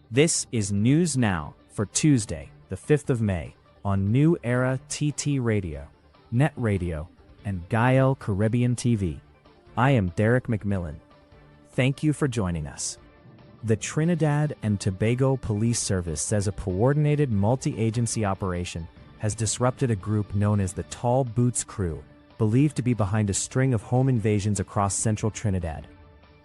This is News Now for Tuesday, the 5th of May, on New Era TT Radio, NETT Radio, and Gael Caribbean TV. I am Derek McMillan. Thank you for joining us. The Trinidad and Tobago Police Service says a coordinated multi-agency operation has disrupted a group known as the Tall Boots Crew, believed to be behind a string of home invasions across central Trinidad.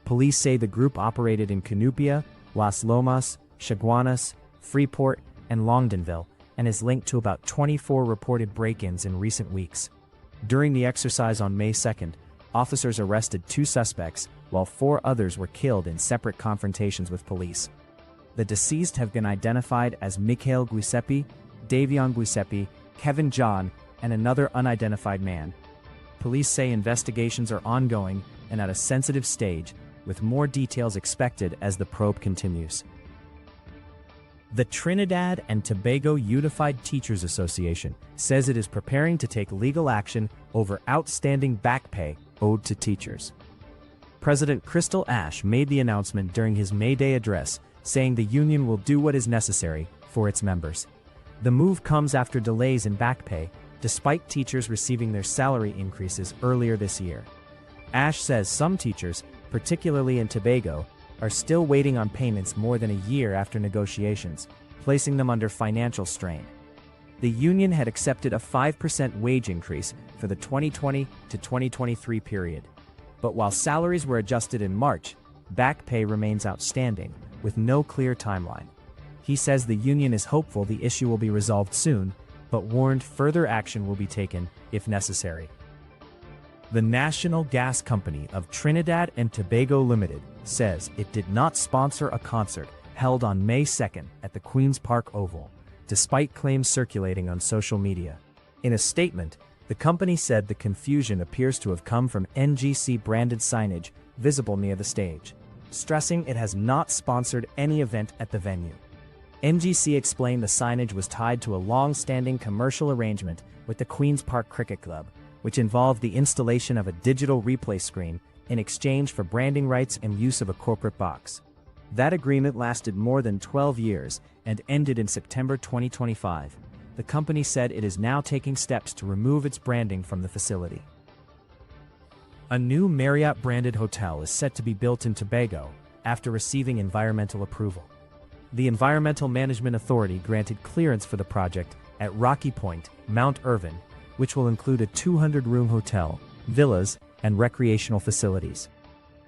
Police say the group operated in Cunupia, Las Lomas, Chaguanas, Freeport, and Longdenville, and is linked to about 24 reported break-ins in recent weeks. During the exercise on May 2nd, officers arrested 2 suspects, while 4 others were killed in separate confrontations with police. The deceased have been identified as Mikhail Giuseppe, Davion Giuseppe, Kevin John, and another unidentified man. Police say investigations are ongoing and at a sensitive stage, with more details expected as the probe continues. The Trinidad and Tobago Unified Teachers Association says it is preparing to take legal action over outstanding back pay owed to teachers. President Crystal Ash made the announcement during his May Day address, saying the union will do what is necessary for its members. The move comes after delays in back pay, despite teachers receiving their salary increases earlier this year. Ash says some teachers, particularly in Tobago, are still waiting on payments more than a year after negotiations, placing them under financial strain. The union had accepted a 5% wage increase for the 2020 to 2023 period. But while salaries were adjusted in March, back pay remains outstanding, with no clear timeline. He says the union is hopeful the issue will be resolved soon, but warned further action will be taken if necessary. The National Gas Company of Trinidad and Tobago Limited says it did not sponsor a concert held on May 2nd at the Queen's Park Oval, despite claims circulating on social media. In a statement, the company said the confusion appears to have come from NGC-branded signage visible near the stage, stressing it has not sponsored any event at the venue. NGC explained the signage was tied to a long-standing commercial arrangement with the Queen's Park Cricket Club, which involved the installation of a digital replay screen in exchange for branding rights and use of a corporate box. That agreement lasted more than 12 years and ended in September 2025. The company said it is now taking steps to remove its branding from the facility. A new Marriott-branded hotel is set to be built in Tobago after receiving environmental approval. The Environmental Management Authority granted clearance for the project at Rocky Point, Mount Irvin, which will include a 200-room hotel, villas, and recreational facilities.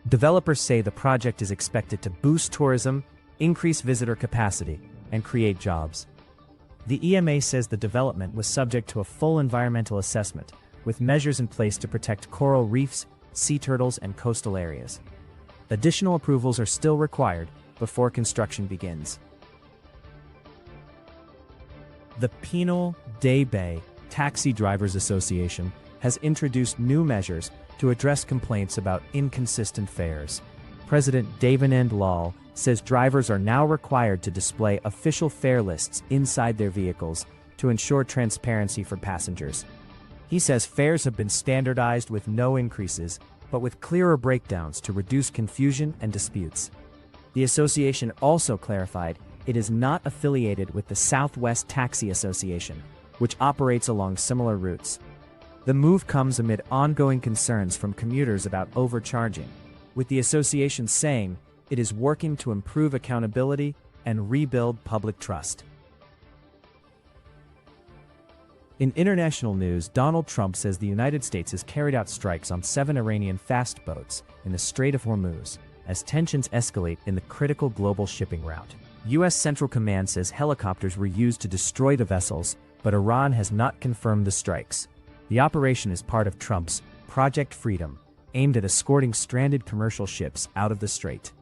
Developers say the project is expected to boost tourism, increase visitor capacity, and create jobs. The EMA says the development was subject to a full environmental assessment, with measures in place to protect coral reefs, sea turtles, and coastal areas. Additional approvals are still required before construction begins. The Pinal de Bay Taxi Drivers Association has introduced new measures to address complaints about inconsistent fares. President Davinand Lal says drivers are now required to display official fare lists inside their vehicles to ensure transparency for passengers. He says fares have been standardized with no increases, but with clearer breakdowns to reduce confusion and disputes. The association also clarified it is not affiliated with the Southwest Taxi Association, which operates along similar routes. The move comes amid ongoing concerns from commuters about overcharging, with the association saying it is working to improve accountability and rebuild public trust. In international news, Donald Trump says the United States has carried out strikes on 7 Iranian fast boats in the Strait of Hormuz as tensions escalate in the critical global shipping route. U.S. Central Command says helicopters were used to destroy the vessels, but Iran has not confirmed the strikes. The operation is part of Trump's Project Freedom, aimed at escorting stranded commercial ships out of the strait.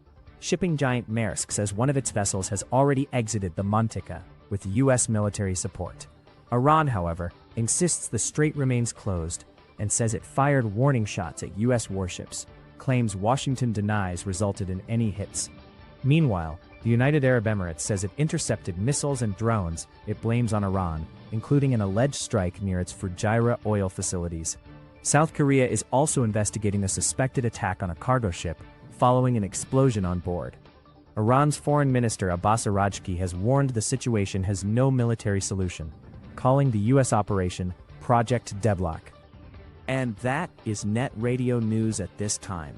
Shipping giant Maersk says one of its vessels has already exited the Mantika with U.S. military support. Iran, however, insists the strait remains closed and says it fired warning shots at U.S. warships, claims Washington denies resulted in any hits. Meanwhile, the United Arab Emirates says it intercepted missiles and drones it blames on Iran, including an alleged strike near its Fujairah oil facilities. South Korea is also investigating a suspected attack on a cargo ship following an explosion on board. Iran's Foreign Minister Abbas Araghchi has warned the situation has no military solution, calling the U.S. operation Project Deadlock. And that is NETT Radio News at this time.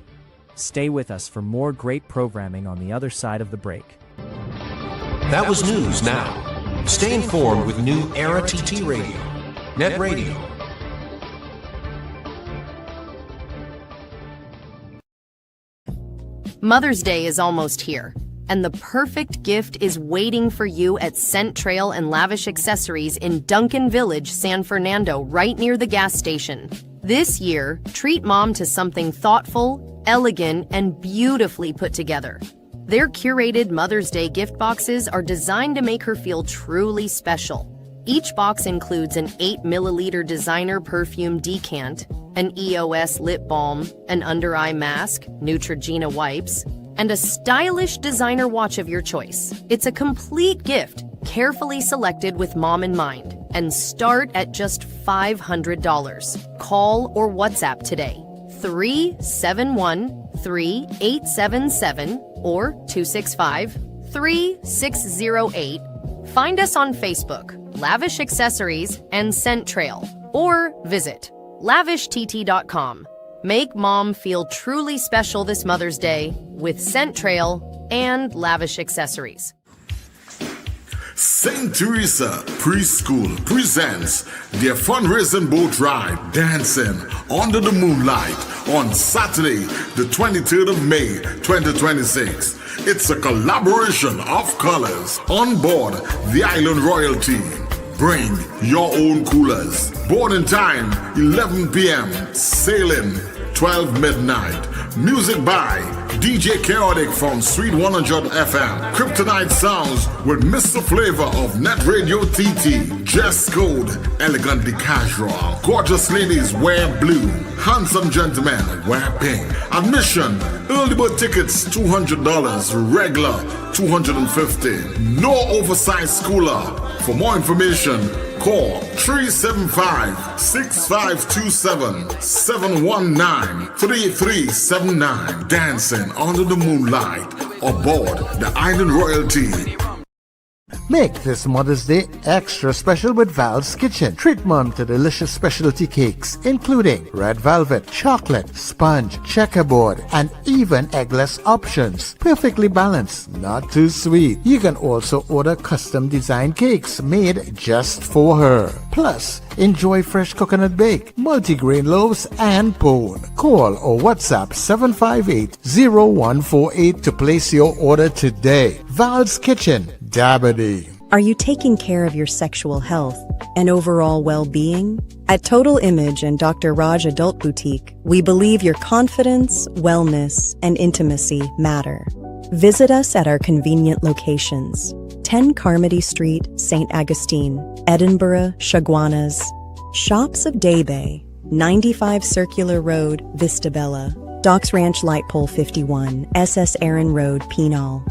Stay with us for more great programming on the other side of the break. That was news now. Stay informed with New Era TT Radio. NETT Radio. Mother's Day is almost here, and the perfect gift is waiting for you at Scent Trail and Lavish Accessories in Duncan Village, San Fernando, right near the gas station. This year, treat mom to something thoughtful, elegant, and beautifully put together. Their curated Mother's Day gift boxes are designed to make her feel truly special. Each box includes an 8-milliliter designer perfume decant, an EOS lip balm, an under-eye mask, Neutrogena wipes, and a stylish designer watch of your choice. It's a complete gift, carefully selected with mom in mind, and start at just $500. Call or WhatsApp today, 371-3877 or 265-3608. Find us on Facebook, Lavish Accessories and Scent Trail, or visit lavishtt.com. Make mom feel truly special this Mother's Day with Scent Trail and Lavish Accessories. St. Teresa Preschool presents their fundraising boat ride dancing under the moonlight on Saturday, the 23rd of May, 2026. It's a collaboration of colors on board the Island Royalty. Bring your own coolers. Boarding time 11 p.m. Sailing 12 midnight. Music by DJ Chaotic from Sweet 100 FM. Kryptonite Sounds with Mr. Flavor of NETT Radio TT. Dress code elegantly casual. Gorgeous ladies wear blue. Handsome gentlemen wear pink. Admission early bird tickets $200. Regular $250. No oversized schooler. For more information, Call 375-6527-719-3379. Dancing under the moonlight aboard the Island Royalty. Make this Mother's Day extra special with Val's Kitchen. Treat Mom to delicious specialty cakes, including red velvet, chocolate, sponge, checkerboard, and even eggless options. Perfectly balanced, not too sweet. You can also order custom designed cakes made just for her. Plus, enjoy fresh coconut bake, multigrain loaves, and pone. Call or WhatsApp 758-0148 to place your order today. Val's Kitchen, Dabadee. Are you taking care of your sexual health and overall well-being? At Total Image and Dr. Raj Adult Boutique, we believe your confidence, wellness, and intimacy matter. Visit us at our convenient locations: 10 Carmody Street, St. Augustine, Edinburgh, Chaguanas, Shops of Daybay, 95 Circular Road, Vistabella, Docks Ranch Light Pole 51, SS Aaron Road, Pinal,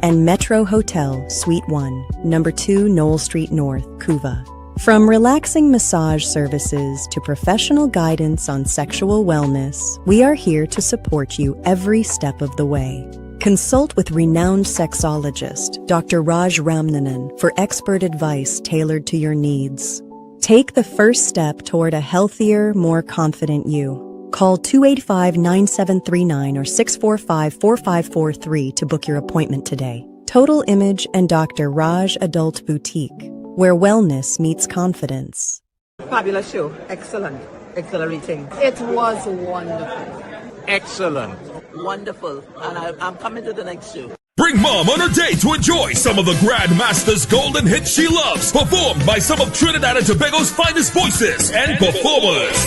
and Metro Hotel, Suite 1, Number 2 Knoll Street North, Couva. From relaxing massage services to professional guidance on sexual wellness, we are here to support you every step of the way. Consult with renowned sexologist Dr. Raj Ramnanan for expert advice tailored to your needs. Take the first step toward a healthier, more confident you. Call 285-9739 or 645-4543 to book your appointment today. Total Image and Dr. Raj Adult Boutique, where wellness meets confidence. Fabulous show. Excellent. Excellent rating. It was wonderful. Excellent. Wonderful. And I'm coming to the next show. Bring Mom on her day to enjoy some of the Grandmaster's golden hits she loves, performed by some of Trinidad and Tobago's finest voices and performers.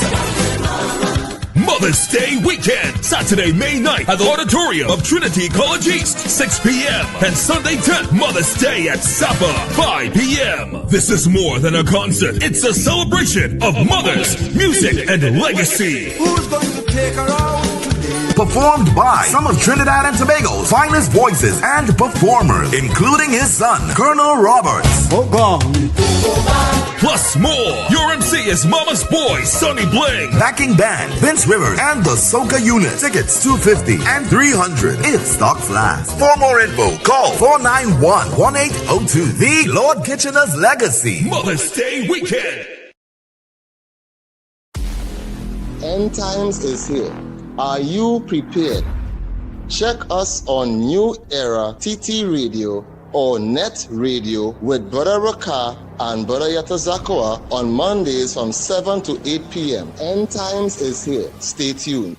Mother's Day weekend, Saturday, May 9th at the auditorium of Trinity College East, 6 p.m. and Sunday 10th, Mother's Day at Sapa, 5 p.m. This is more than a concert. It's a celebration of mothers, music, and legacy. Who's going to take her out today? Performed by some of Trinidad and Tobago's finest voices and performers, including his son, Colonel Roberts. Plus more. Your MC is Mama's Boy, Sonny Bling. Backing band, Vince Rivers and the Soca Unit. Tickets $250 and $300 if stocks last. For more info, call 491-1802. The Lord Kitchener's Legacy. Mother's Day weekend. End times is here. Are you prepared? Check us on New Era TT Radio or NETT Radio with Brother Raka and Brother Yatazakawa on Mondays from 7 to 8 p.m. End times is here. Stay tuned.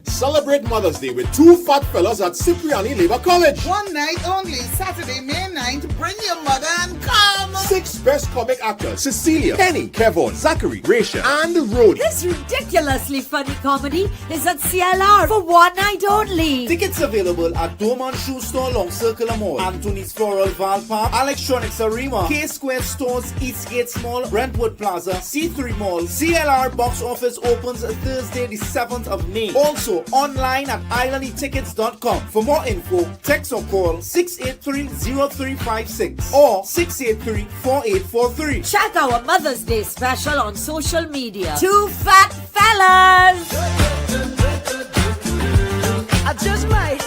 Celebrate Mother's Day with two fat fellas at Cipriani Labor College. One night only, Saturday, May 9th. Bring your mother and come. 6 best comic actors: Cecilia, Penny, Kevon, Zachary, Raisha, and Rhodey. This ridiculously funny comedy is at CLR for one night only. Tickets available at Dorman Shoe Store, Long Circular Mall, Anthony's Floral Val Park, Electronics Arima, K Square Stores, Eastgate Mall, Brentwood Plaza, C3 Mall. CLR box office opens Thursday, the 7th of May. Also online at islandetickets.com. For more info, text or call 683-0356 or 683-4843. Check our Mother's Day special on social media. Two fat fellas. I just might.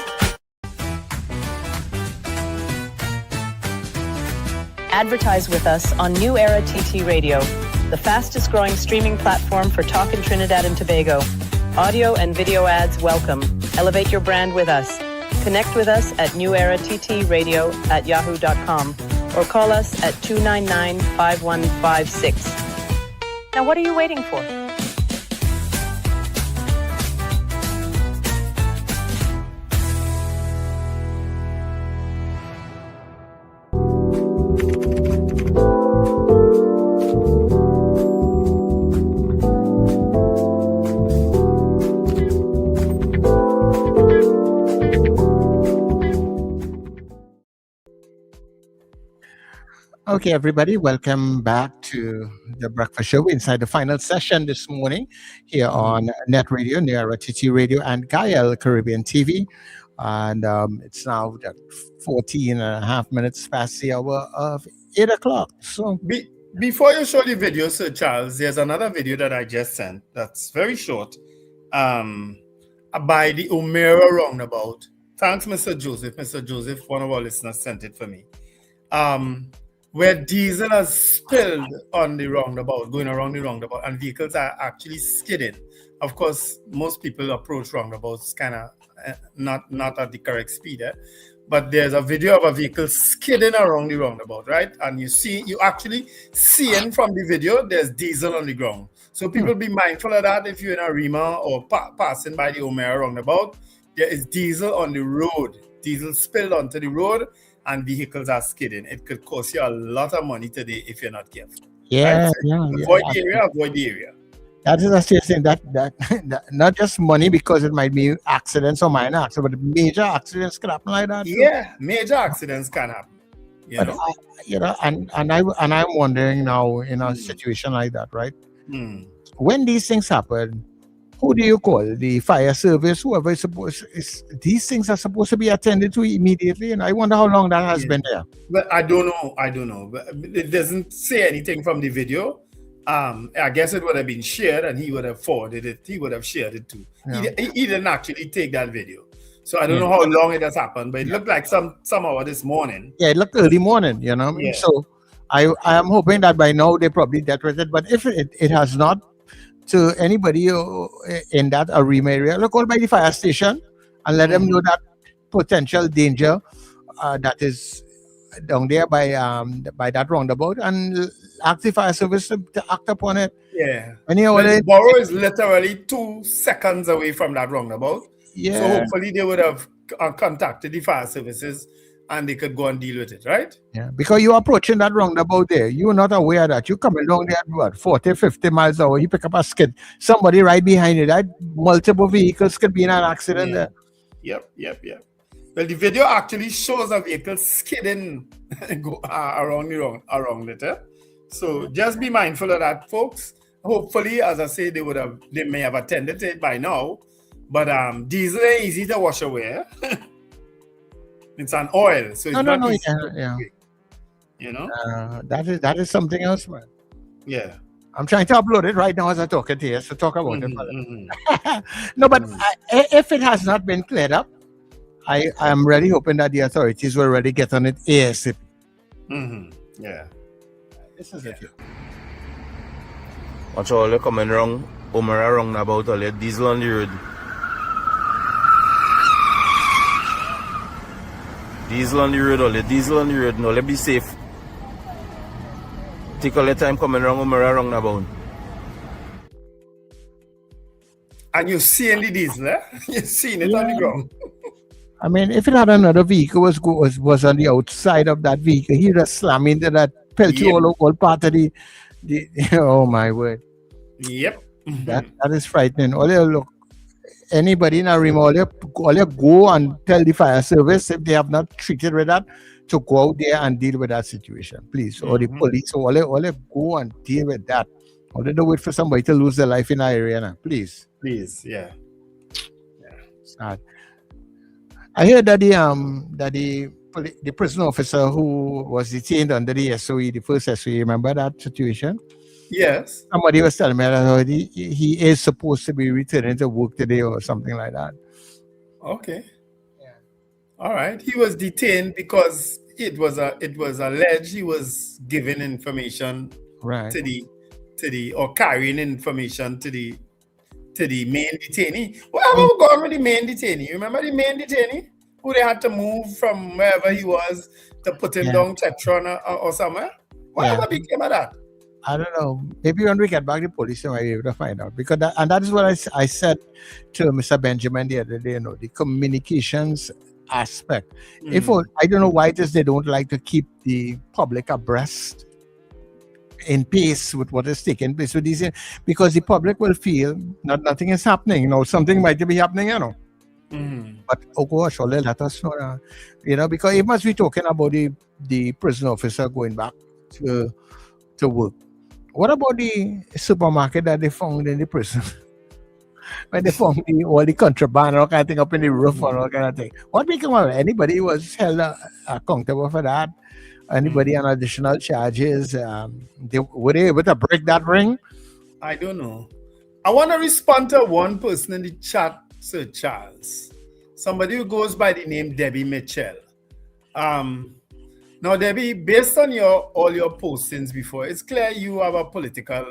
Advertise with us on New Era TT Radio, the fastest growing streaming platform for talk in Trinidad and Tobago. Audio and video ads welcome. Elevate your brand with us. Connect with us at neweratttradio@yahoo.com or call us at 299-5156. Now what are you waiting for? Okay, everybody, welcome back to the Breakfast Show inside the final session this morning here on NETT Radio, New Era TT Radio, and Gael Caribbean TV. And it's now 14 and a half minutes past the hour of 8 o'clock. So Before you show the video, Sir Charles, there's another video that I just sent that's very short. By the O'Meara roundabout. Thanks, Mr. Joseph. Mr. Joseph, one of our listeners sent it for me. Where diesel has spilled on the roundabout, going around the roundabout, and vehicles are actually skidding. Of course, most people approach roundabouts kind of not at the correct speed, but there's a video of a vehicle skidding around the roundabout, right? And you actually seeing from the video, there's diesel on the ground. So people be mindful of that if you're in a Rima or passing by the O'Meara roundabout. There is diesel on the road. Diesel spilled onto the road and vehicles are skidding. It could cost you a lot of money today if you're not careful. Yeah, right? yeah. Avoid the area. That is a serious thing. That not just money because it might be accidents or minor accidents, but major accidents can happen like that. Yeah, major accidents can happen. And I'm wondering now in a situation like that, right? When these things happen, who do you call? The fire service, whoever is supposed these things are supposed to be attended to immediately, and I wonder how long that has been there. But I don't know. But it doesn't say anything from the video. I guess it would have been shared and he would have forwarded it. He would have shared it too. Yeah. He didn't actually take that video. So I don't know how long it has happened, but it looked like some hour this morning. Yeah, it looked early morning, you know. Yeah. So I am hoping that by now they probably dealt with it. But if it has not, to anybody in that Arima area, look all by the fire station and let them know that potential danger that is down there by that roundabout, and ask the fire service to act upon it. Yeah. The borough is literally 2 seconds away from that roundabout. Yeah. So hopefully they would have contacted the fire services and they could go and deal with it, right? Yeah. Because you're approaching that roundabout there. You're not aware that you're coming down there at 40, 50 miles an hour. You pick up a skid. Somebody right behind you. That multiple vehicles could be in an accident there. Yep. Well, the video actually shows a vehicle skidding around it. So just be mindful of that, folks. Hopefully, as I say, they may have attended to it by now. But diesel ain't easy to wash away. It's an oil, so it's not easy. Yeah. You know? That is something else, man. Yeah. I'm trying to upload it right now as I talk it here, so talk about it. No, but if it has not been cleared up, I am really hoping that the authorities will already get on it ASAP. Yeah. This is it. Watch all you coming wrong, O'Meara roundabout, all your diesel on the road. Diesel on the road, no, let be safe. Take all your time coming wrong, O'Meara roundabout. And you're seeing the diesel, You're seeing it on the ground. I mean, if it had another vehicle was on the outside of that vehicle, he'd have slammed into that, pelt you all part of the oh my word. Yep. That is frightening. Anybody in a remote, all you go and tell the fire service if they have not treated with that to go out there and deal with that situation, please. Or the police, all you go and deal with that. Or they don't wait for somebody to lose their life in that area now. Please. Yeah. Sad. I heard that the prison officer who was detained under the SOE, the first SOE, remember that situation? Yes. Somebody was telling me that he is supposed to be returning to work today or something like that. Okay. Yeah. All right. He was detained because it was alleged he was giving information to the or carrying information to the main detainee. What about going with the main detainee? You remember the main detainee who they had to move from wherever he was to put him down Tetron or somewhere? Whatever became of that? I don't know. Maybe when we get back to the police, we might be able to find out. Because that is what I said to Mr. Benjamin the other day. The communications aspect. I don't know why it is they don't like to keep the public abreast in pace with what is taking place with these, because the public will feel nothing is happening. Something might be happening. But oh gosh, let us know. Because it must be talking about the prison officer going back to work. What about the supermarket that they found in the prison? when they found all the contraband, all kind of thing up in the roof, and all kind of thing. What became of it? Anybody was held accountable for that? Anybody on additional charges? Were they able to break that ring? I don't know. I want to respond to one person in the chat, Sir Charles. Somebody who goes by the name Debbie Mitchell. Now, Debbie, based on all your postings before, it's clear you have a political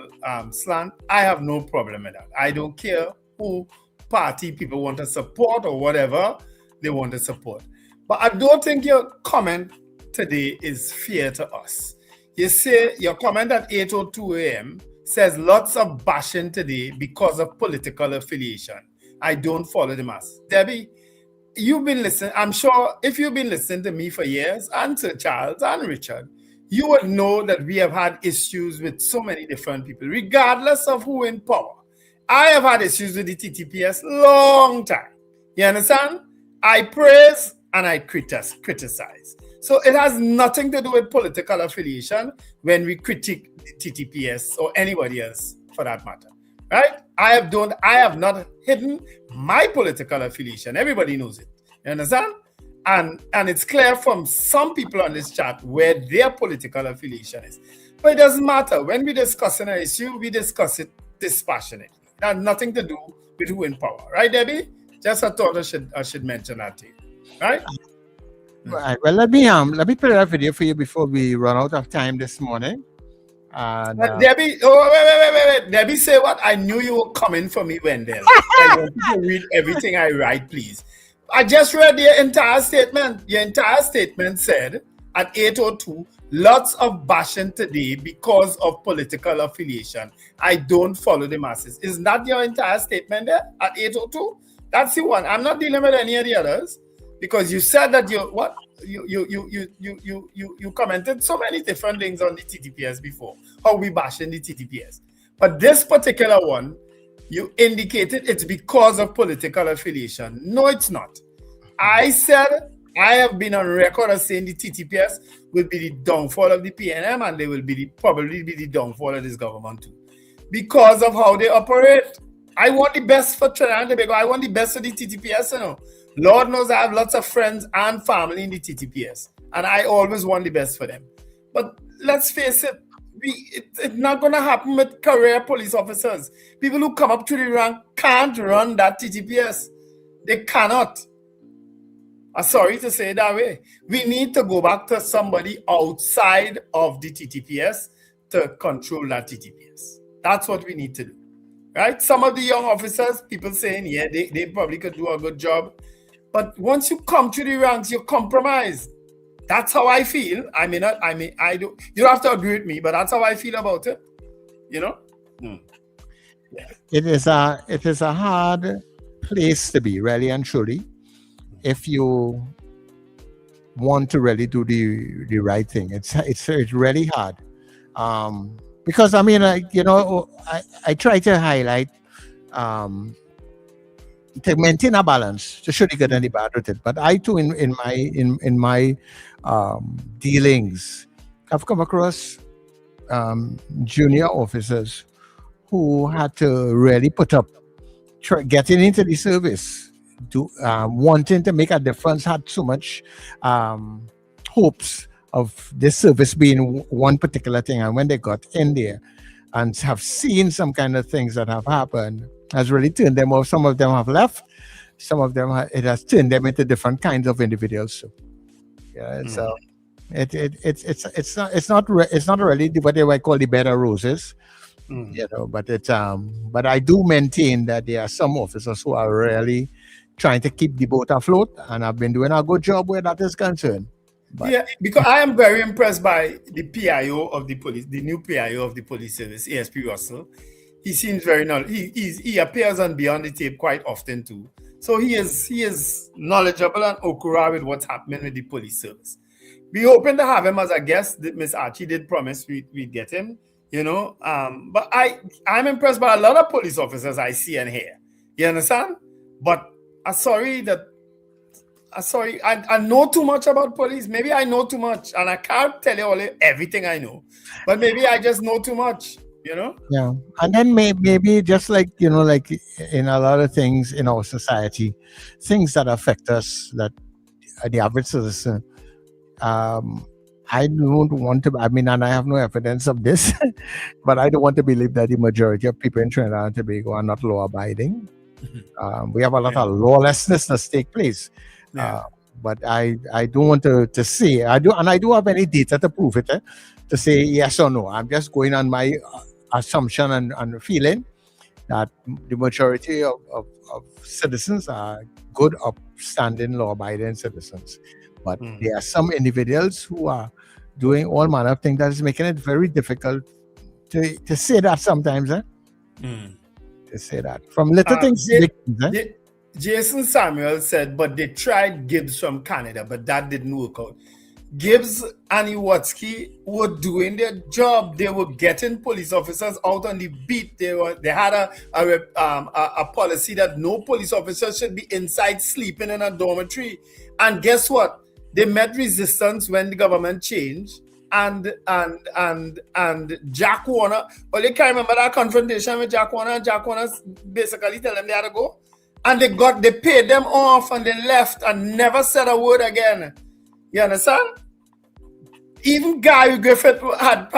slant. I have no problem with that. I don't care who party people want to support or whatever they want to support. But I don't think your comment today is fair to us. You say your comment at 8:02 a.m. says lots of bashing today because of political affiliation. I don't follow the mass. Debbie, you've been listening. I'm sure if you've been listening to me for years, and Sir Charles and Richard, you would know that we have had issues with so many different people, regardless of who in power. I have had issues with the TTPS long time. You understand? I praise and I criticize. So it has nothing to do with political affiliation when we critique the TTPS or anybody else for that matter. Right? I have not hidden my political affiliation. Everybody knows it. You understand? And it's clear from some people on this chat where their political affiliation is. But it doesn't matter. When we discuss an issue, we discuss it dispassionately. It has nothing to do with who in power. Right, Debbie? Just I thought I should mention that to you. Right? Right. Well, let me play that video for you before we run out of time this morning. Debbie, wait. Debbie, say what? I knew you were coming for me, Wendell. I want you to read everything I write, please. I just read your entire statement. Your entire statement said at 8:02, lots of bashing today because of political affiliation. I don't follow the masses. Isn't that your entire statement there at 8:02? That's the one. I'm not dealing with any of the others. Because you said that you commented so many different things on the TTPS before, how we bashing the TTPS. But this particular one, you indicated it's because of political affiliation. No, it's not. I said I have been on record as saying the TTPS will be the downfall of the PNM and they will probably be the downfall of this government too. Because of how they operate. I want the best for Trinidad and Tobago. I want the best for the TTPS, you know. Lord knows I have lots of friends and family in the TTPS, and I always want the best for them. But let's face it, it's not going to happen with career police officers. People who come up to the rank can't run that TTPS. They cannot. I'm sorry to say it that way. We need to go back to somebody outside of the TTPS to control that TTPS. That's what we need to do. Right? Some of the young officers, people saying, yeah, they probably could do a good job. But once you come to the ranks, you're compromised. That's how I feel. I don't. You don't have to agree with me, but that's how I feel about it. You know. Yeah. It is a hard place to be, really and truly, if you want to really do the right thing. It's really hard. Because I try to highlight. To maintain a balance, to show the good and the bad with it. But I too, in my dealings, have come across junior officers who had to really put up, getting into the service, wanting to make a difference, had so much hopes of this service being one particular thing. And when they got in there and have seen some kind of things that have happened, has really turned them off. Some of them have left. Some of them it has turned them into different kinds of individuals. So, yeah, so it's not really what they might call the bed of roses, you know. But I do maintain that there are some officers who are really trying to keep the boat afloat, and have been doing a good job where that is concerned. But, yeah, because I am very impressed by the PIO of the police, the new PIO of the police service, ASP Russell. He seems very knowledgeable. He appears on Beyond the Tape quite often too. So he is knowledgeable and okra with what's happening with the police service. We hoping to have him as a guest. Miss Archie did promise we'd get him, you know. But I'm impressed by a lot of police officers I see and hear. You understand? But I know too much about police. Maybe I know too much, and I can't tell you everything I know. But maybe I just know too much. you know? Yeah. And then maybe just like, like in a lot of things in our society, things that affect us, that the average citizen, I don't want to, and I have no evidence of this, but I don't want to believe that the majority of people in Trinidad and Tobago are not law abiding. We have a lot of lawlessness that take place. But I don't want to say, I do have any data to prove it, to say yes or no. I'm just going on my assumption and feeling that the majority of citizens are good, upstanding, law-abiding citizens. But there are some individuals who are doing all manner of things that is making it very difficult to say that sometimes. To say that. From little things. Jason Samuel said, but they tried Gibbs from Canada, but that didn't work out. Gibbs and Iwatsky were doing their job. They were getting police officers out on the beat. They had a policy that no police officer should be inside sleeping in a dormitory. And guess what? They met resistance when the government changed. And Jack Warner, well, you can't remember that confrontation with Jack Warner. Jack Warner basically tell them they had to go. And they paid them off and they left and never said a word again. You understand? Even Gary Griffith had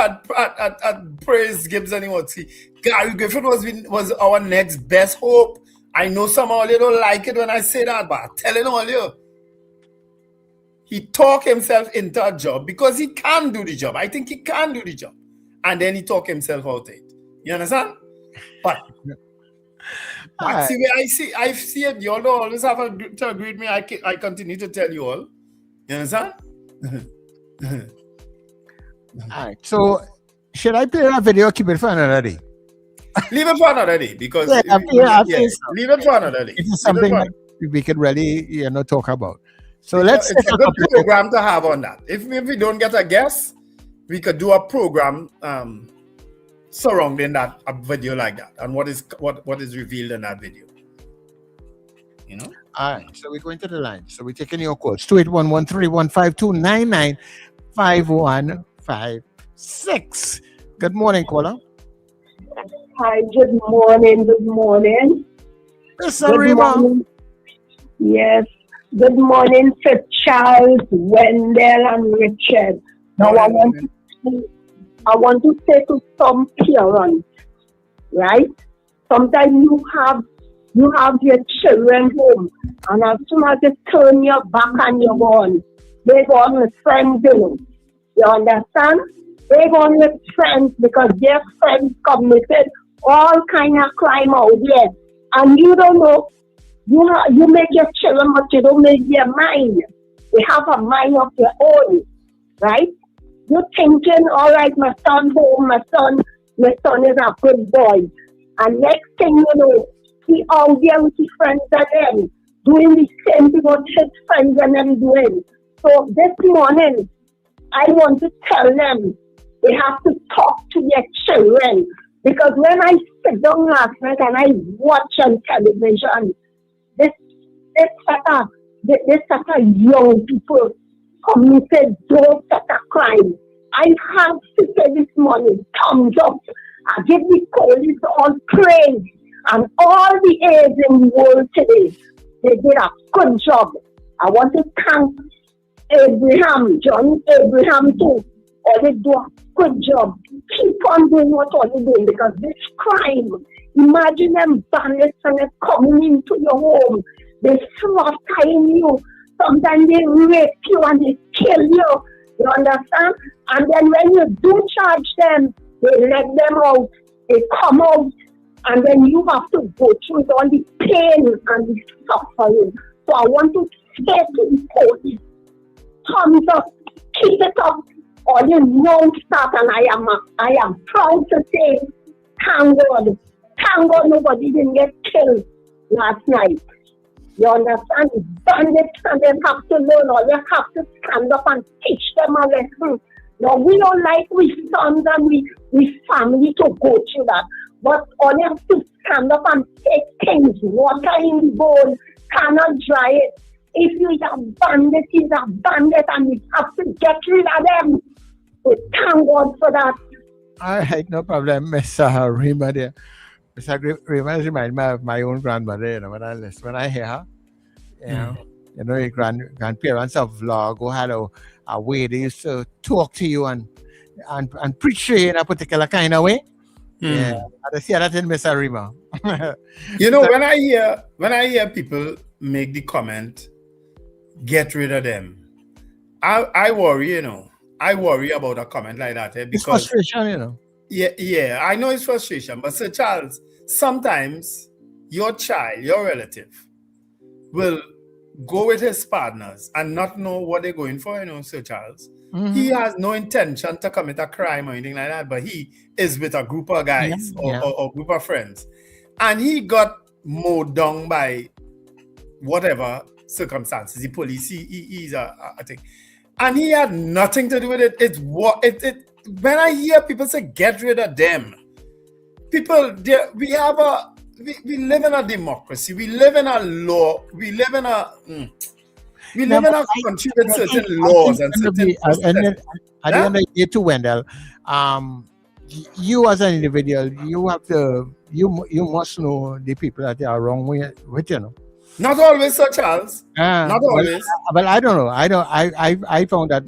praised Gibbs and Iwatsky. Gary Griffith was our next best hope. I know some of you don't like it when I say that, but I'm telling all you, he talked himself into a job because he can do the job. I think he can do the job. And then he talked himself out of it. You understand? But that's the way I see it. You all don't always have to agree with me. I continue to tell you all. You understand? All right. So, should I play that video or keep it for another day? Leave it for another day because leave it for another day. It is something that we could really, talk about. So it's a good program to have on that. If we don't get a guest, we could do a program surrounding that, a video like that, and what is revealed in that video. You know. All right. So we're going to the line. So we're taking your calls. 281-131-529-9156. Good morning, caller. Hi. Good morning. Good morning. Good morning. Yes. Good morning to Charles, Wendell, and Richard. Now I want to say to some parents, right? Sometimes you have your children home, and as soon as you turn your back and you're gone, they go on with friends, you understand? They go on with friends because their friends committed all kind of crime out there, and you don't know. You make your children, but you don't make their mind. They have a mind of their own, right? You're thinking, all right, my son home, my son is a good boy. And next thing you know, he out there with his friends and them, doing the same thing what his friends and them doing. So this morning, I want to tell them they have to talk to their children. Because when I sit down last night and I watch on television, this set of young people committed those set of crimes. I have to say this morning, thumbs up. I give the police all praise and all the aides in the world today. They did a good job. I want to thank John Abraham too. They do a good job. Keep on doing what you're doing because this crime, imagine them bandits and they're coming into your home. They slaughter you. Sometimes they rape you and they kill you. You understand? And then when you do charge them, they let them out. They come out. And then you have to go through all the pain and the suffering. So I want to say to the police, thumbs up, keep it up. All you don't start, and I am proud to say, thank God nobody didn't get killed last night. You understand? Bandits and they have to learn, or they have to stand up and teach them a lesson. Now we don't like we sons and we family to go through that, but all you have to stand up and take things, water in the bowl, cannot dry it. If you are bandit, he's a bandit, and we have to get rid of them. So thank God for that. All right, no problem, Miss Rima there. Miss Rima reminds me of my own grandmother, when I hear her, your grandparents of Vlog had a way they used to talk to you and preach to you in a particular kind of way. Yeah, I see that in Miss Rima. When I hear people make the comment, get rid of them, I worry, I worry about a comment like that. Because it's frustration, Yeah, I know it's frustration, but Sir Charles, sometimes your child, your relative, will go with his partners and not know what they're going for, Sir Charles. Mm-hmm. He has no intention to commit a crime or anything like that, but he is with a group of guys or group of friends. And he got mowed down by whatever circumstances. The police, he's a thing. And he had nothing to do with it. When I hear people say, get rid of them, people, we live in a democracy. We live in a law. We live in a country with certain laws and certain. At the end of the day, too, Wendell, you as an individual, you must know the people that are wrong with Not always, Sir Charles. Not always. Well, I don't know. I found that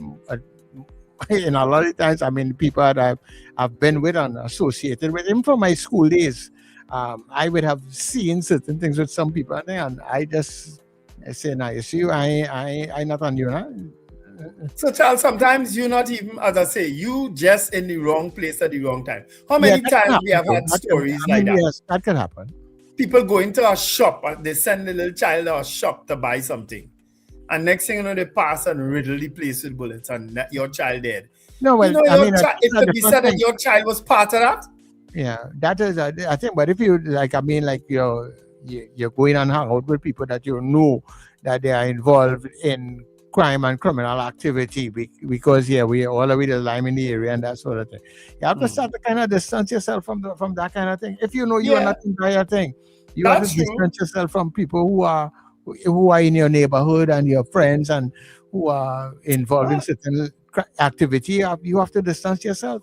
in a lot of times, people that I've been with and associated with, even from my school days, I would have seen certain things with some people, and I say, "Nah, you see, I not on you, huh?" So, Charles, sometimes you're not even, as I say, you just in the wrong place at the wrong time. How many times we have had stories like that? Yes, that can happen. People go into a shop and they send a little child to a shop to buy something. And next thing you know, they pass and riddle the place with bullets and your child dead. No, well, it could be said that your child was part of that. Yeah, that is, I think, but if you, you're going and hang out with people that you know that they are involved in crime and criminal activity because, we all are with the lime in the area and that sort of thing. You have to start to kind of distance yourself from that kind of thing. If you know you are not in that thing, you have to distance yourself from people who are in your neighborhood and your friends and who are involved in certain activity. You have to distance yourself.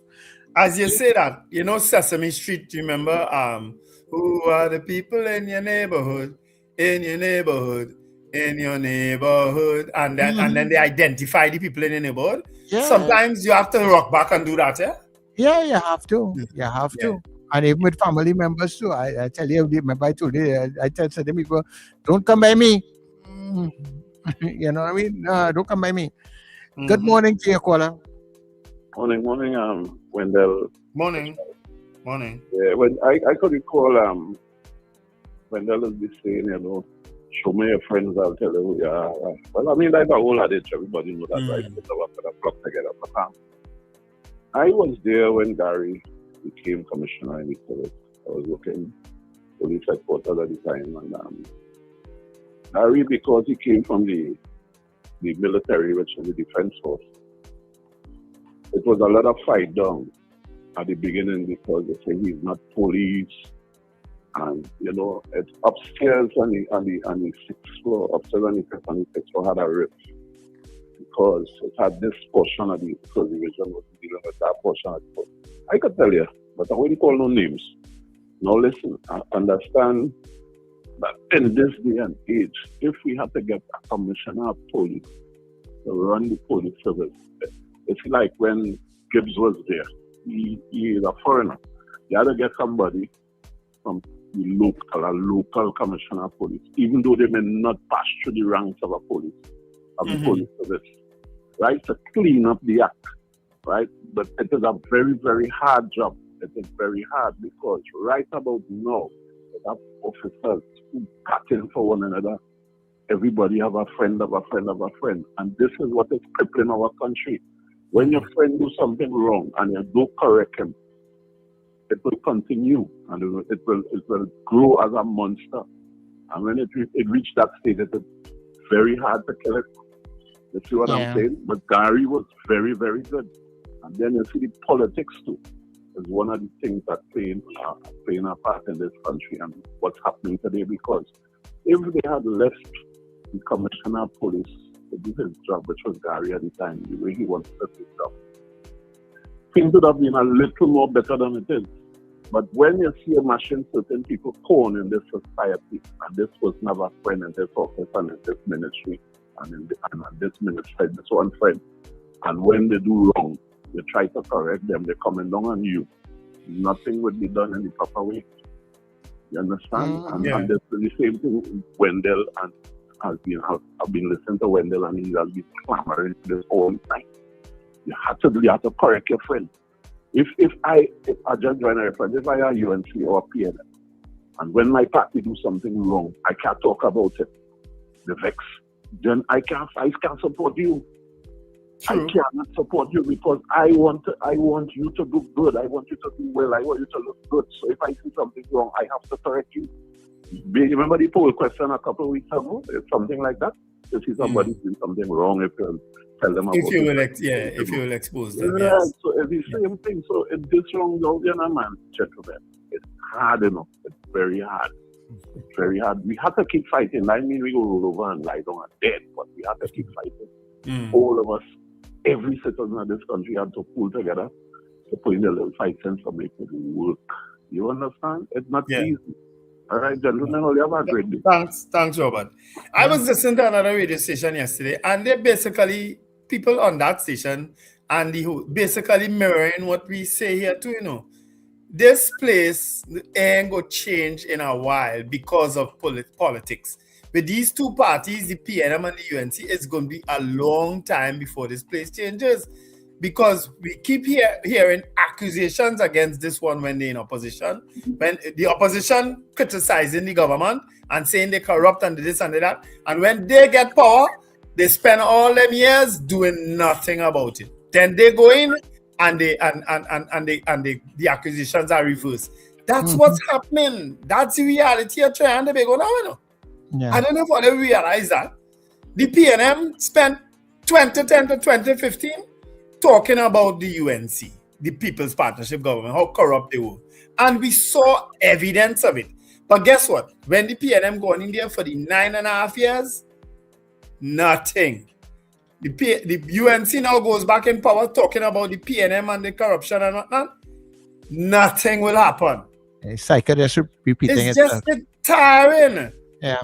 As you say that, Sesame Street, remember, who are the people in your neighborhood, in your neighborhood, in your neighborhood, and then they identify the people in the neighborhood. Yeah. Sometimes you have to rock back and do that, Yeah, you have to. You have to. And even with family members too. I tell you, remember I told you, I tell certain people, don't come by me. You know what I mean? Don't come by me. Mm-hmm. Good morning to your caller. Morning, Wendell. Morning. Yeah, when I could recall Wendell is saying, show me your friends, I'll tell you who you are. Well, that's a whole adage. Everybody knows that, right? But we're going to flock together. But, I was there when Gary became commissioner in the police. I was working police headquarters at the time. And Gary, because he came from the military, which was the defense force, it was a lot of fight down at the beginning because they say he's not police. And it's upstairs on the sixth floor, upstairs on the fifth and the sixth floor had a rift because it had this portion of the division was dealing with that portion of the force. I could tell you, but I wouldn't call no names. Now listen, I understand that in this day and age, if we have to get a commissioner of police to run the police service, it's like when Gibbs was there. He is a foreigner. You had to get somebody from the local commissioner of police, even though they may not pass through the ranks of a police, the police service, right? To clean up the act, right? But it is a very, very hard job. It is very hard because right about now, we have officers who cut in for one another. Everybody have a friend of a friend of a friend. And this is what is crippling our country. When your friend do something wrong and you don't correct him, it will continue and it will grow as a monster. And when it reached that stage, it is very hard to kill it. You see what I'm saying? But Gary was very, very good. And then you see the politics too. Is one of the things that playing a part in this country and what's happening today. Because if they had left the commissioner of police to do his job, which was Gary at the time, the way he wanted to do his job, things would have been a little more better than it is. But when you see a machine certain people corn in this society, and this person have a friend in this office and in this ministry, and in this ministry, this one friend, and when they do wrong, you try to correct them, they're coming down on you. Nothing would be done in the proper way. You understand? And this is the same thing Wendell and I've been listening to Wendell and he has been clamoring this whole time. You have to correct your friend. If I just join a reference, if I are UNC or PNM, and when my party do something wrong, I can't talk about it. The vex, then I can't support you. True. I cannot support you because I want you to do good. I want you to do well. I want you to look good. So if I see something wrong, I have to correct you. Remember the poll question a couple of weeks ago? It's something like that. If you see somebody doing something wrong, if you tell them about if you will expose them. Yeah, yes. so it's the same thing. So in this wrong, man, gentlemen, it's hard enough. It's very hard. It's very hard. We have to keep fighting. I mean, we go roll over and lie down and dead, but we have to keep fighting. All of us, every citizen of this country had to pull together to put in a little fight sense to make it work. You understand? It's not easy. All right, gentlemen, you have a great day. Thanks, Robert. I was listening to another radio station yesterday, and they basically, people on that station, and basically mirroring what we say here too, you know. This place ain't going to change in a while because of politics. With these two parties, the PNM and the UNC, it's going to be a long time before this place changes. Because we keep hearing accusations against this one when they're in opposition. When the opposition criticizing the government and saying they corrupt and this and that. And when they get power, they spend all them years doing nothing about it. Then they go in and the accusations are reversed. That's what's happening. That's the reality of Trinidad and Tobago now, you know. Yeah. I don't know if they realize that. The PNM spent 2010 to 2015 talking about the UNC, the People's Partnership Government, how corrupt they were. And we saw evidence of it. But guess what? When the PNM gone in there for the 9.5 years, nothing. The UNC now goes back in power talking about the PNM and the corruption and whatnot. Nothing will happen. It's cycle just repeating it's itself. It's just tiring. Yeah.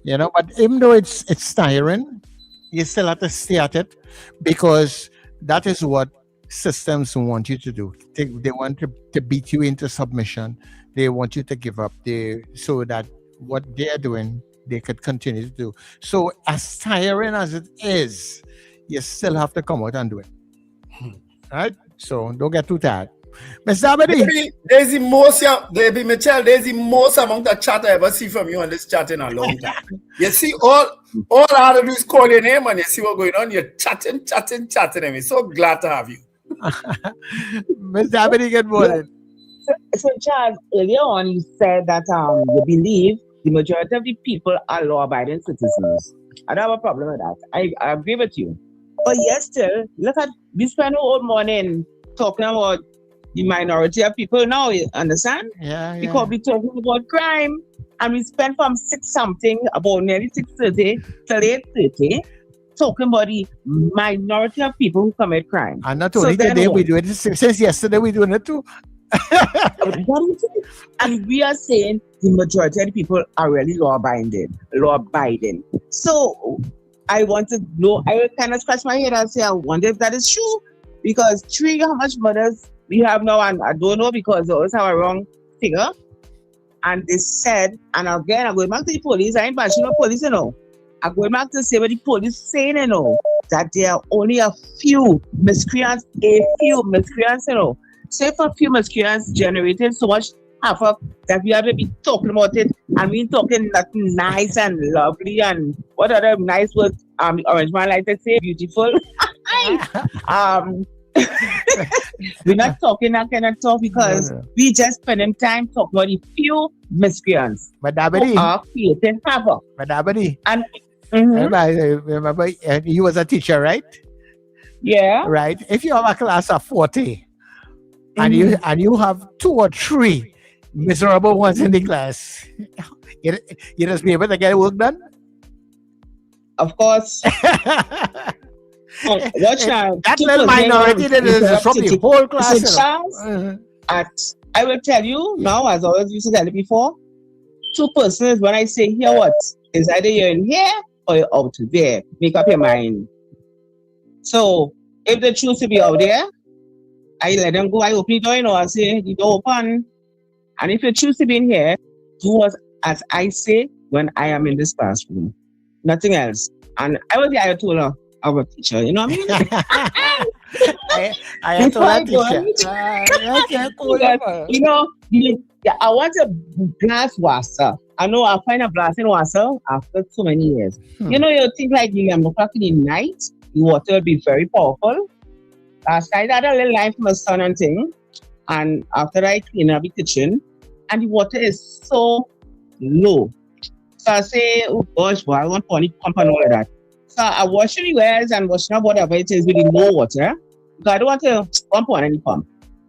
You know, but even though it's tiring, you still have to stay at it because that is what systems want you to do. They want to beat you into submission. They want you to give up. So that what they're doing, they could continue to do. So as tiring as it is, you still have to come out and do it. Right? So don't get too tired. Mr. Abedi. There's the most amount of chat I ever see from you on this chat in a long time. You see, all I have to do is call your name and you see what's going on. You're chatting. And we're so glad to have you. Mr. Abedi, good morning. So, Charles, earlier on you said that you believe the majority of the people are law-abiding citizens. I don't have a problem with that. I agree with you. But yes, still, look at, we spend all morning talking about the minority of people now, you understand? Yeah. Because we're talking about crime, and we spend from 6-something, about nearly 6:30 till 8:30, talking about the minority of people who commit crime. And not only today, we do it since yesterday, we're doing it too. And we are saying the majority of the people are really law-abiding. So I want to know, I kind of scratch my head and say, I wonder if that is true. Because how much murders we have now, and I don't know because they always have a wrong figure. And they said, and again, I'm going back to the police. I ain't bashing the police, you know. I'm going back to say what the police saying, you know, that there are only a few miscreants, you know. So if a few miscreants generated so much havoc that we have to be talking about it, and we're talking nothing nice and lovely and what other nice words Orange Man like to say, beautiful. We're not talking that kind of talk because we just spending time talking about the few miscreants who are creating havoc. And remember, you was a teacher, right? Yeah. Right. If you have a class of 40 and you have 2 or 3 miserable ones in the class, you just be able to get work done? Of course. Watch now. That little minority that is from the whole class. So Charles, I will tell you now, as I always used to tell you before, two persons, when I say here what, is either you're in here or you're out there. Make up your mind. So if they choose to be out there, I let them go. I open the door, you know, I say, the door open. And if you choose to be in here, do as I say when I am in this classroom. Nothing else. And I was the Ayatollah of a teacher, you know what I mean? Ayatollah teacher. You know, I want a glass water. I know I'll find a glass in water after so many years. You know, you think like 11 o'clock in the night, the water will be very powerful. Last night I had a little line from my son and thing. And after I clean up the kitchen, and the water is so low. So I say, oh gosh, well, I want to pump and all of that. So I wash the wares and washing up whatever it is with the low water. Because I don't want to pump on any pump.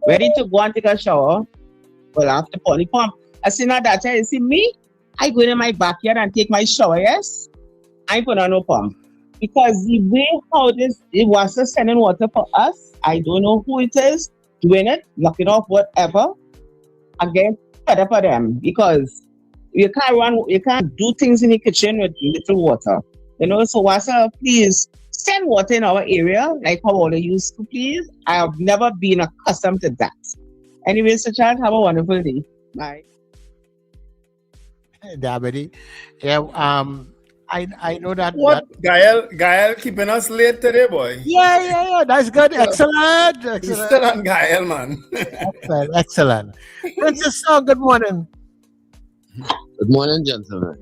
Ready to go and take a shower. Well, I have to put on the pump. I see now that you see me, I go in my backyard and take my shower, yes? I put on no pump. Because the way how it was sending water for us, I don't know who it is doing it, locking off whatever. Again, better for them. Because you can't do things in the kitchen with little water. You know, so Wasa, please send water in our area, like how all they used to, please. I have never been accustomed to that. Anyway, so child, have a wonderful day. Bye. Dabity. Yeah, I know that. What? Gael keeping us late today, boy. Yeah. That's good. Excellent. He's still on Gael, man. Excellent. Princess Song, good morning. Good morning, gentlemen.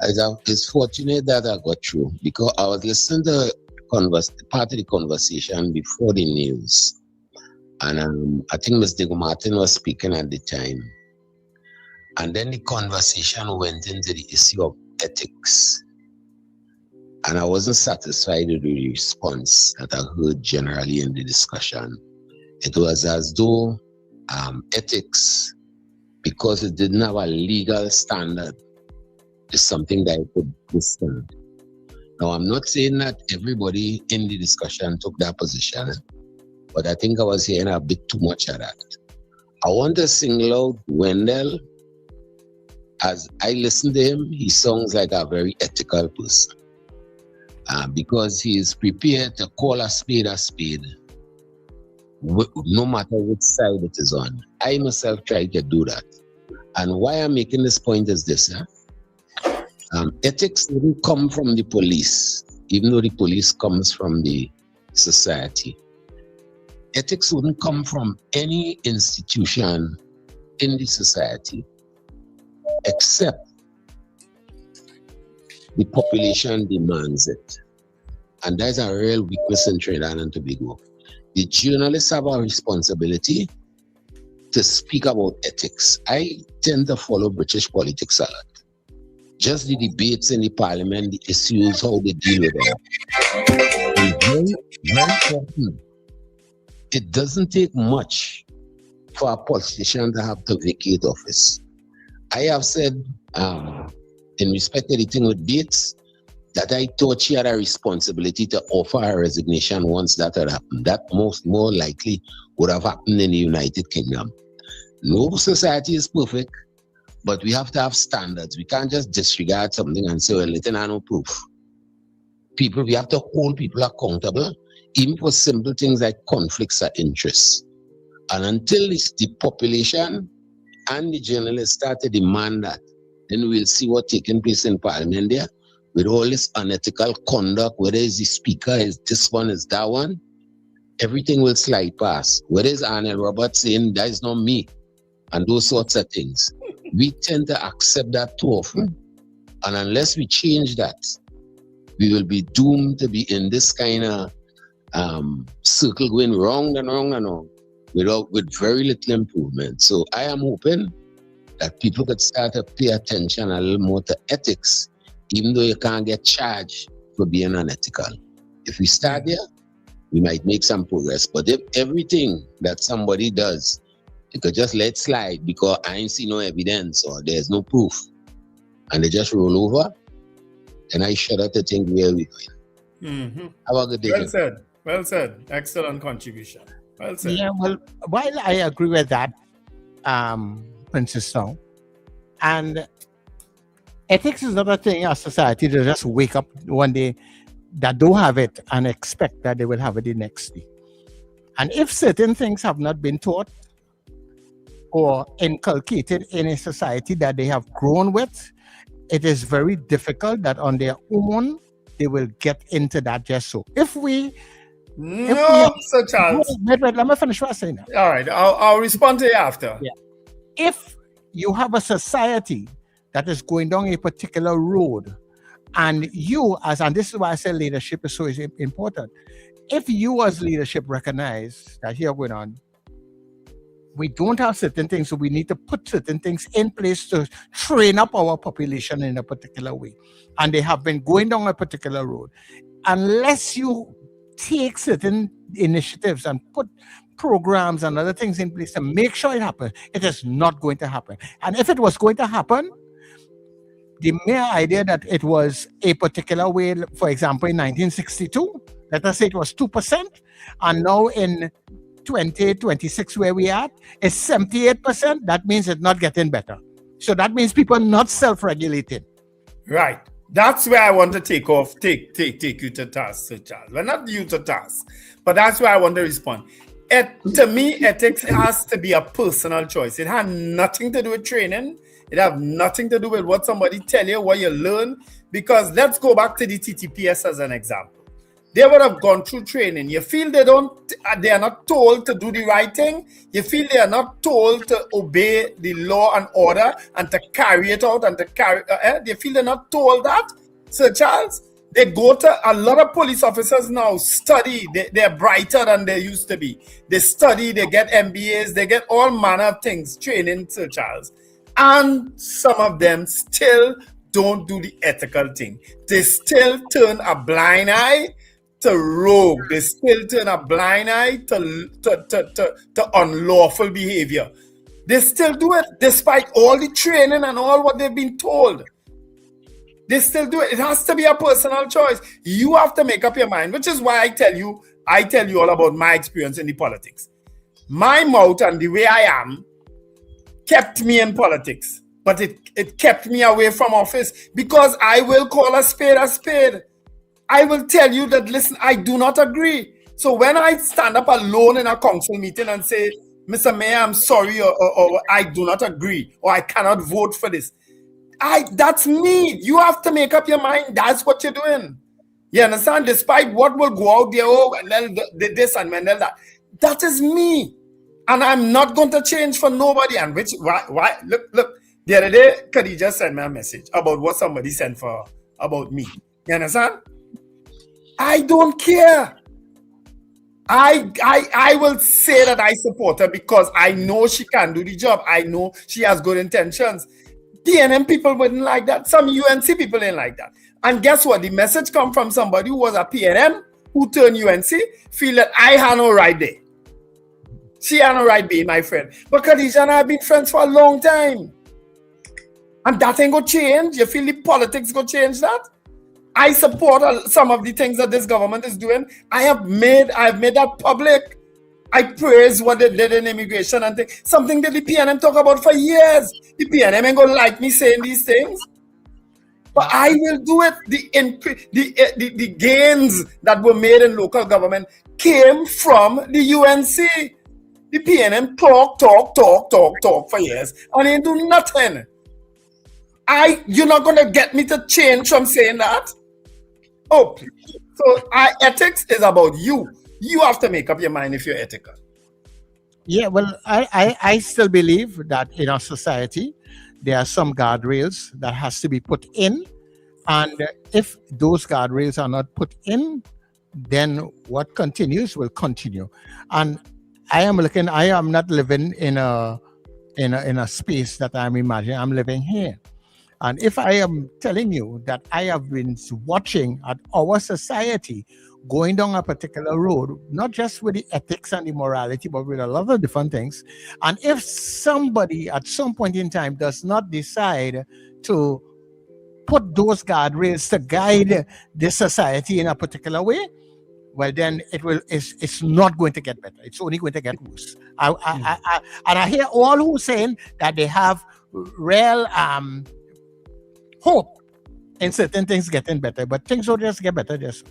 It's fortunate that I got through because I was listening to part of the conversation before the news. And I think Mr. Martin was speaking at the time. And then the conversation went into the issue of ethics. And I wasn't satisfied with the response that I heard generally in the discussion. It was as though ethics, because it didn't have a legal standard, is something that I could withstand. Now, I'm not saying that everybody in the discussion took that position, but I think I was hearing a bit too much of that. I want to single out Wendell. As I listen to him, he sounds like a very ethical person because he is prepared to call a spade, no matter which side it is on. I myself try to do that. And why I'm making this point is this. Ethics didn't come from the police, even though the police comes from the society. Ethics wouldn't come from any institution in the society, except the population demands it. And that's a real weakness in Trinidad and Tobago. The journalists have a responsibility to speak about ethics. I tend to follow British politics a lot. Just the debates in the parliament, the issues, how they deal with them. It's very, very important. It doesn't take much for a politician to have to vacate office. I have said, in respect to the thing with Bates, that I thought she had a responsibility to offer her resignation once that had happened. That more likely would have happened in the United Kingdom. No society is perfect, but we have to have standards. We can't just disregard something and say, well, it ain't no proof. We have to hold people accountable, even for simple things like conflicts of interest. And until the population and the journalists start to demand that, then we'll see what's taking place in Parliament there with all this unethical conduct, whether it's the speaker, is this one, is that one, everything will slide past. Whether it's Arnold Roberts saying, that is not me, and those sorts of things. We tend to accept that too often. And unless we change that, we will be doomed to be in this kind of circle going round and round and round with very little improvement. So I am hoping that people could start to pay attention a little more to ethics, even though you can't get charged for being unethical. If we start there, we might make some progress. But if everything that somebody does, you could just let slide because I ain't see no evidence or there's no proof, and they just roll over, and I shudder to think where we're going. Have a good day. Well said. Well said. Excellent contribution. Well said. Yeah, well, while I agree with that, Princess Song, and ethics is not a thing a society to just wake up one day that don't have it and expect that they will have it the next day. And if certain things have not been taught or inculcated in a society that they have grown with, it is very difficult that on their own they will get into that just so. If we Sir Charles. Wait, let me finish what I'm saying. All right, I'll respond to you after. Yeah. If you have a society that is going down a particular road, and you and this is why I say leadership is so important. If you as leadership recognize that here going on, we don't have certain things, so we need to put certain things in place to train up our population in a particular way. And they have been going down a particular road. Unless you take certain initiatives and put programs and other things in place to make sure it happens, it is not going to happen. And if it was going to happen, the mere idea that it was a particular way, for example, in 1962, let us say it was 2%, and now in 2026 where we are, is 78%, that means it's not getting better. So that means people are not self-regulating. Right. That's where I want to take you to task, Sir Charles. Well, not you to task, but that's where I want to respond. To me, ethics has to be a personal choice. It has nothing to do with training. It has nothing to do with what somebody tell you, what you learn. Because let's go back to the TTPS as an example. They would have gone through training. You feel they are not told to do the right thing. You feel they are not told to obey the law and order and to carry it out and to carry. They feel they're not told that, Sir Charles. They go to a lot of police officers now study. They're brighter than they used to be. They study. They get MBAs. They get all manner of things training, Sir Charles. And some of them still don't do the ethical thing. They still turn a blind eye to rogue. They still turn a blind eye to unlawful behavior. They still do it despite all the training and all what they've been told. They still do it. It has to be a personal choice. You have to make up your mind, which is why I tell you all about my experience in the politics. My mouth and the way I am kept me in politics, but it kept me away from office because I will call a spade a spade. I will tell you that, listen, I do not agree. So when I stand up alone in a council meeting and say, Mr. Mayor, I'm sorry, or I do not agree, or I cannot vote for this, that's me. You have to make up your mind. That's what you're doing. You understand? Despite what will go out there, and then this and then that. That is me. And I'm not going to change for nobody. And why? Look. The other day, Khadija sent me a message about what somebody sent about me. You understand? I don't care. I will say that I support her because I know she can do the job. I know she has good intentions. PNM people wouldn't like that. Some UNC people didn't like that. And guess what? The message come from somebody who was a PNM who turned UNC, feel that I had no right there. She had no right being my friend. But Khadija and I have been friends for a long time. And that ain't gonna change. You feel the politics gonna change that? I support some of the things that this government is doing. I've made that public. I praise what they did in immigration and things. Something that the PNM talk about for years. The PNM ain't gonna like me saying these things. But I will do it. The gains that were made in local government came from the UNC. The PNM talk for years and they do nothing. You're not gonna get me to change from saying that. Oh, so ethics is about you. You have to make up your mind if you're ethical. Yeah, well, I still believe that in our society, there are some guardrails that has to be put in. And if those guardrails are not put in, then what continues will continue. And I am not living in a space that I'm imagining. I'm living here. And if I am telling you that I have been watching at our society going down a particular road, not just with the ethics and the morality, but with a lot of different things. And if somebody at some point in time does not decide to put those guardrails to guide this society in a particular way, well, then it's not going to get better. It's only going to get worse. And I hear all who saying that they have real hope in certain things getting better, but things don't just get better. That's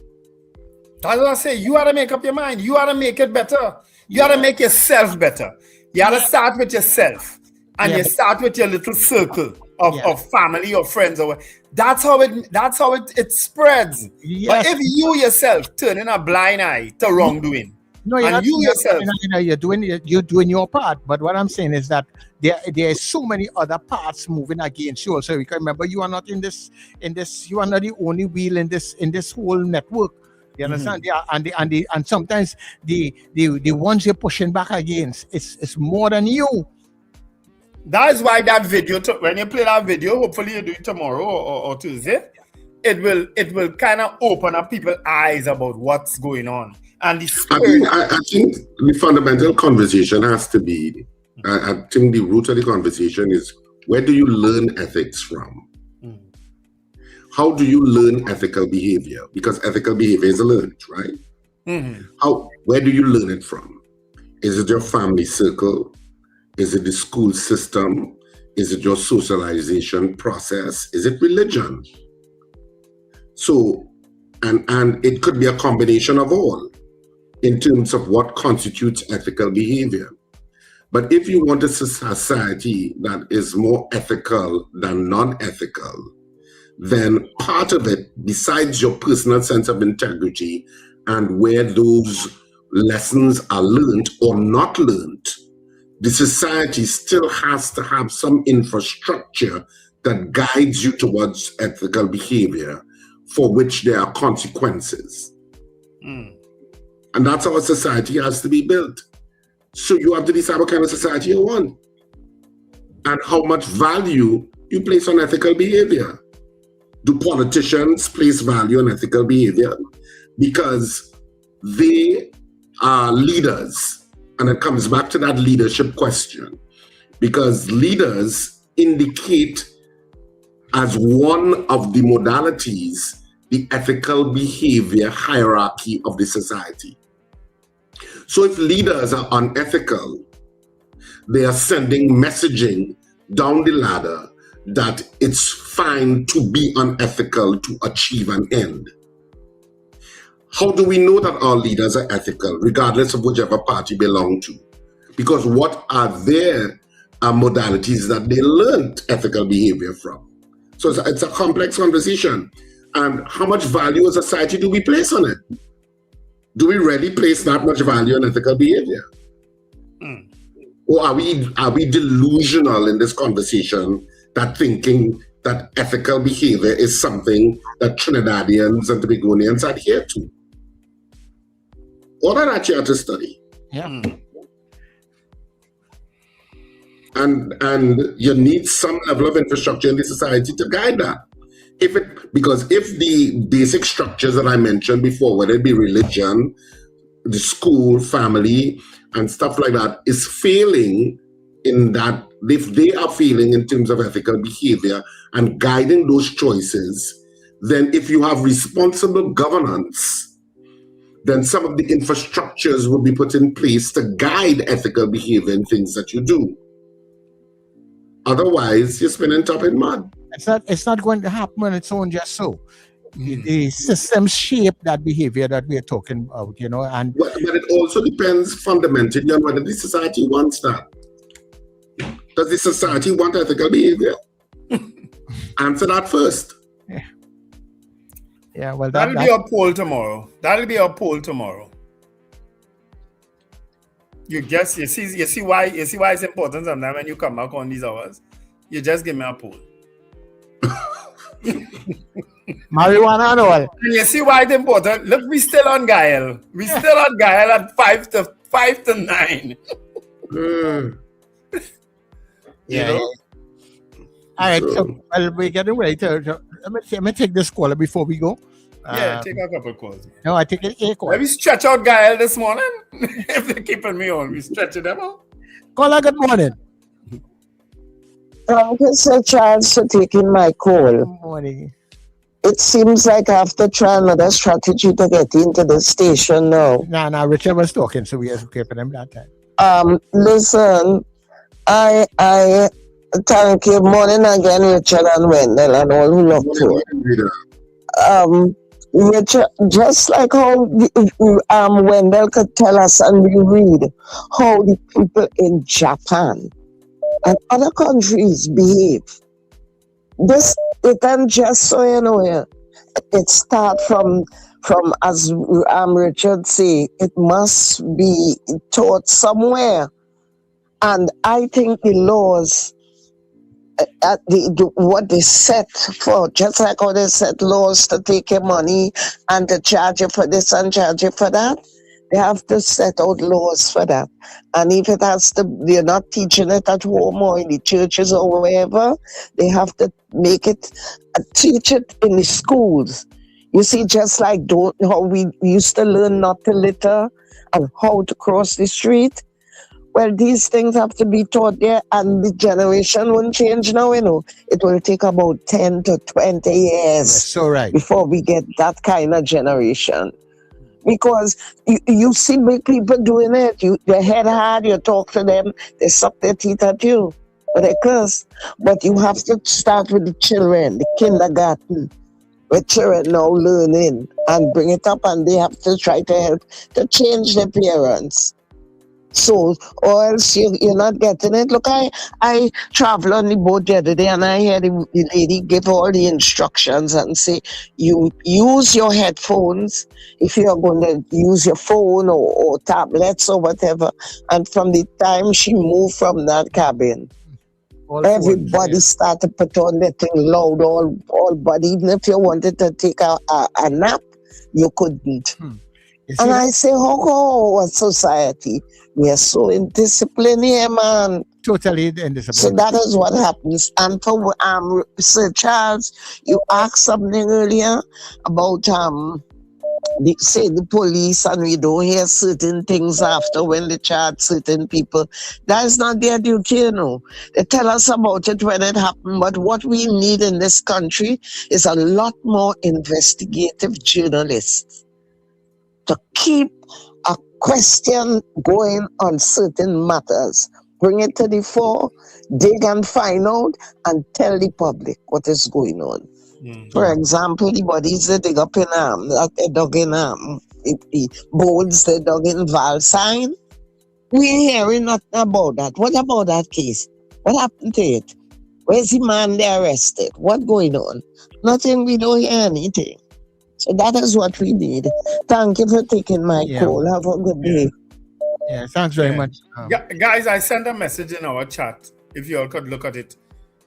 what I say. You gotta make up your mind. You gotta make it better. You gotta make yourself better. You gotta start with yourself, and you start with your little circle of family or friends. Or that's how it spreads. Yes. But if you yourself turn in a blind eye to wrongdoing, you're doing your part. But what I'm saying is that there are so many other parts moving against you. So you can remember, you are not in this. You are not the only wheel in this whole network. You understand? Yeah, and sometimes the ones you're pushing back against, it's more than you. That is why that video, when you play that video, hopefully you do it tomorrow or Tuesday, it will kind of open up people's eyes about what's going on. And I think the fundamental conversation has to be, I think the root of the conversation is, where do you learn ethics from? How do you learn ethical behavior? Because ethical behavior is learned, right? Where do you learn it from? Is it your family circle? Is it the school system? Is it your socialization process? Is it religion? So, and it could be a combination of all in terms of what constitutes ethical behavior. But if you want a society that is more ethical than non-ethical, then part of it, besides your personal sense of integrity and where those lessons are learned or not learned, the society still has to have some infrastructure that guides you towards ethical behavior for which there are consequences. And that's how a society has to be built. So you have to decide what kind of society you want and how much value you place on ethical behavior. Do politicians place value on ethical behavior? Because they are leaders. And it comes back to that leadership question. Because leaders indicate as one of the modalities the ethical behavior hierarchy of the society. So if leaders are unethical, they are sending messaging down the ladder that it's fine to be unethical to achieve an end. How do we know that our leaders are ethical, regardless of whichever party belong to? Because what are their modalities that they learned ethical behavior from? So it's a complex conversation. And how much value as a society do we place on it? Do we really place that much value on ethical behavior? Or are we delusional in this conversation that thinking that ethical behavior is something that Trinidadians and Tobagonians adhere to? All that you have to study. Yeah. And you need some level of infrastructure in the society to guide that. Because if the basic structures that I mentioned before, whether it be religion, the school, family, and stuff like that, is failing in that, if they are failing in terms of ethical behavior and guiding those choices, then if you have responsible governance, then some of the infrastructures will be put in place to guide ethical behavior in things that you do. Otherwise, you're spinning top in mud. It's not going to happen on its own just so. The systems shape that behavior that we are talking about, and but it also depends fundamentally on whether the society wants that. Does the society want ethical behavior? Answer that first. Yeah, well, that'll be a poll tomorrow. You see why it's important sometimes when you come back on these hours. You just give me a poll. Marijuana and all. And you see why it's important. Look, we still on Gael. We still on Gael at 5 to 9. Yeah. All right, so we're getting ready to let me take this caller before we go. Take a couple calls. No, I take a call. Let me stretch out Gael this morning. If they're keeping me on, we stretching them out. Caller, good morning. Thank you, Sir Charles, for taking my call. Good morning. It seems like I have to try another strategy to get into the station now. Nah, Richard was talking, so we have to keep him that time. Listen, I thank you. Morning again, Richard and Wendell and all who love to. Richard, just like how Wendell could tell us and we read how the people in Japan and other countries behave. This, it can just so you know, it start from as Richard say, it must be taught somewhere. And I think the laws, what they set for, just like how they set laws to take your money and to charge you for this and charge you for that, they have to set out laws for that. And if it has to, they're not teaching it at home or in the churches or wherever, they have to make it, teach it in the schools. You see, just like how we used to learn not to litter and how to cross the street. Well, these things have to be taught there, and the generation won't change now, you know. It will take about 10 to 20 years so right. before we get that kind of generation. Because you see big people doing it. They head hard, you talk to them, they suck their teeth at you, or they curse. But you have to start with the children, the kindergarten, where children now learning, and bring it up, and they have to try to help to change their parents. So, or else you're not getting it. Look, I traveled on the boat the other day, and I heard the lady give all the instructions and say, you use your headphones if you're going to use your phone or tablets or whatever. And from the time she moved from that cabin, everybody started to put on their thing loud, all but even if you wanted to take a nap, you couldn't. And I say, how society? We are so indisciplined here, man. Totally indisciplined. So that is what happens. And for Sir Charles, you asked something earlier about the police, and we don't hear certain things after when they charge certain people. That is not their duty, you know. They tell us about it when it happened, but what we need in this country is a lot more investigative journalists to keep a question going on certain matters. Bring it to the fore, dig and find out, and tell the public what is going on. For example, the bodies they dig up in that they dug in the boards they dug in Valsine. We ain't hearing nothing about that. What about that case? What happened to it? Where's the man they arrested? What going on? Nothing, we don't hear anything. So that is what we need. Thank you for taking my call. Have a good day. Yeah, thanks very much. Guys, I sent a message in our chat. If you all could look at it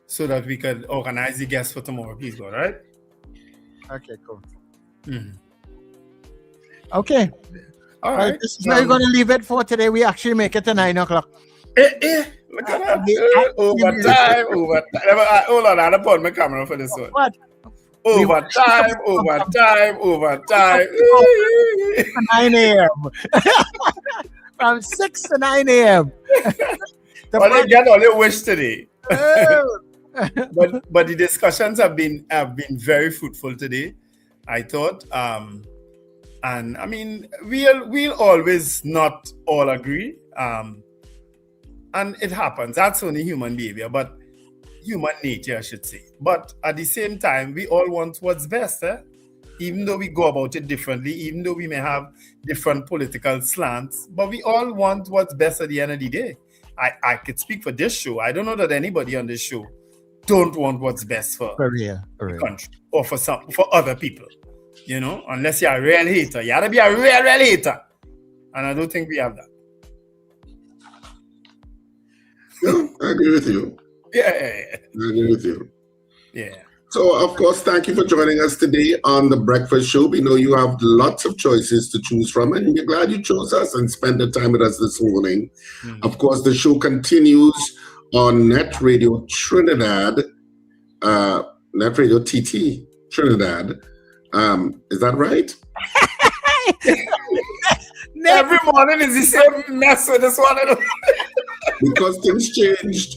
so that we could organize the guests for tomorrow. Please go, right? Okay, cool. Okay. All right. This is where we're going to leave it for today. We actually make it to 9 o'clock. Look at that. Overtime. Hold on, I had to put my camera for this one. What? Overtime. 9 a.m. From 6 to 9 a.m. Well, they get all their wish today. but the discussions have been very fruitful today, I thought. And I mean, we'll always not all agree. And it happens. That's only human behavior, but human nature, I should say. But at the same time, we all want what's best, even though we go about it differently, even though we may have different political slants, but we all want what's best at the end of the day. I could speak for this show. I don't know that anybody on this show don't want what's best for the country or for other people, you know, unless you're a real hater. You gotta be a real hater. And I don't think we have that. No, I agree with you. Yeah. I agree with you. Yeah. So, of course, thank you for joining us today on The Breakfast Show. We know you have lots of choices to choose from, and we're glad you chose us and spent the time with us this morning. Of course, the show continues on NETT Radio Trinidad, NETT Radio TT Trinidad. Is that right? Every morning is the same mess with this one. Because things changed.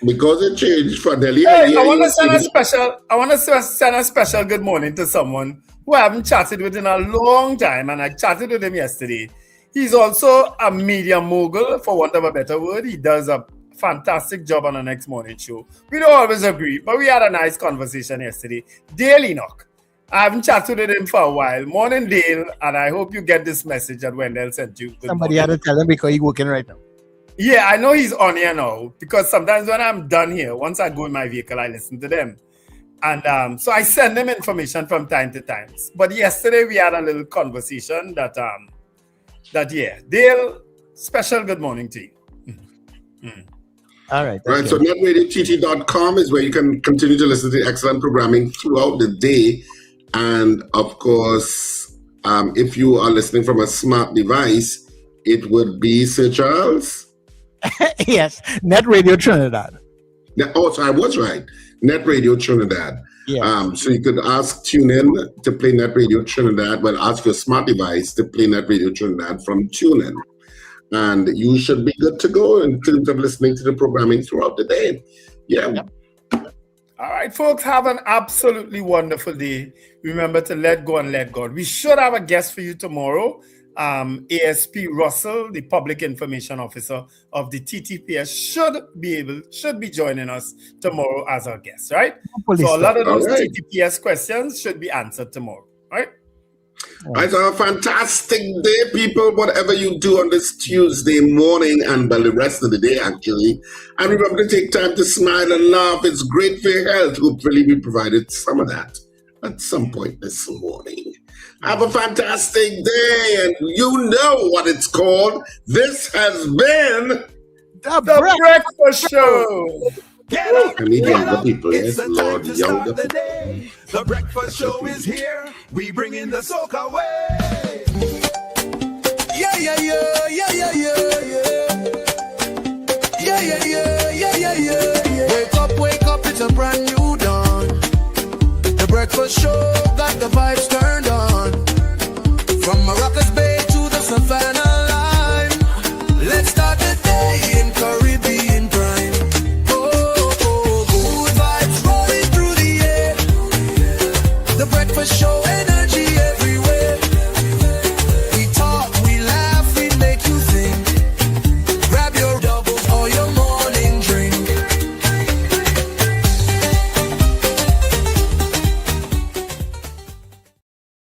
Because it changed for Delhi. Hey, I want to send a special good morning to someone who I haven't chatted with in a long time, and I chatted with him yesterday. He's also a media mogul, for want of a better word. He does a fantastic job on the Next Morning Show. We don't always agree, but we had a nice conversation yesterday. Dale Enoch. I haven't chatted with him for a while. Morning, Dale, and I hope you get this message that Wendell sent you. Somebody had to tell him because he's working right now. Yeah, I know he's on here now, because sometimes when I'm done here, once I go in my vehicle, I listen to them. And so I send them information from time to time. But yesterday we had a little conversation that Dale, special good morning to you. All right. Right, so netradiott.com is where you can continue to listen to excellent programming throughout the day. And of course, if you are listening from a smart device, it would be, Sir Charles? Yes, NETT Radio Trinidad. So I was right. NETT Radio Trinidad. Yes. So you could tune in to play NETT Radio Trinidad, but ask your smart device to play NETT Radio Trinidad from TuneIn. And you should be good to go in terms of listening to the programming throughout the day. Yeah. Yep. All right, folks, have an absolutely wonderful day. Remember to let go and let God. We should have a guest for you tomorrow. ASP Russell, the Public Information Officer of the TTPS, should be joining us tomorrow as our guest, right? So a lot of those TTPS questions should be answered tomorrow, right? It's a fantastic day, people, whatever you do on this Tuesday morning and the rest of the day, actually. And remember to take time to smile and laugh. It's great for your health. Hopefully we provided some of that at some point this morning. Have a fantastic day, and you know what it's called. This has been the Breakfast Show. Get up, I need younger people, yes, Lord, younger people. The Breakfast Show is here. We bring in the soca way. Yeah, yeah, yeah, yeah, yeah, yeah, yeah. Yeah, yeah, yeah, yeah, yeah, yeah, yeah. Wake up, it's a brand new dawn. The Breakfast Show got the vibes turned.